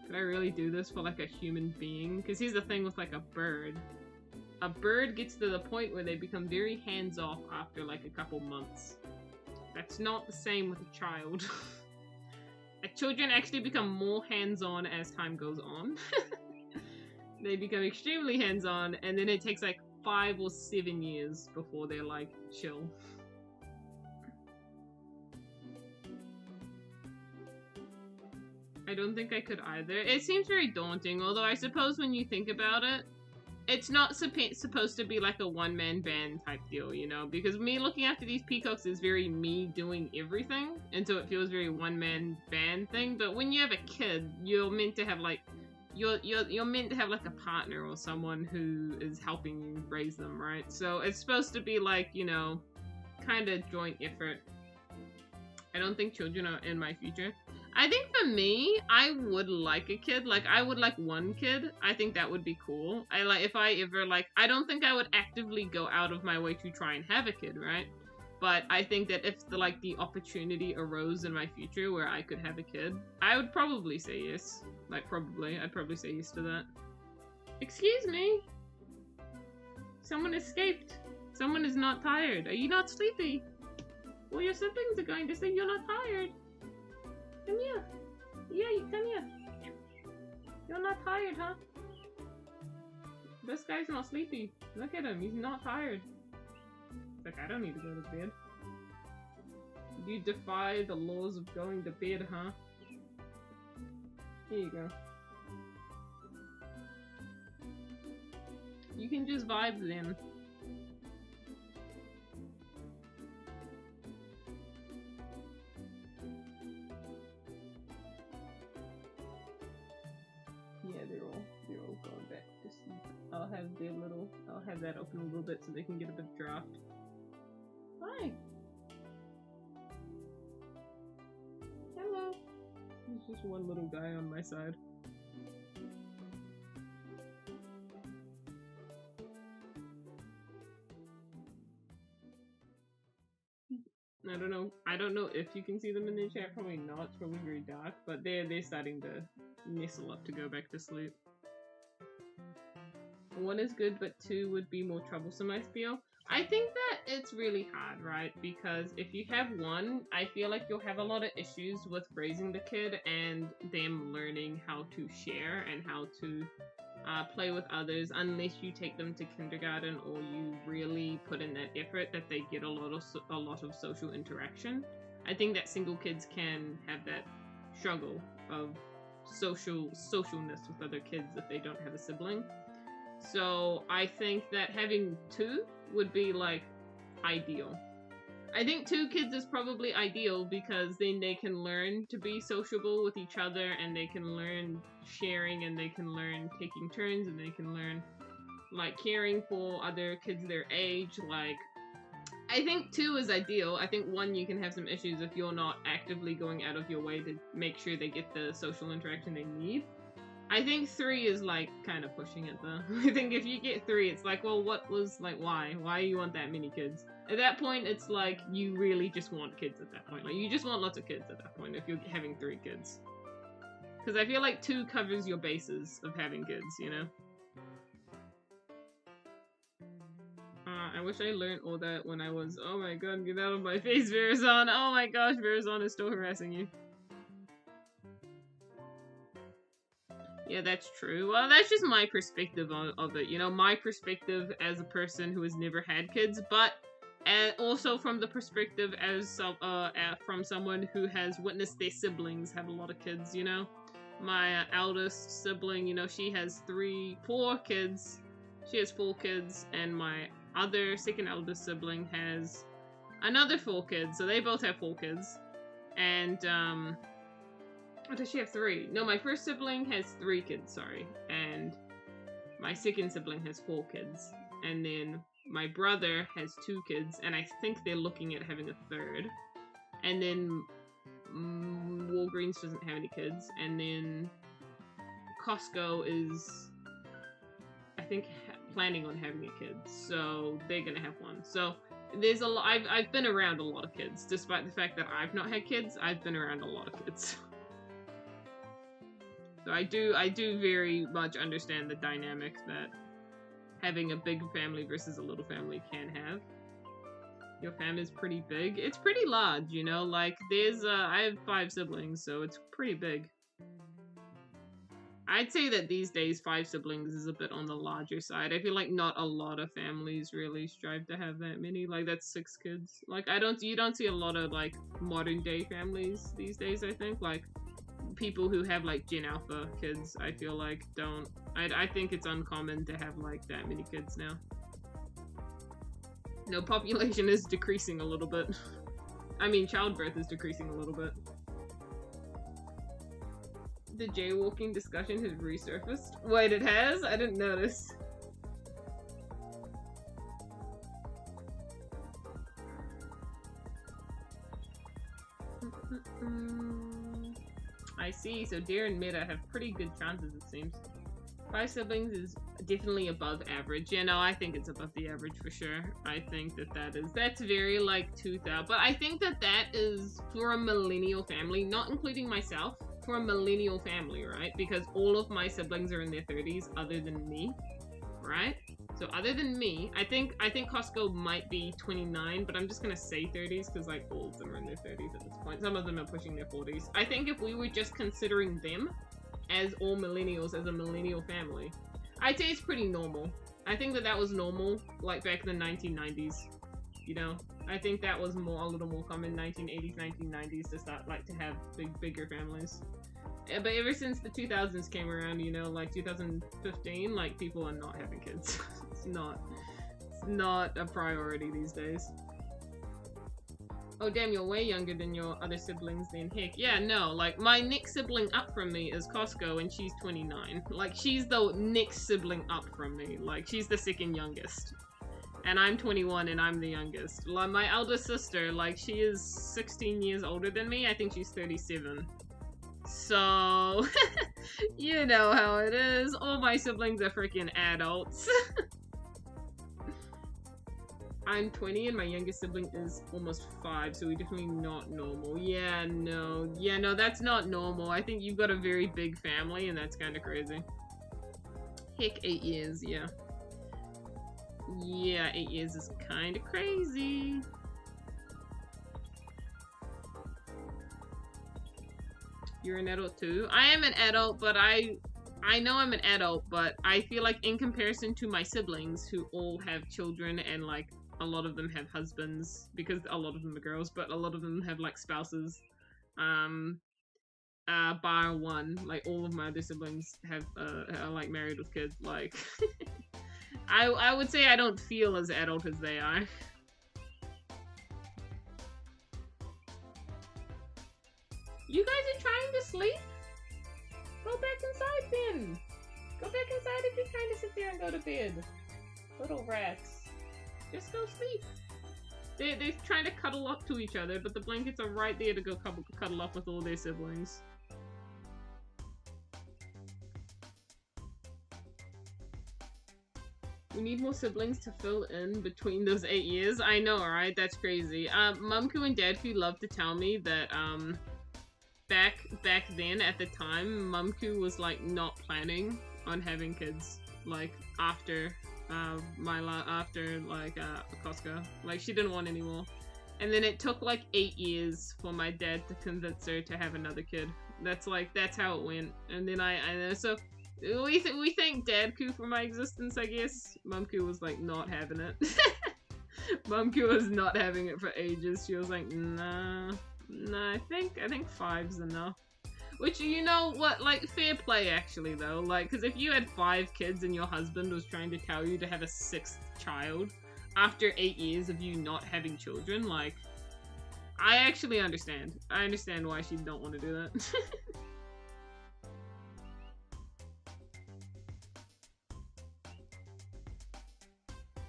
Could I really do this for like a human being? Because here's the thing with like a bird. A bird gets to the point where they become very hands-off after like a couple months. That's not the same with a child. Children actually become more hands-on as time goes on. They become extremely hands-on, and then it takes like 5 or 7 years before they're like, chill. I don't think I could either. It seems very daunting, although I suppose when you think about it, it's not supposed to be like a one-man band type deal, you know? Because me looking after these peacocks is very me doing everything, and so it feels very one-man band thing. But when you have a kid, you're meant to have like you're meant to have like a partner or someone who is helping you raise them, right? So it's supposed to be like, you know, kind of joint effort. I don't think children are in my future. I think for me, I would like a kid. Like, I would like one kid. I think that would be cool. If I ever like, I don't think I would actively go out of my way to try and have a kid, right? But I think that if the opportunity arose in my future where I could have a kid, I would probably say yes. Like, probably. I'd probably say yes to that. Excuse me? Someone escaped. Someone is not tired. Are you not sleepy? Well, your siblings are going to say you're not tired. Come here. Yeah, you come here. You're not tired, huh? This guy's not sleepy. Look at him. He's not tired. Like, I don't need to go to bed. You defy the laws of going to bed, huh? Here you go. You can just vibe them. Yeah, they're all going back to sleep. I'll have that open a little bit so they can get a bit of draft. Hi. Hello. There's just one little guy on my side. I don't know if you can see them in the chat, probably not, it's probably very dark, but they're starting to nestle up to go back to sleep. 1 is good, but 2 would be more troublesome, I feel. I think that it's really hard, right? Because if you have 1, I feel like you'll have a lot of issues with raising the kid and them learning how to share and how to play with others, unless you take them to kindergarten or you really put in that effort that they get a lot of social interaction. I think that single kids can have that struggle of socialness with other kids if they don't have a sibling. So I think that having 2 would be like ideal. I think 2 kids is probably ideal because then they can learn to be sociable with each other and they can learn sharing and they can learn taking turns and they can learn like caring for other kids their age. Like, I think 2 is ideal. I think 1 you can have some issues if you're not actively going out of your way to make sure they get the social interaction they need. I think 3 is like kind of pushing it though. I think if you get 3, it's like, well, why do you want that many kids? At that point, it's like you really just want kids at that point. Like, you just want lots of kids at that point if you're having 3 kids. Because I feel like 2 covers your bases of having kids, you know? I wish I learned all that when I was... Oh my god, get out of my face, Verizon! Oh my gosh, Verizon is still harassing you. Yeah, that's true. Well, that's just my perspective of it. You know, my perspective as a person who has never had kids, but also from the perspective as from someone who has witnessed their siblings have a lot of kids, you know? My eldest sibling, you know, she has 4 kids. She has 4 kids, and my other second eldest sibling has another 4 kids, so they both have 4 kids. And, or does she have 3? No, my first sibling has 3 kids, sorry. And my second sibling has 4 kids. And then my brother has 2 kids, and I think they're looking at having a 3rd. And then Walgreens doesn't have any kids. And then Costco is, I think, planning on having a kid. So they're gonna have 1. So there's a lot. I've been around a lot of kids. Despite the fact that I've not had kids, I've been around a lot of kids. So I do very much understand the dynamic that having a big family versus a little family can have. Your family's pretty big. It's pretty large, you know, like there's I have 5 siblings, so it's pretty big. I'd say that these days 5 siblings is a bit on the larger side. I feel like not a lot of families really strive to have that many. Like, that's 6 kids. Like, you don't see a lot of like modern day families these days, I think. Like, people who have like Gen Alpha kids, I feel like don't. I think it's uncommon to have like that many kids now. No, population is decreasing a little bit. I mean, childbirth is decreasing a little bit. The jaywalking discussion has resurfaced. Wait, it has? I didn't notice. I see, so Deer and Meta have pretty good chances, it seems. 5 siblings is definitely above average. Yeah, no, I think it's above the average for sure. I think that's very like 2000. But I think that is for a millennial family, not including myself, for a millennial family, right? Because all of my siblings are in their 30s other than me, right? So other than me, I think Costco might be 29, but I'm just gonna say 30s because like all of them are in their 30s at this point. Some of them are pushing their 40s. I think if we were just considering them as all millennials, as a millennial family, I'd say it's pretty normal. I think that was normal, like back in the 1990s, you know? I think that was a little more common 1980s, 1990s to start like to have bigger families. But ever since the 2000s came around, you know, like 2015, like people are not having kids. not a priority these days. Oh damn, you're way younger than your other siblings then. Heck, yeah, no, like, my next sibling up from me is Costco and she's 29. Like, she's the next sibling up from me. Like, she's the second youngest. And I'm 21 and I'm the youngest. Like, my elder sister, like, she is 16 years older than me. I think she's 37. So, you know how it is. All my siblings are freaking adults. I'm 20 and my youngest sibling is almost 5, so we're definitely not normal. Yeah, no, that's not normal. I think you've got a very big family and that's kind of crazy. Heck, 8 years, yeah. Yeah, 8 years is kind of crazy. You're an adult too? I am an adult, but I know I'm an adult, but I feel like in comparison to my siblings who all have children and like a lot of them have husbands, because a lot of them are girls, but a lot of them have like spouses. Bar one, like all of my other siblings have are like married with kids. Like, I would say I don't feel as adult as they are. You guys are trying to sleep? Go back inside then. Go back inside if you're trying to sit there and go to bed. Little rats. Just go sleep. They're trying to cuddle up to each other, but the blankets are right there to go cuddle up with all their siblings. We need more siblings to fill in between those 8 years. I know, right? That's crazy. Mumku and Dadku love to tell me that, back then, at the time, Mumku was, like, not planning on having kids, like, after Costco. Like, she didn't want any more. And then it took like 8 years for my dad to convince her to have another kid. That's how it went. And then so we thank Dadku for my existence, I guess. Mumku was like not having it. Mumku was not having it for ages. She was like, nah, I think 5's enough. Which, you know what, like, fair play, actually, though. Like, because if you had 5 kids and your husband was trying to tell you to have a 6th child after 8 years of you not having children, like, I actually understand. I understand why she don't want to do that.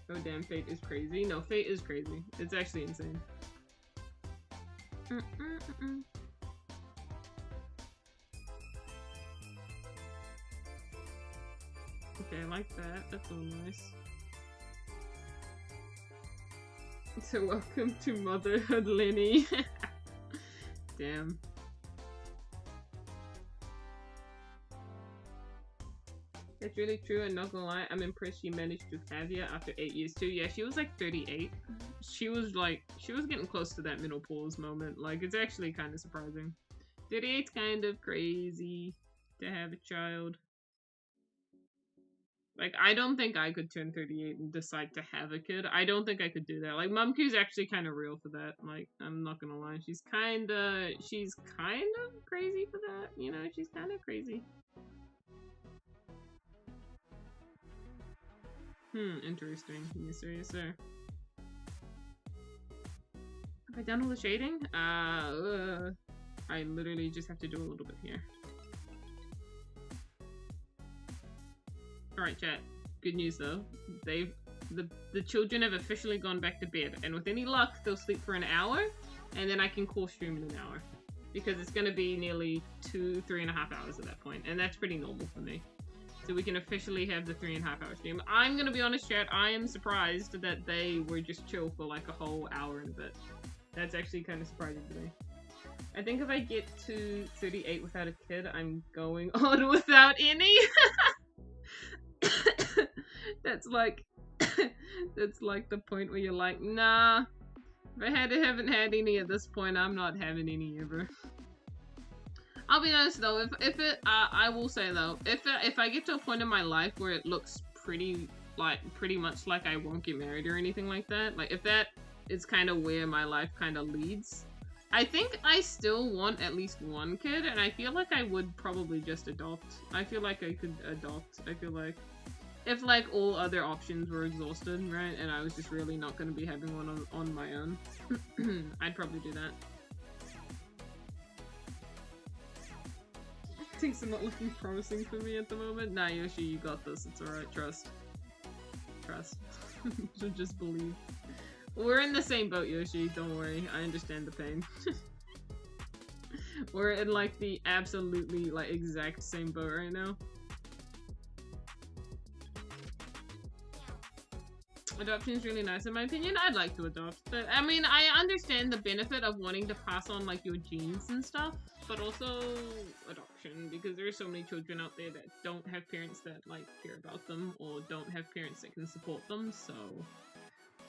Oh, damn, fate is crazy. No, fate is crazy. It's actually insane. Okay, I like that. That's all nice. So welcome to motherhood, Lenny. Damn. That's really true, and not gonna lie, I'm impressed she managed to have you after 8 years too. Yeah, she was like 38. She was getting close to that menopause moment. Like, it's actually kind of surprising. 38's kind of crazy to have a child. Like, I don't think I could turn 38 and decide to have a kid. I don't think I could do that. Like, Mumku's actually kind of real for that. Like, I'm not gonna lie. She's kind of crazy for that. You know, she's kind of crazy. Interesting. Yes, sir, yes, sir. Have I done all the shading? I literally just have to do a little bit here. Alright, chat. Good news though. The children have officially gone back to bed, and with any luck, they'll sleep for an hour, and then I can call stream in an hour. Because it's gonna be nearly 3.5 hours at that point, and that's pretty normal for me. So we can officially have the 3.5 hour stream. I'm gonna be honest, chat, I am surprised that they were just chill for like a whole hour and a bit. That's actually kind of surprising to me. I think if I get to 38 without a kid, I'm going on without any. That's like the point where you're like, nah, if I haven't had any at this point, I'm not having any ever. I'll be honest though, I will say though, if I get to a point in my life where it looks pretty much like I won't get married or anything like that, like if that is kind of where my life kind of leads, I think I still want at least one kid, and I feel like I would probably just adopt. I feel like I could adopt. I feel like If like all other options were exhausted, right, and I was just really not going to be having one on my own, I'd probably do that. Things are not looking promising for me at the moment. Nah, Yoshi, you got this. It's alright. Trust. Trust. So just believe. We're in the same boat, Yoshi. Don't worry. I understand the pain. We're in like the absolutely like exact same boat right now. Adoption is really nice in my opinion. I'd like to adopt, but I mean, I understand the benefit of wanting to pass on like your genes and stuff, but also adoption, because there are so many children out there that don't have parents that like care about them or don't have parents that can support them. So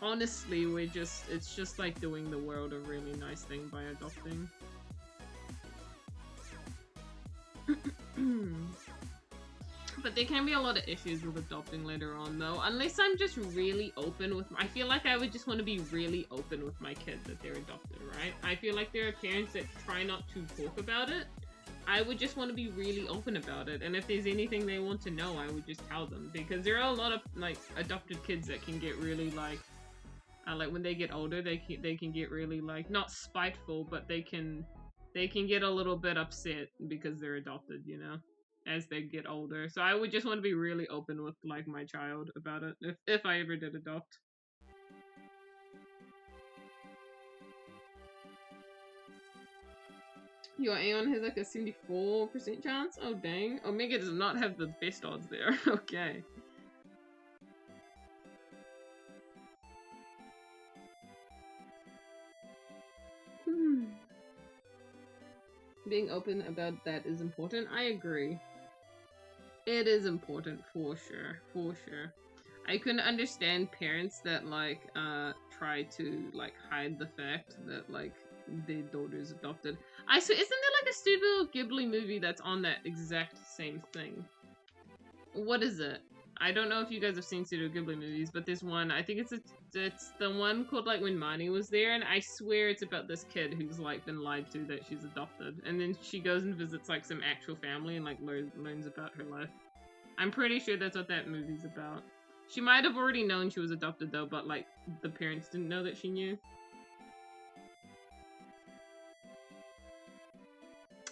honestly, it's just like doing the world a really nice thing by adopting. But there can be a lot of issues with adopting later on, though. Unless I'm just really open with I feel like I would just want to be really open with my kid that they're adopted, right? I feel like there are parents that try not to talk about it. I would just want to be really open about it. And if there's anything they want to know, I would just tell them. Because there are a lot of, like, adopted kids that can get really, like when they get older, they can get really, like, not spiteful, but they can get a little bit upset because they're adopted, you know? As they get older. So I would just want to be really open with like my child about it if I ever did adopt. Your Aeon has like a 74% chance? Oh dang. Omega does not have the best odds there. Okay. Being open about that is important. I agree. It is important, for sure, for sure. I couldn't understand parents that, like, try to, like, hide the fact that, like, their daughter's adopted. I swear, isn't there, like, a Studio Ghibli movie that's on that exact same thing? What is it? I don't know if you guys have seen Studio Ghibli movies, but there's one, I think it's the one called, like, When Marnie Was There, and I swear it's about this kid who's, like, been lied to that she's adopted. And then she goes and visits, like, some actual family and, like, learns about her life. I'm pretty sure that's what that movie's about. She might have already known she was adopted, though, but, like, the parents didn't know that she knew.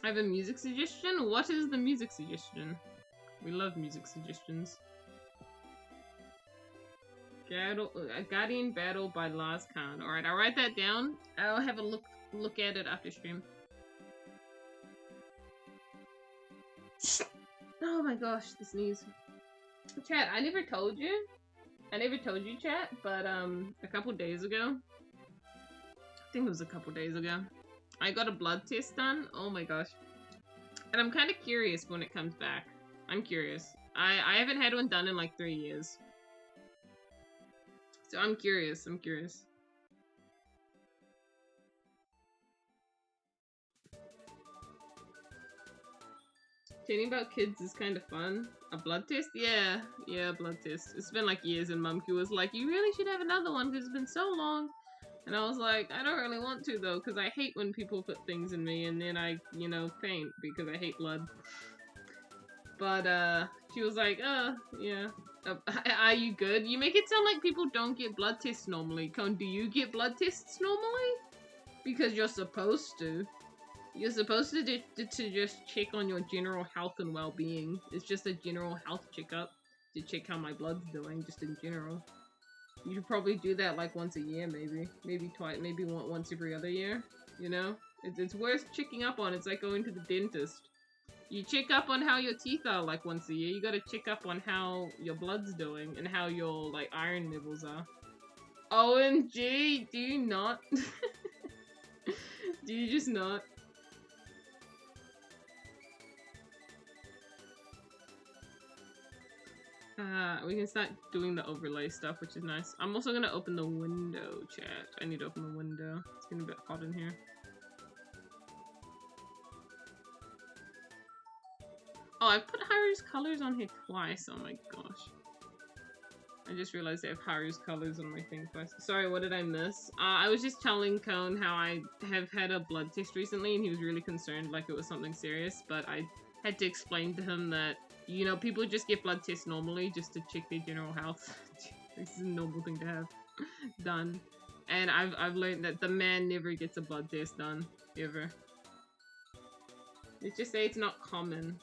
I have a music suggestion? What is the music suggestion? We love music suggestions. Guardian Battle by Lars Khan. Alright, I'll write that down. I'll have a look at it after stream. Oh my gosh, the sneeze. Chat, I never told you. Chat, but a couple days ago. I think it was a couple days ago. I got a blood test done. Oh my gosh. And I'm kind of curious when it comes back. I'm curious. I haven't had one done in like 3 years. So I'm curious. Chatting about kids is kind of fun. A blood test? Yeah, blood test. It's been like years and Mumky was like, you really should have another one because it's been so long. And I was like, I don't really want to though, because I hate when people put things in me and then I, you know, faint because I hate blood. But, she was like, yeah. Are you good? You make it sound like people don't get blood tests normally. Cone, do you get blood tests normally? Because you're supposed to. You're supposed to just check on your general health and well-being. It's just a general health checkup to check how my blood's doing, just in general. You should probably do that like once a year, maybe twice, maybe once every other year. You know, it's worth checking up on. It's like going to the dentist. You check up on how your teeth are like once a year. You gotta check up on how your blood's doing and how your like iron levels are. OMG, do you not? Do you just not? We can start doing the overlay stuff, which is nice. I'm also gonna open the window, chat. I need to open the window. It's getting a bit hot in here. Oh, I put Haru's colors on here twice. Oh my gosh. I just realized I have Haru's colors on my thing twice. Sorry, what did I miss? I was just telling Cone how I have had a blood test recently and he was really concerned like it was something serious, but I had to explain to him that You know, people just get blood tests normally just to check their general health. This is a normal thing to have done. And I've learned that the man never gets a blood test done, ever. Let's just say it's not common.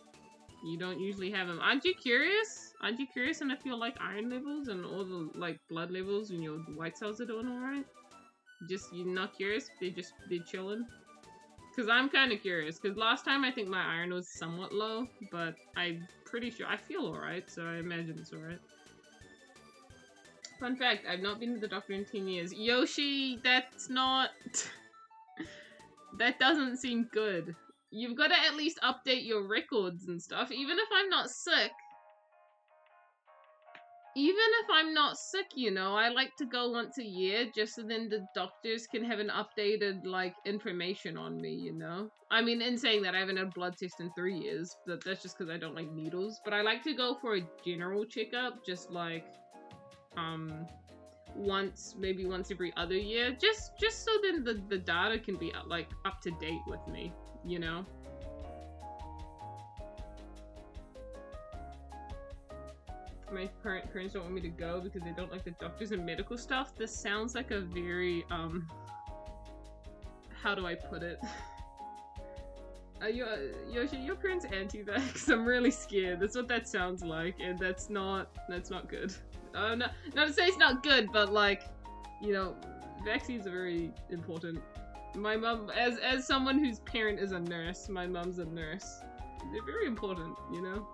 You don't usually have them. Aren't you curious? Aren't you curious and if your like iron levels and all the like blood levels and your white cells are doing alright? Just, you're not curious? They're chilling? Because I'm kind of curious. Because last time I think my iron was somewhat low, but I'm pretty sure I feel alright, so I imagine it's alright. Fun fact, I've not been to the doctor in 10 years. Yoshi, that's not... that doesn't seem good. You've got to at least update your records and stuff, even if I'm not sick. Even if I'm not sick, you know, I like to go once a year just so then the doctors can have an updated, like, information on me, you know? I mean, in saying that, I haven't had a blood test in 3 years, but that's just because I don't like needles. But I like to go for a general checkup, just like, maybe once every other year, just so then the data can be, like, up to date with me, you know? My parents don't want me to go because they don't like the doctors and medical stuff. This sounds like a very, how do I put it? Yoshi, your parents anti-vax? I'm really scared. That's what that sounds like, and that's not good. Not to say it's not good, but like, you know, vaccines are very important. My mom, as someone whose parent is a nurse, my mom's a nurse. They're very important, you know?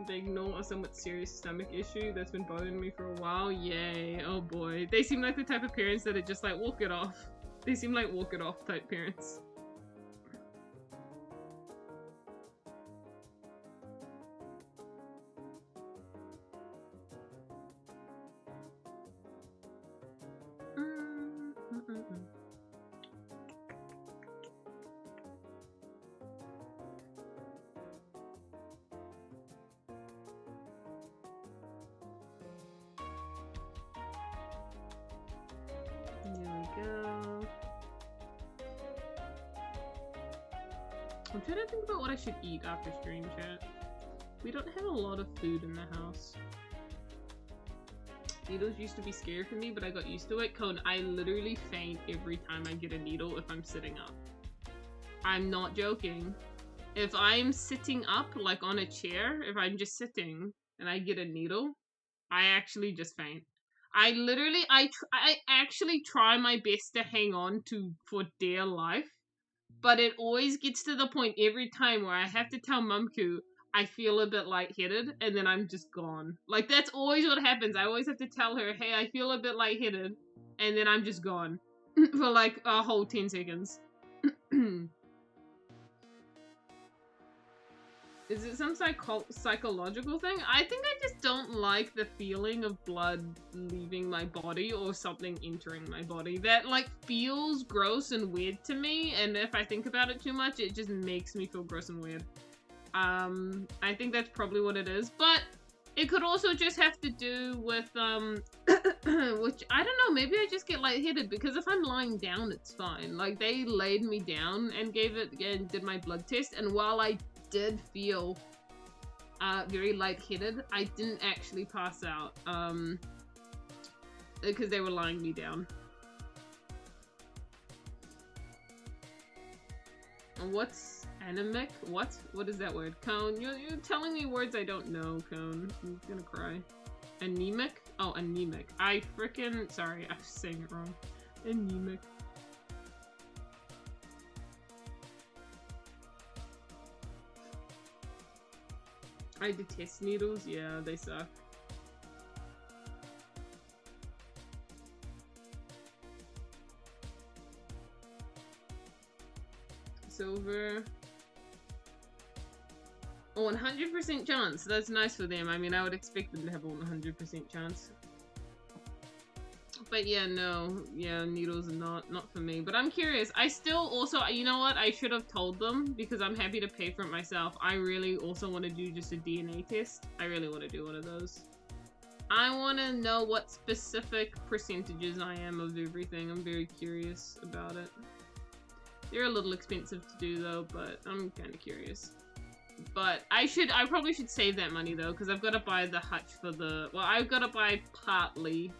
They ignore a somewhat serious stomach issue that's been bothering me for a while. Yay. Oh boy. They seem like the type of parents that are just like, walk it off. They seem like walk it off type parents. I'm trying to think about what I should eat after stream chat. We don't have a lot of food in the house. Needles used to be scary for me, but I got used to it. Cone, I literally faint every time I get a needle if I'm sitting up. I'm not joking. If I'm sitting up, like on a chair, if I'm just sitting and I get a needle, I actually just faint. I actually try my best to hang on for dear life. But it always gets to the point every time where I have to tell Mumku I feel a bit lightheaded, and then I'm just gone. Like, that's always what happens. I always have to tell her, hey, I feel a bit lightheaded, and then I'm just gone. For like a whole 10 seconds. Is it some psychological thing? I think I just don't like the feeling of blood leaving my body or something entering my body. That, like, feels gross and weird to me, and if I think about it too much, it just makes me feel gross and weird. I think that's probably what it is, but it could also just have to do with, which, I don't know, maybe I just get lightheaded, because if I'm lying down, it's fine. Like, they laid me down and did my blood test, and while I did feel very lightheaded, I didn't actually pass out because they were lying me down. What's anemic? What is that word? Cone, you're telling me words I don't know, Cone. I'm gonna cry. Anemic? Oh, anemic. Sorry, I was saying it wrong. Anemic. I detest needles. Yeah, they suck. Silver. Oh, 100% chance. That's nice for them. I mean, I would expect them to have a 100% chance. But yeah, no. Yeah, needles are not for me. But I'm curious. I still also, you know what? I should have told them because I'm happy to pay for it myself. I really also want to do just a DNA test. I really want to do one of those. I want to know what specific percentages I am of everything. I'm very curious about it. They're a little expensive to do though, but I'm kind of curious. But I probably should save that money though, because I've got to buy the hutch for the, well, I've got to buy partly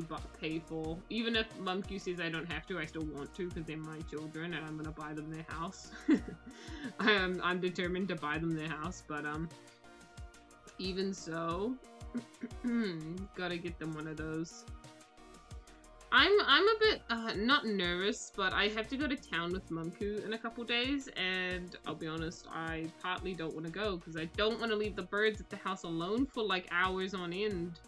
but pay for. Even if Mumku says I don't have to, I still want to because they're my children and I'm gonna buy them their house. I'm determined to buy them their house, but even so, gotta get them one of those. I'm a bit not nervous, but I have to go to town with Mumku in a couple days, and I'll be honest, I partly don't want to go because I don't want to leave the birds at the house alone for like hours on end.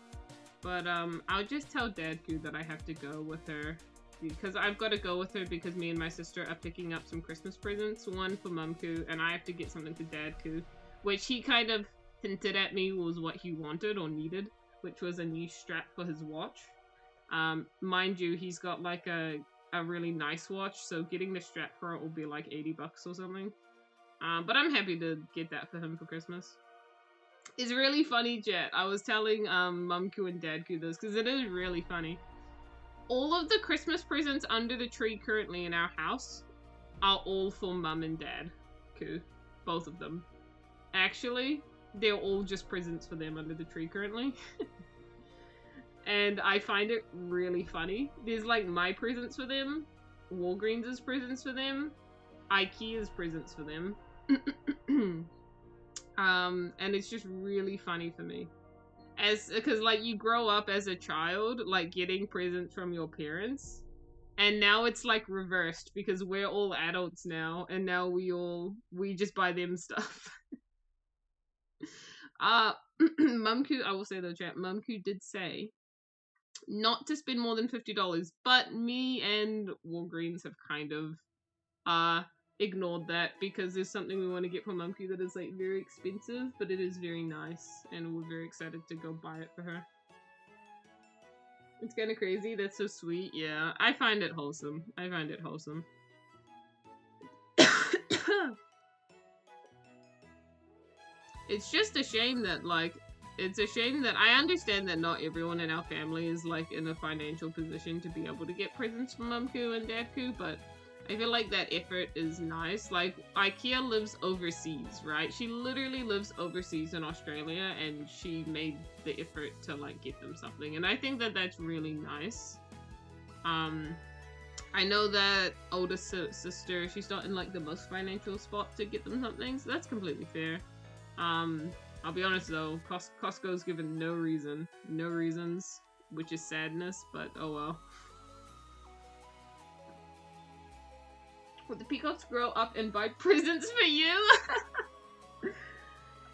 But I'll just tell Dadku that I have to go with her because I've got to go with her because me and my sister are picking up some Christmas presents, one for Mumku, and I have to get something for Dadku, which he kind of hinted at me was what he wanted or needed, which was a new strap for his watch. Mind you, he's got like a really nice watch, so getting the strap for it will be like $80 or something. But I'm happy to get that for him for Christmas. It's really funny, Jet. I was telling Mumku and Dadku this because it is really funny. All of the Christmas presents under the tree currently in our house are all for Mum and Dadku. Both of them. Actually, they're all just presents for them under the tree currently. And I find it really funny. There's like my presents for them, Walgreens' presents for them, IKEA's presents for them. And it's just really funny for me. Because like you grow up as a child, like getting presents from your parents. And now it's like reversed because we're all adults now. And now we just buy them stuff. Mumku, I will say though, chat, Mumku did say not to spend more than $50, but me and Walgreens have kind of ignored that because there's something we want to get for Mumku that is like very expensive, but it is very nice, and we're very excited to go buy it for her. It's kind of crazy. That's so sweet. Yeah, I find it wholesome. I find it wholesome. It's just a shame that like it's a shame that I understand that not everyone in our family is like in a financial position to be able to get presents from Mumku and Dadku, but I feel like that effort is nice. Like, IKEA lives overseas, right? She literally lives overseas in Australia, and she made the effort to like get them something, and I think that that's really nice. I know that older sister, she's not in like the most financial spot to get them something, so that's completely fair. I'll be honest though, Costco's given no reasons, which is sadness, but oh well. Would the peacocks grow up and buy presents for you?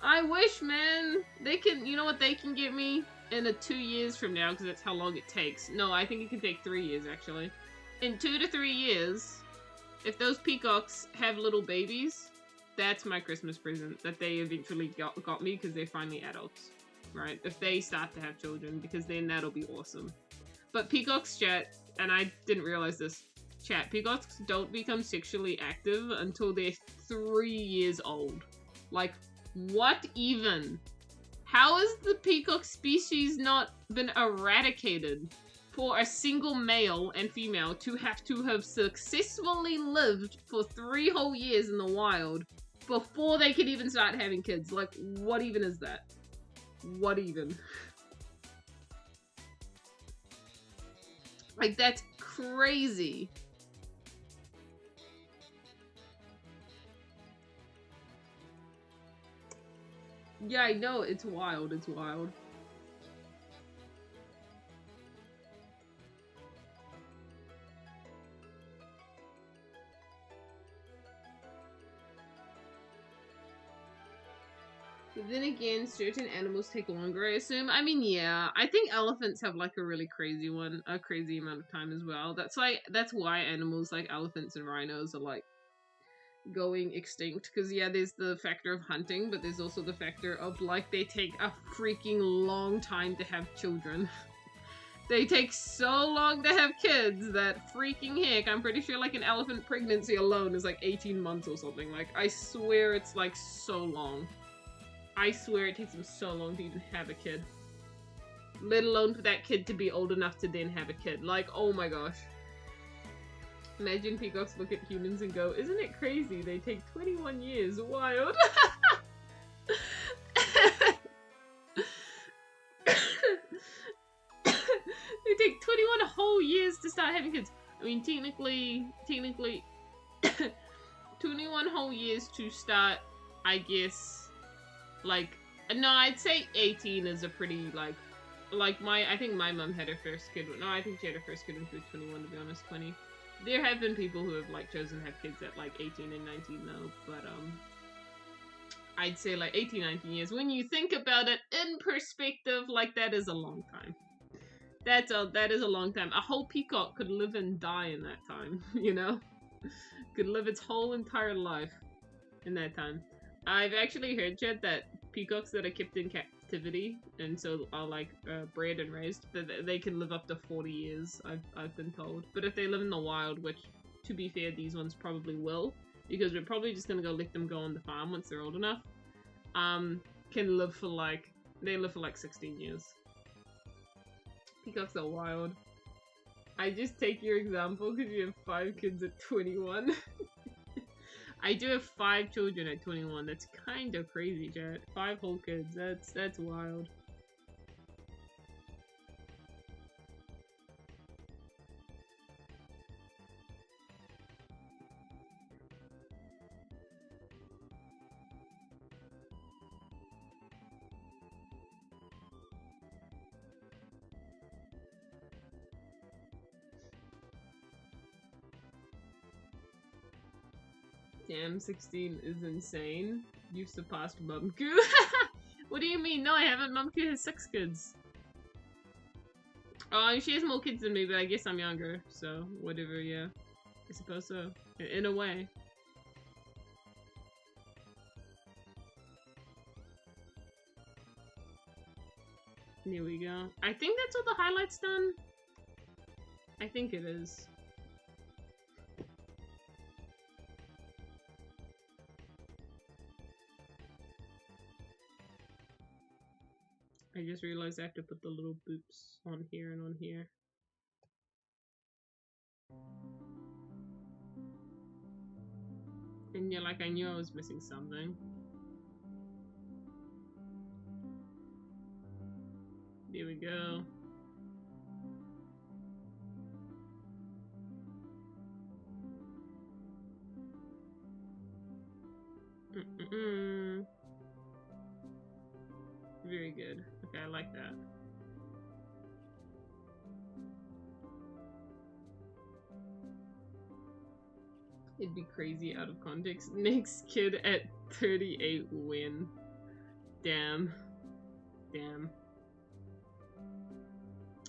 I wish, man. They can, you know what they can get me? In 2 years from now, because that's how long it takes. No, I think it can take 3 years, actually. In 2 to 3 years, if those peacocks have little babies, that's my Christmas present that they eventually got me because they're finally adults, right? If they start to have children, because then that'll be awesome. But peacocks, chat, and I didn't realize this, chat, peacocks don't become sexually active until they're 3 years old. Like, what even? How has the peacock species not been eradicated for a single male and female to have successfully lived for 3 whole years in the wild before they could even start having kids? Like, what even is that? What even? Like, that's crazy. Yeah, I know, it's wild, it's wild. But then again, certain animals take longer, I assume. I mean, yeah, I think elephants have like a really crazy amount of time as well. That's why animals like elephants and rhinos are like going extinct, because yeah, there's the factor of hunting, but there's also the factor of like they take a freaking long time to have children. They take so long to have kids that freaking heck, I'm pretty sure like an elephant pregnancy alone is like 18 months or something. Like, I swear it's like so long. I swear it takes them so long to even have a kid, let alone for that kid to be old enough to then have a kid. Like, oh my gosh. Imagine peacocks look at humans and go, isn't it crazy? They take 21 years. Wild. They take 21 whole years to start having kids. I mean, technically, 21 whole years to start, I guess, like, no, I'd say 18 is a pretty, like I think my mom had her first kid, no, I think she had her first kid when she was 21, to be honest, 20. There have been people who have, like, chosen to have kids at, like, 18 and 19, though, but, I'd say, like, 18, 19 years. When you think about it in perspective, like, that is a long time. That is a long time. A whole peacock could live and die in that time, you know? Could live its whole entire life in that time. I've actually heard, Chad, that peacocks that are kept in captivity and so are like bred and raised, that they can live up to 40 years. I've been told. But if they live in the wild, which to be fair, these ones probably will, because we're probably just gonna go let them go on the farm once they're old enough. Can live for like 16 years. Peacocks are wild. I just take your example because you have 5 kids at 21. I do have 5 children at 21. That's kind of crazy, Jared. 5 whole kids. That's wild. Damn, 16 is insane. You've surpassed Mumku. What do you mean? No, I haven't. Mumku has 6 kids. Oh, she has more kids than me, but I guess I'm younger, so whatever, yeah. I suppose so. In a way. Here we go. I think that's all the highlights done. I think it is. I just realized I have to put the little boops on here and on here. And yeah, like I knew I was missing something. There we go. Very good. Okay, I like that. It'd be crazy out of context. Next kid at 38 win. Damn. Damn.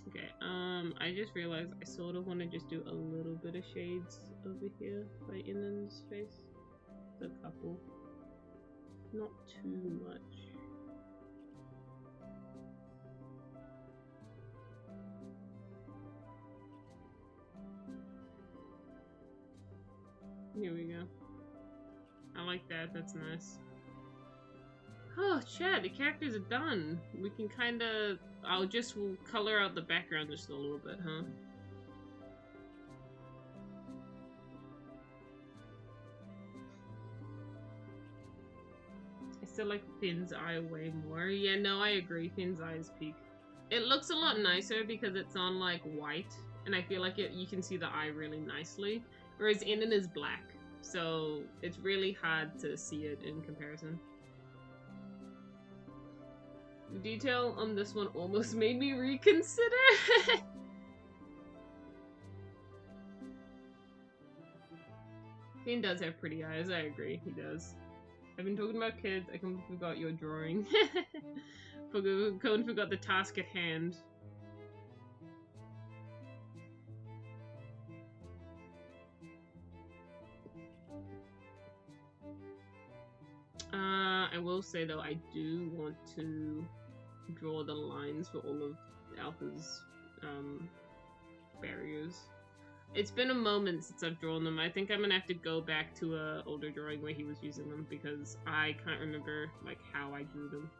Okay, I just realized I sort of want to just do a little bit of shades over here by Innan's face. A couple. Not too much. Here we go. I like that, that's nice. Oh, Chad, the characters are done. We can kinda... we'll color out the background just a little bit, huh? I still like Finn's eye way more. Yeah, no, I agree. Finn's eye is peak. It looks a lot nicer because it's on, like, white. And I feel like you can see the eye really nicely. Whereas Inan is black. So it's really hard to see it in comparison. The detail on this one almost made me reconsider. Finn does have pretty eyes, I agree, he does. I've been talking about kids, I completely forgot your drawing. Cohen forgot the task at hand. I will say though, I do want to draw the lines for all of Alpha's barriers. It's been a moment since I've drawn them. I think I'm gonna have to go back to a older drawing where he was using them because I can't remember like how I drew them.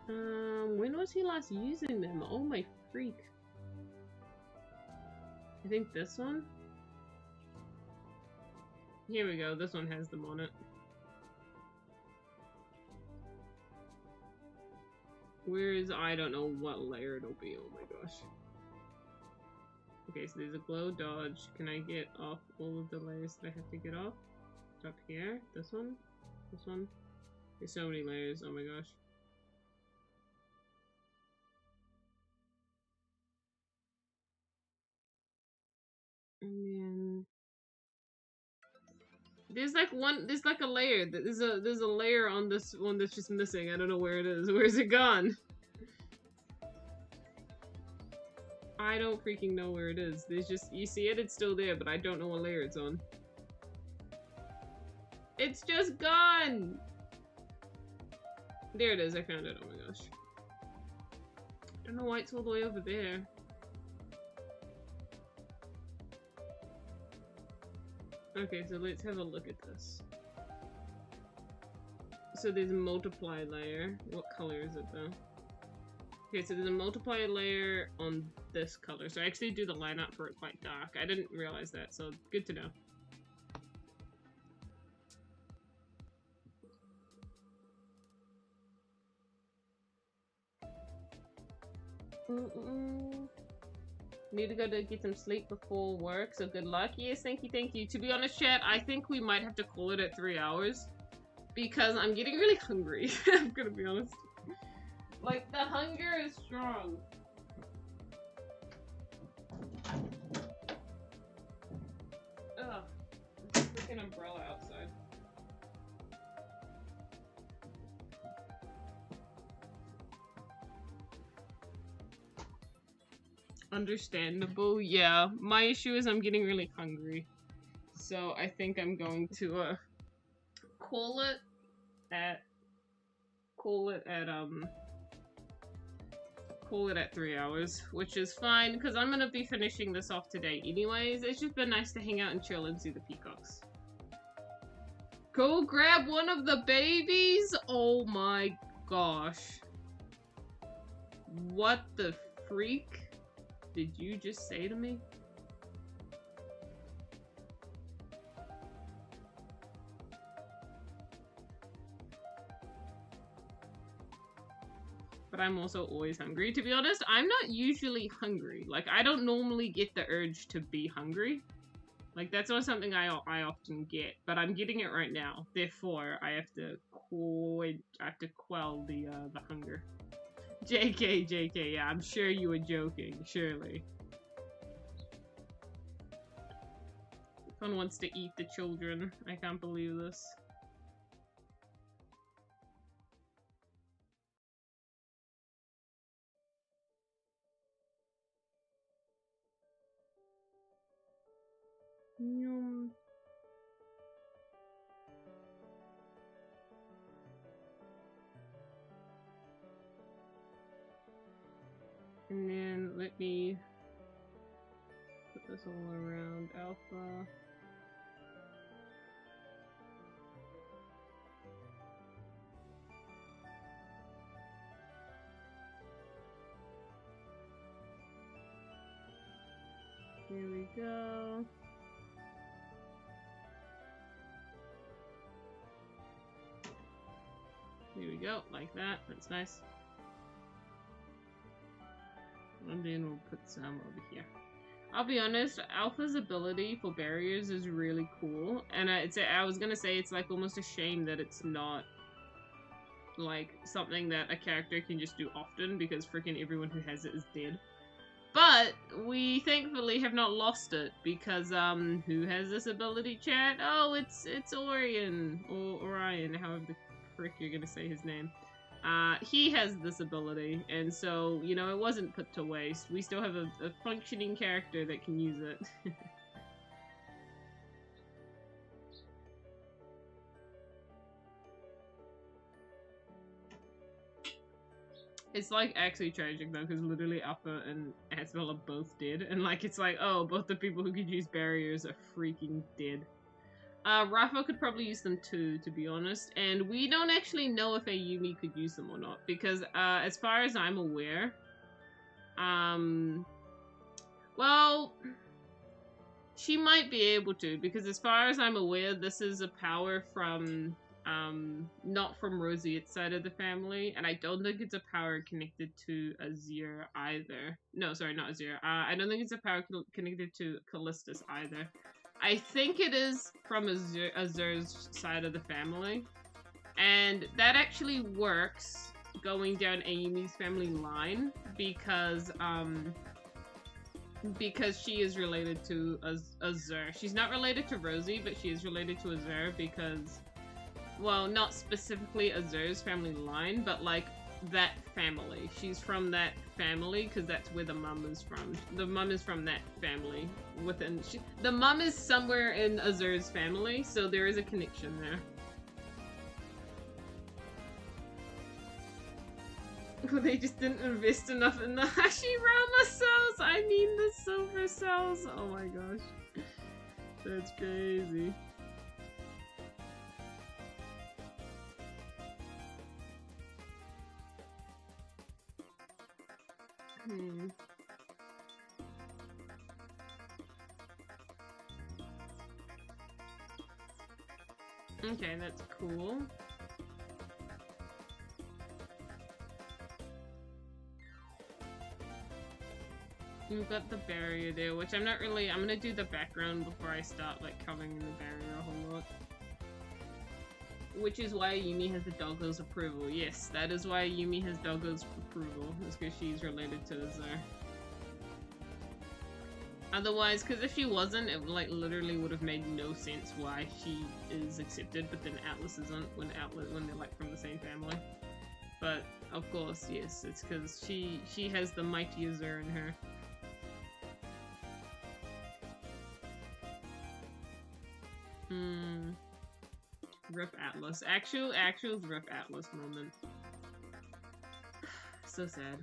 When was he last using them? Oh my freak. I think this one? Here we go, this one has them on it. Where is, I don't know what layer it'll be, oh my gosh. Okay, so there's a glow dodge. Can I get off all of the layers that I have to get off? It's up here, this one, this one. There's so many layers, oh my gosh. And then there's like a layer. There's a layer on this one that's just missing. I don't know where it is. Where's it gone? I don't freaking know where it is. There's just, you see it, it's still there, but I don't know what layer it's on. It's just gone! There it is, I found it, oh my gosh. I don't know why it's all the way over there. Okay, so let's have a look at this. So there's a multiply layer. What color is it though? Okay, so there's a multiply layer on this color. So I actually do the lineup for it quite dark. I didn't realize that, so good to know. Need to go to get some sleep before work, so good luck. Yes, thank you, thank you. To be honest, chat, I think we might have to call it at 3 hours. Because I'm getting really hungry. I'm gonna be honest. Like, the hunger is strong. Ugh. There's a freaking umbrella outside. Understandable, yeah. My issue is I'm getting really hungry. So I think I'm going to, call it at 3 hours, which is fine because I'm gonna be finishing this off today anyways. It's just been nice to hang out and chill and see the peacocks. Go grab one of the babies? Oh my gosh. What the freak did you just say to me? But I'm also always hungry. To be honest, I'm not usually hungry. Like, I don't normally get the urge to be hungry. Like, that's not something I often get. But I'm getting it right now. Therefore, I have to quell the hunger. JK, JK, yeah, I'm sure you were joking. Surely. Fun wants to eat the children. I can't believe this. Yum. And then let me put this all around Alpha. Here we go. Here we go, like that. That's nice. And then we'll put some over here. I'll be honest, Alpha's ability for barriers is really cool. And I was gonna say it's like almost a shame that it's not like something that a character can just do often because freaking everyone who has it is dead. But we thankfully have not lost it because who has this ability, chat? Oh, it's Orion or Orion, however the frick you're gonna say his name. He has this ability, and so, you know, it wasn't put to waste. We still have a functioning character that can use it. It's like actually tragic though, because literally Alpha and Asbel are both dead, and like it's like, oh, both the people who could use barriers are freaking dead. Rafa could probably use them too, to be honest. And we don't actually know if Ayumi could use them or not. Because, as far as I'm aware... well... She might be able to, because as far as I'm aware, this is a power from, not from Rosie's side of the family, and I don't think it's a power connected to Azir either. No, sorry, not Azir. I don't think it's a power connected to Callistus either. I think it is from Azir's side of the family, and that actually works going down Ayumi's family line, because she is related to Azir. She's not related to Rosie, but she is related to Azir because, well, not specifically Azir's family line, but like that family. She's from that family because that's where the mum is from. The mum is from that family. The mum is somewhere in Azir's family, so there is a connection there. They just didn't invest enough in the Hashirama cells! I mean the silver cells! Oh my gosh. That's crazy. Okay, that's cool. We've got the barrier there, which I'm gonna do the background before I start, like, covering the barrier a whole lot. Which is why Yumi has the Doggo's approval. Yes, that is why Yumi has Doggo's approval. It's because she's related to Azir. Otherwise, because if she wasn't, it, like, literally would have made no sense why she is accepted, but then Atlas isn't when they're, like, from the same family. But, of course, yes, it's because she has the mighty Azir in her. Rip Atlas. Actual Rip Atlas moment. So sad.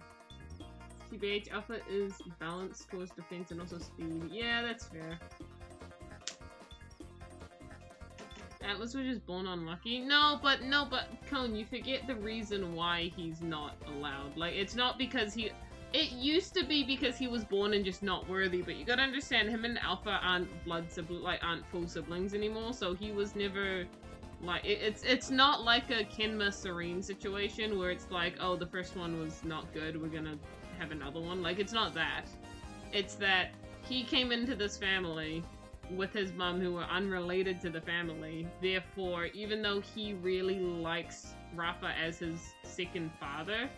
TBH, Alpha is balance towards defense and also speed. Yeah, that's fair. Atlas was just born unlucky. No, but Cone, you forget the reason why he's not allowed. Like, it's not because it used to be because he was born and just not worthy, but you gotta understand, him and Alpha aren't aren't full siblings anymore, so he was never, like, it's not like a Kenma Serene situation where it's like, oh, the first one was not good, we're gonna have another one. Like, it's not that. It's that he came into this family with his mom who were unrelated to the family, therefore, even though he really likes Rafa as his second father,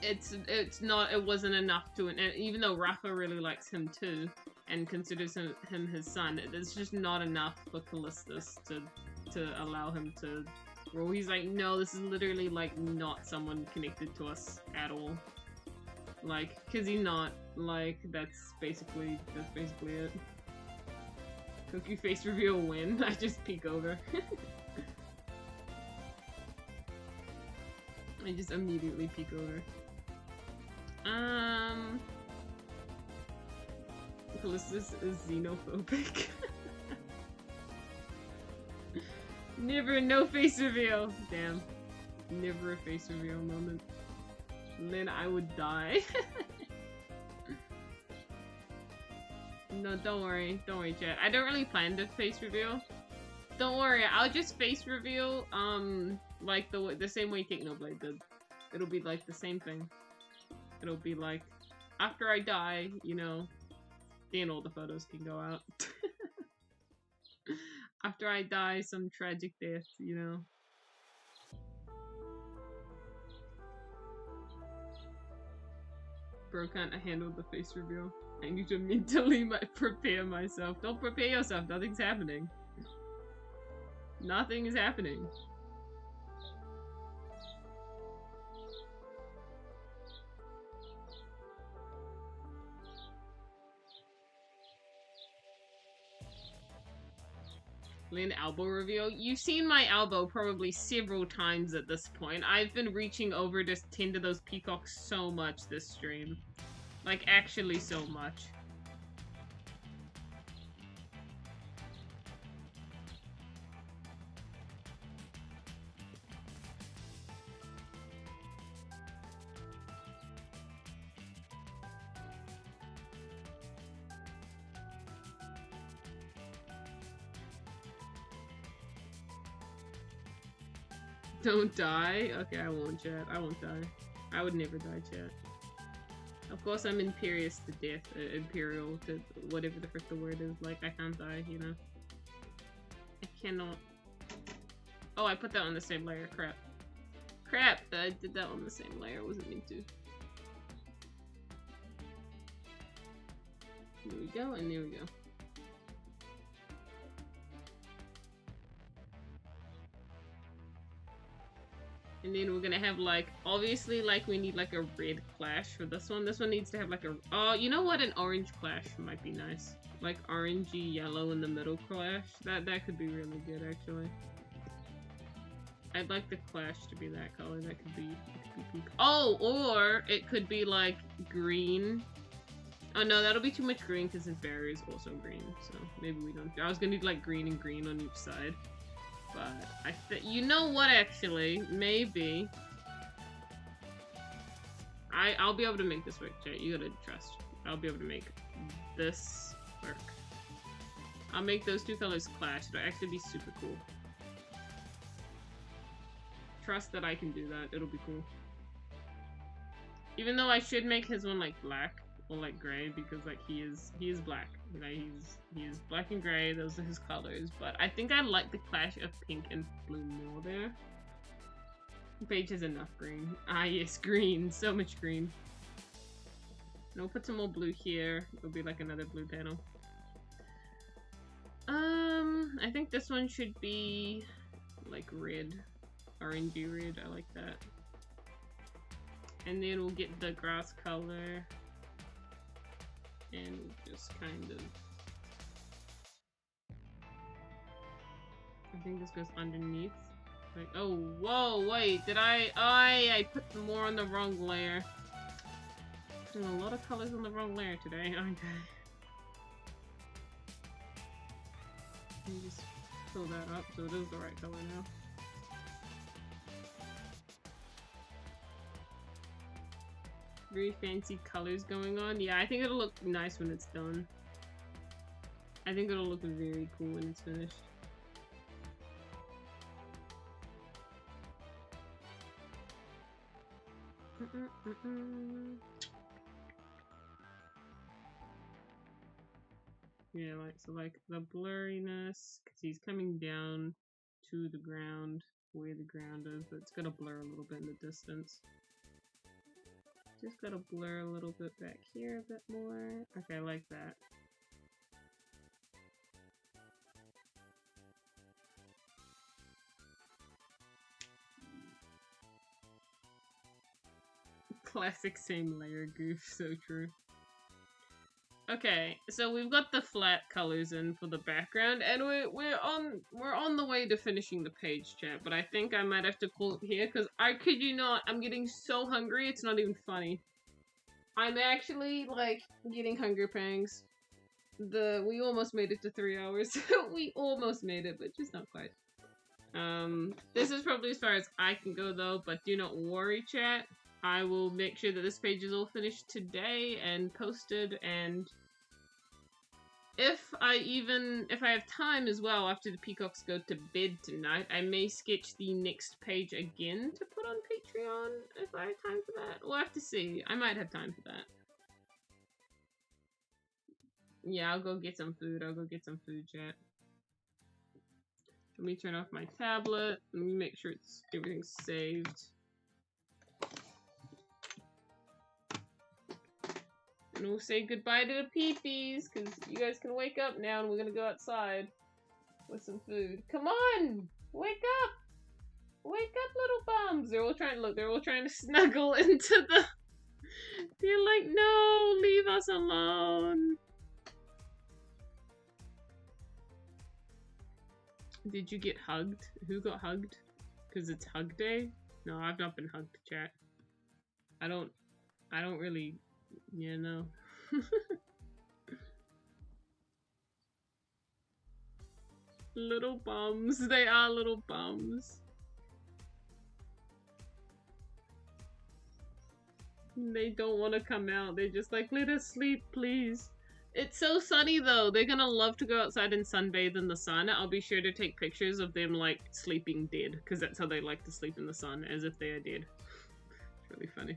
it wasn't enough to, and even though Rafa really likes him too, and considers him his son, it's just not enough for Callistus to allow him to rule. He's like, no, this is literally, like, not someone connected to us at all. Like, cause he's not, like, that's basically it. Cookie face reveal win. I just peek over. I just immediately peek over. Callistus is xenophobic. Never no face reveal. Damn. Never a face reveal moment. Then I would die. No, don't worry, chat. I don't really plan to face reveal. Don't worry, I'll just face reveal, like the same way Technoblade did. It'll be like the same thing. It'll be like, after I die, you know, then all the photos can go out. After I die, some tragic death, you know. Bro can't handle the face reveal. I need to mentally prepare myself. Don't prepare yourself, nothing's happening. Nothing is happening. Lynn elbow reveal. You've seen my elbow probably several times at this point. I've been reaching over to tend to those peacocks so much this stream. Like, actually so much. Don't die? Okay, I won't, chat. I won't die. I would never die, chat. Of course, I'm imperious to death. Imperial to whatever the frick the word is. Like, I can't die, you know? I cannot. Oh, I put that on the same layer. Crap. Crap! I did that on the same layer. I wasn't meant to. There we go, and there we go. And then we're gonna have like, obviously like we need like a red clash for this one. This one needs to have like a, oh, you know what? An orange clash might be nice. Like orangey yellow in the middle clash. That could be really good actually. I'd like the clash to be that color. That could be pink. Oh, or it could be like green. Oh no, that'll be too much green because his barrier is also green. So maybe we don't. I was gonna need like green and green on each side. But you know what, actually, maybe I'll be able to make this work, Jay. You gotta trust. I'll be able to make this work. I'll make those two colors clash. It'll actually be super cool. Trust that I can do that. It'll be cool. Even though I should make his one like black or like gray because like he is black. You know, he is black and gray. Those are his colors. But I think I like the clash of pink and blue more there. The page has enough green. Ah yes, green. So much green. And I'll put some more blue here. It'll be like another blue panel. I think this one should be like red. Orangey red. I like that. And then we'll get the grass color. And just kind of, I think this goes underneath. Like, oh, whoa, wait, did I put more on the wrong layer. There's a lot of colors on the wrong layer today, aren't I? Let me just fill that up so it is the right color now. Very fancy colors going on. Yeah, I think it'll look nice when it's done. I think it'll look very cool when it's finished. Yeah, like, so like the blurriness, because he's coming down to the ground, where the ground is, but it's gonna blur a little bit in the distance. Just gotta blur a little bit back here a bit more. Okay, I like that. Classic same layer goof, so true. Okay, so we've got the flat colors in for the background, and we're on the way to finishing the page, chat. But I think I might have to call it here because I kid you not, I'm getting so hungry. It's not even funny. I'm actually like getting hunger pangs. We almost made it to 3 hours. We almost made it, but just not quite. This is probably as far as I can go though. But do not worry, chat. I will make sure that this page is all finished today and posted, and if I have time as well after the peacocks go to bed tonight, I may sketch the next page again to put on Patreon if I have time for that. We'll have to see. I might have time for that. Yeah, I'll go get some food. Chat. Let me turn off my tablet. Let me make sure everything's saved. And we'll say goodbye to the peepees, because you guys can wake up now and we're gonna go outside with some food. Come on! Wake up! Wake up, little bums! They're all trying to snuggle into the... They're like, no! Leave us alone! Did you get hugged? Who got hugged? Because it's hug day? No, I've not been hugged, chat. I don't really... Yeah, no. Little bums. They are little bums. They don't want to come out. They're just like, let us sleep, please. It's so sunny though. They're gonna love to go outside and sunbathe in the sun. I'll be sure to take pictures of them like sleeping dead, because that's how they like to sleep in the sun, as if they are dead. It's really funny.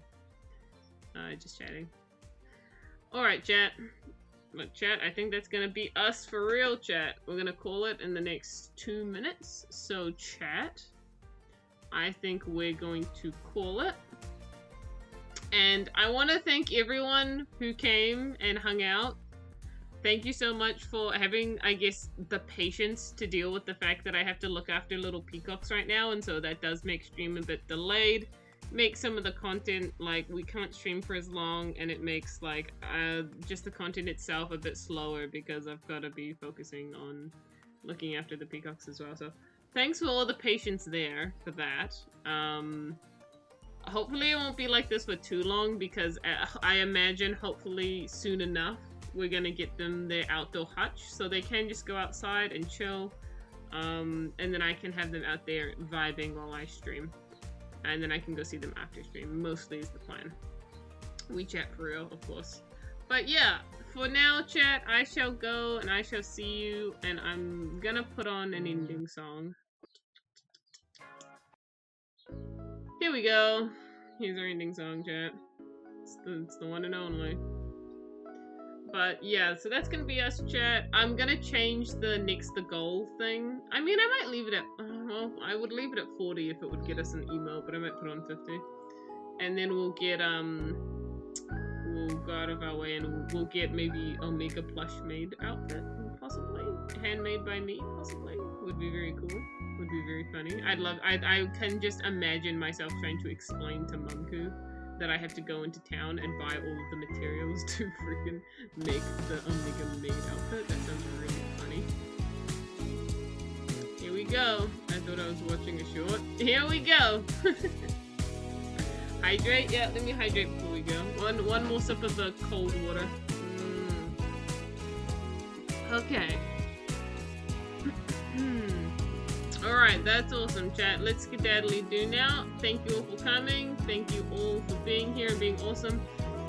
Just chatting. Alright, chat. But chat, I think that's gonna be us for real, chat. We're gonna call it in the next 2 minutes. So chat, I think we're going to call it. And I want to thank everyone who came and hung out. Thank you so much for having, I guess, the patience to deal with the fact that I have to look after little peacocks right now, and so that does make stream a bit delayed. Makes some of the content, like, we can't stream for as long, and it makes, like, just the content itself a bit slower because I've got to be focusing on looking after the peacocks as well. So thanks for all the patience there for that. Hopefully it won't be like this for too long, because I imagine hopefully soon enough we're gonna get them their outdoor hutch so they can just go outside and chill, and then I can have them out there vibing while I stream, and then I can go see them after stream. Mostly is the plan. We chat for real, of course. But yeah, for now, chat, I shall go and I shall see you, and I'm gonna put on an ending song. Here we go. Here's our ending song, chat. It's the one and only. But yeah, so that's gonna be us, chat. I'm gonna change the goal thing. I mean, I might leave it at, well, I would leave it at 40 if it would get us an email, but I might put on 50. And then we'll get, we'll go out of our way and we'll get maybe a make a plush made outfit, possibly. Handmade by me, possibly. Would be very cool. Would be very funny. I can just imagine myself trying to explain to Mumku that I have to go into town and buy all of the materials to freaking make the Omega Maid outfit. That sounds really funny. Here we go. I thought I was watching a short. Here we go. Hydrate? Yeah, let me hydrate before we go. One more sip of the cold water. Okay. Alright, that's awesome, chat. Let's skedaddly do now. Thank you all for coming. Thank you all for being here and being awesome.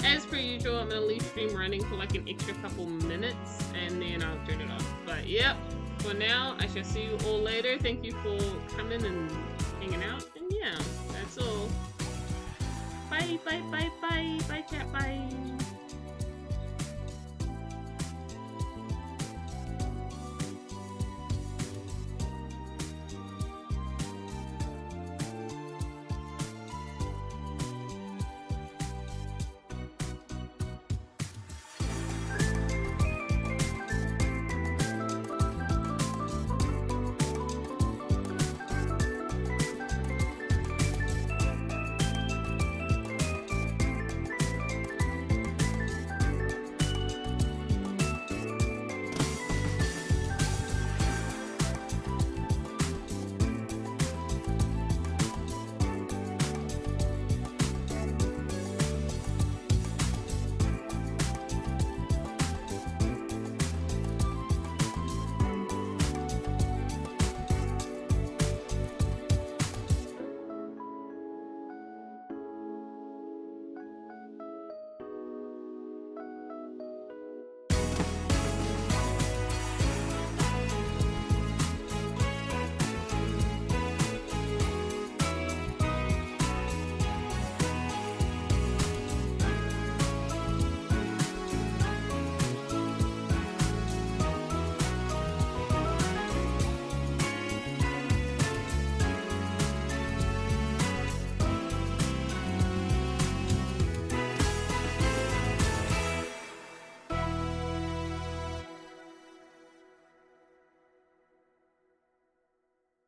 As per usual, I'm going to leave stream running for like an extra couple minutes, and then I'll turn it off. But yep, for now, I shall see you all later. Thank you for coming and hanging out. And yeah, that's all. Bye, bye, bye, bye. Bye, chat, bye.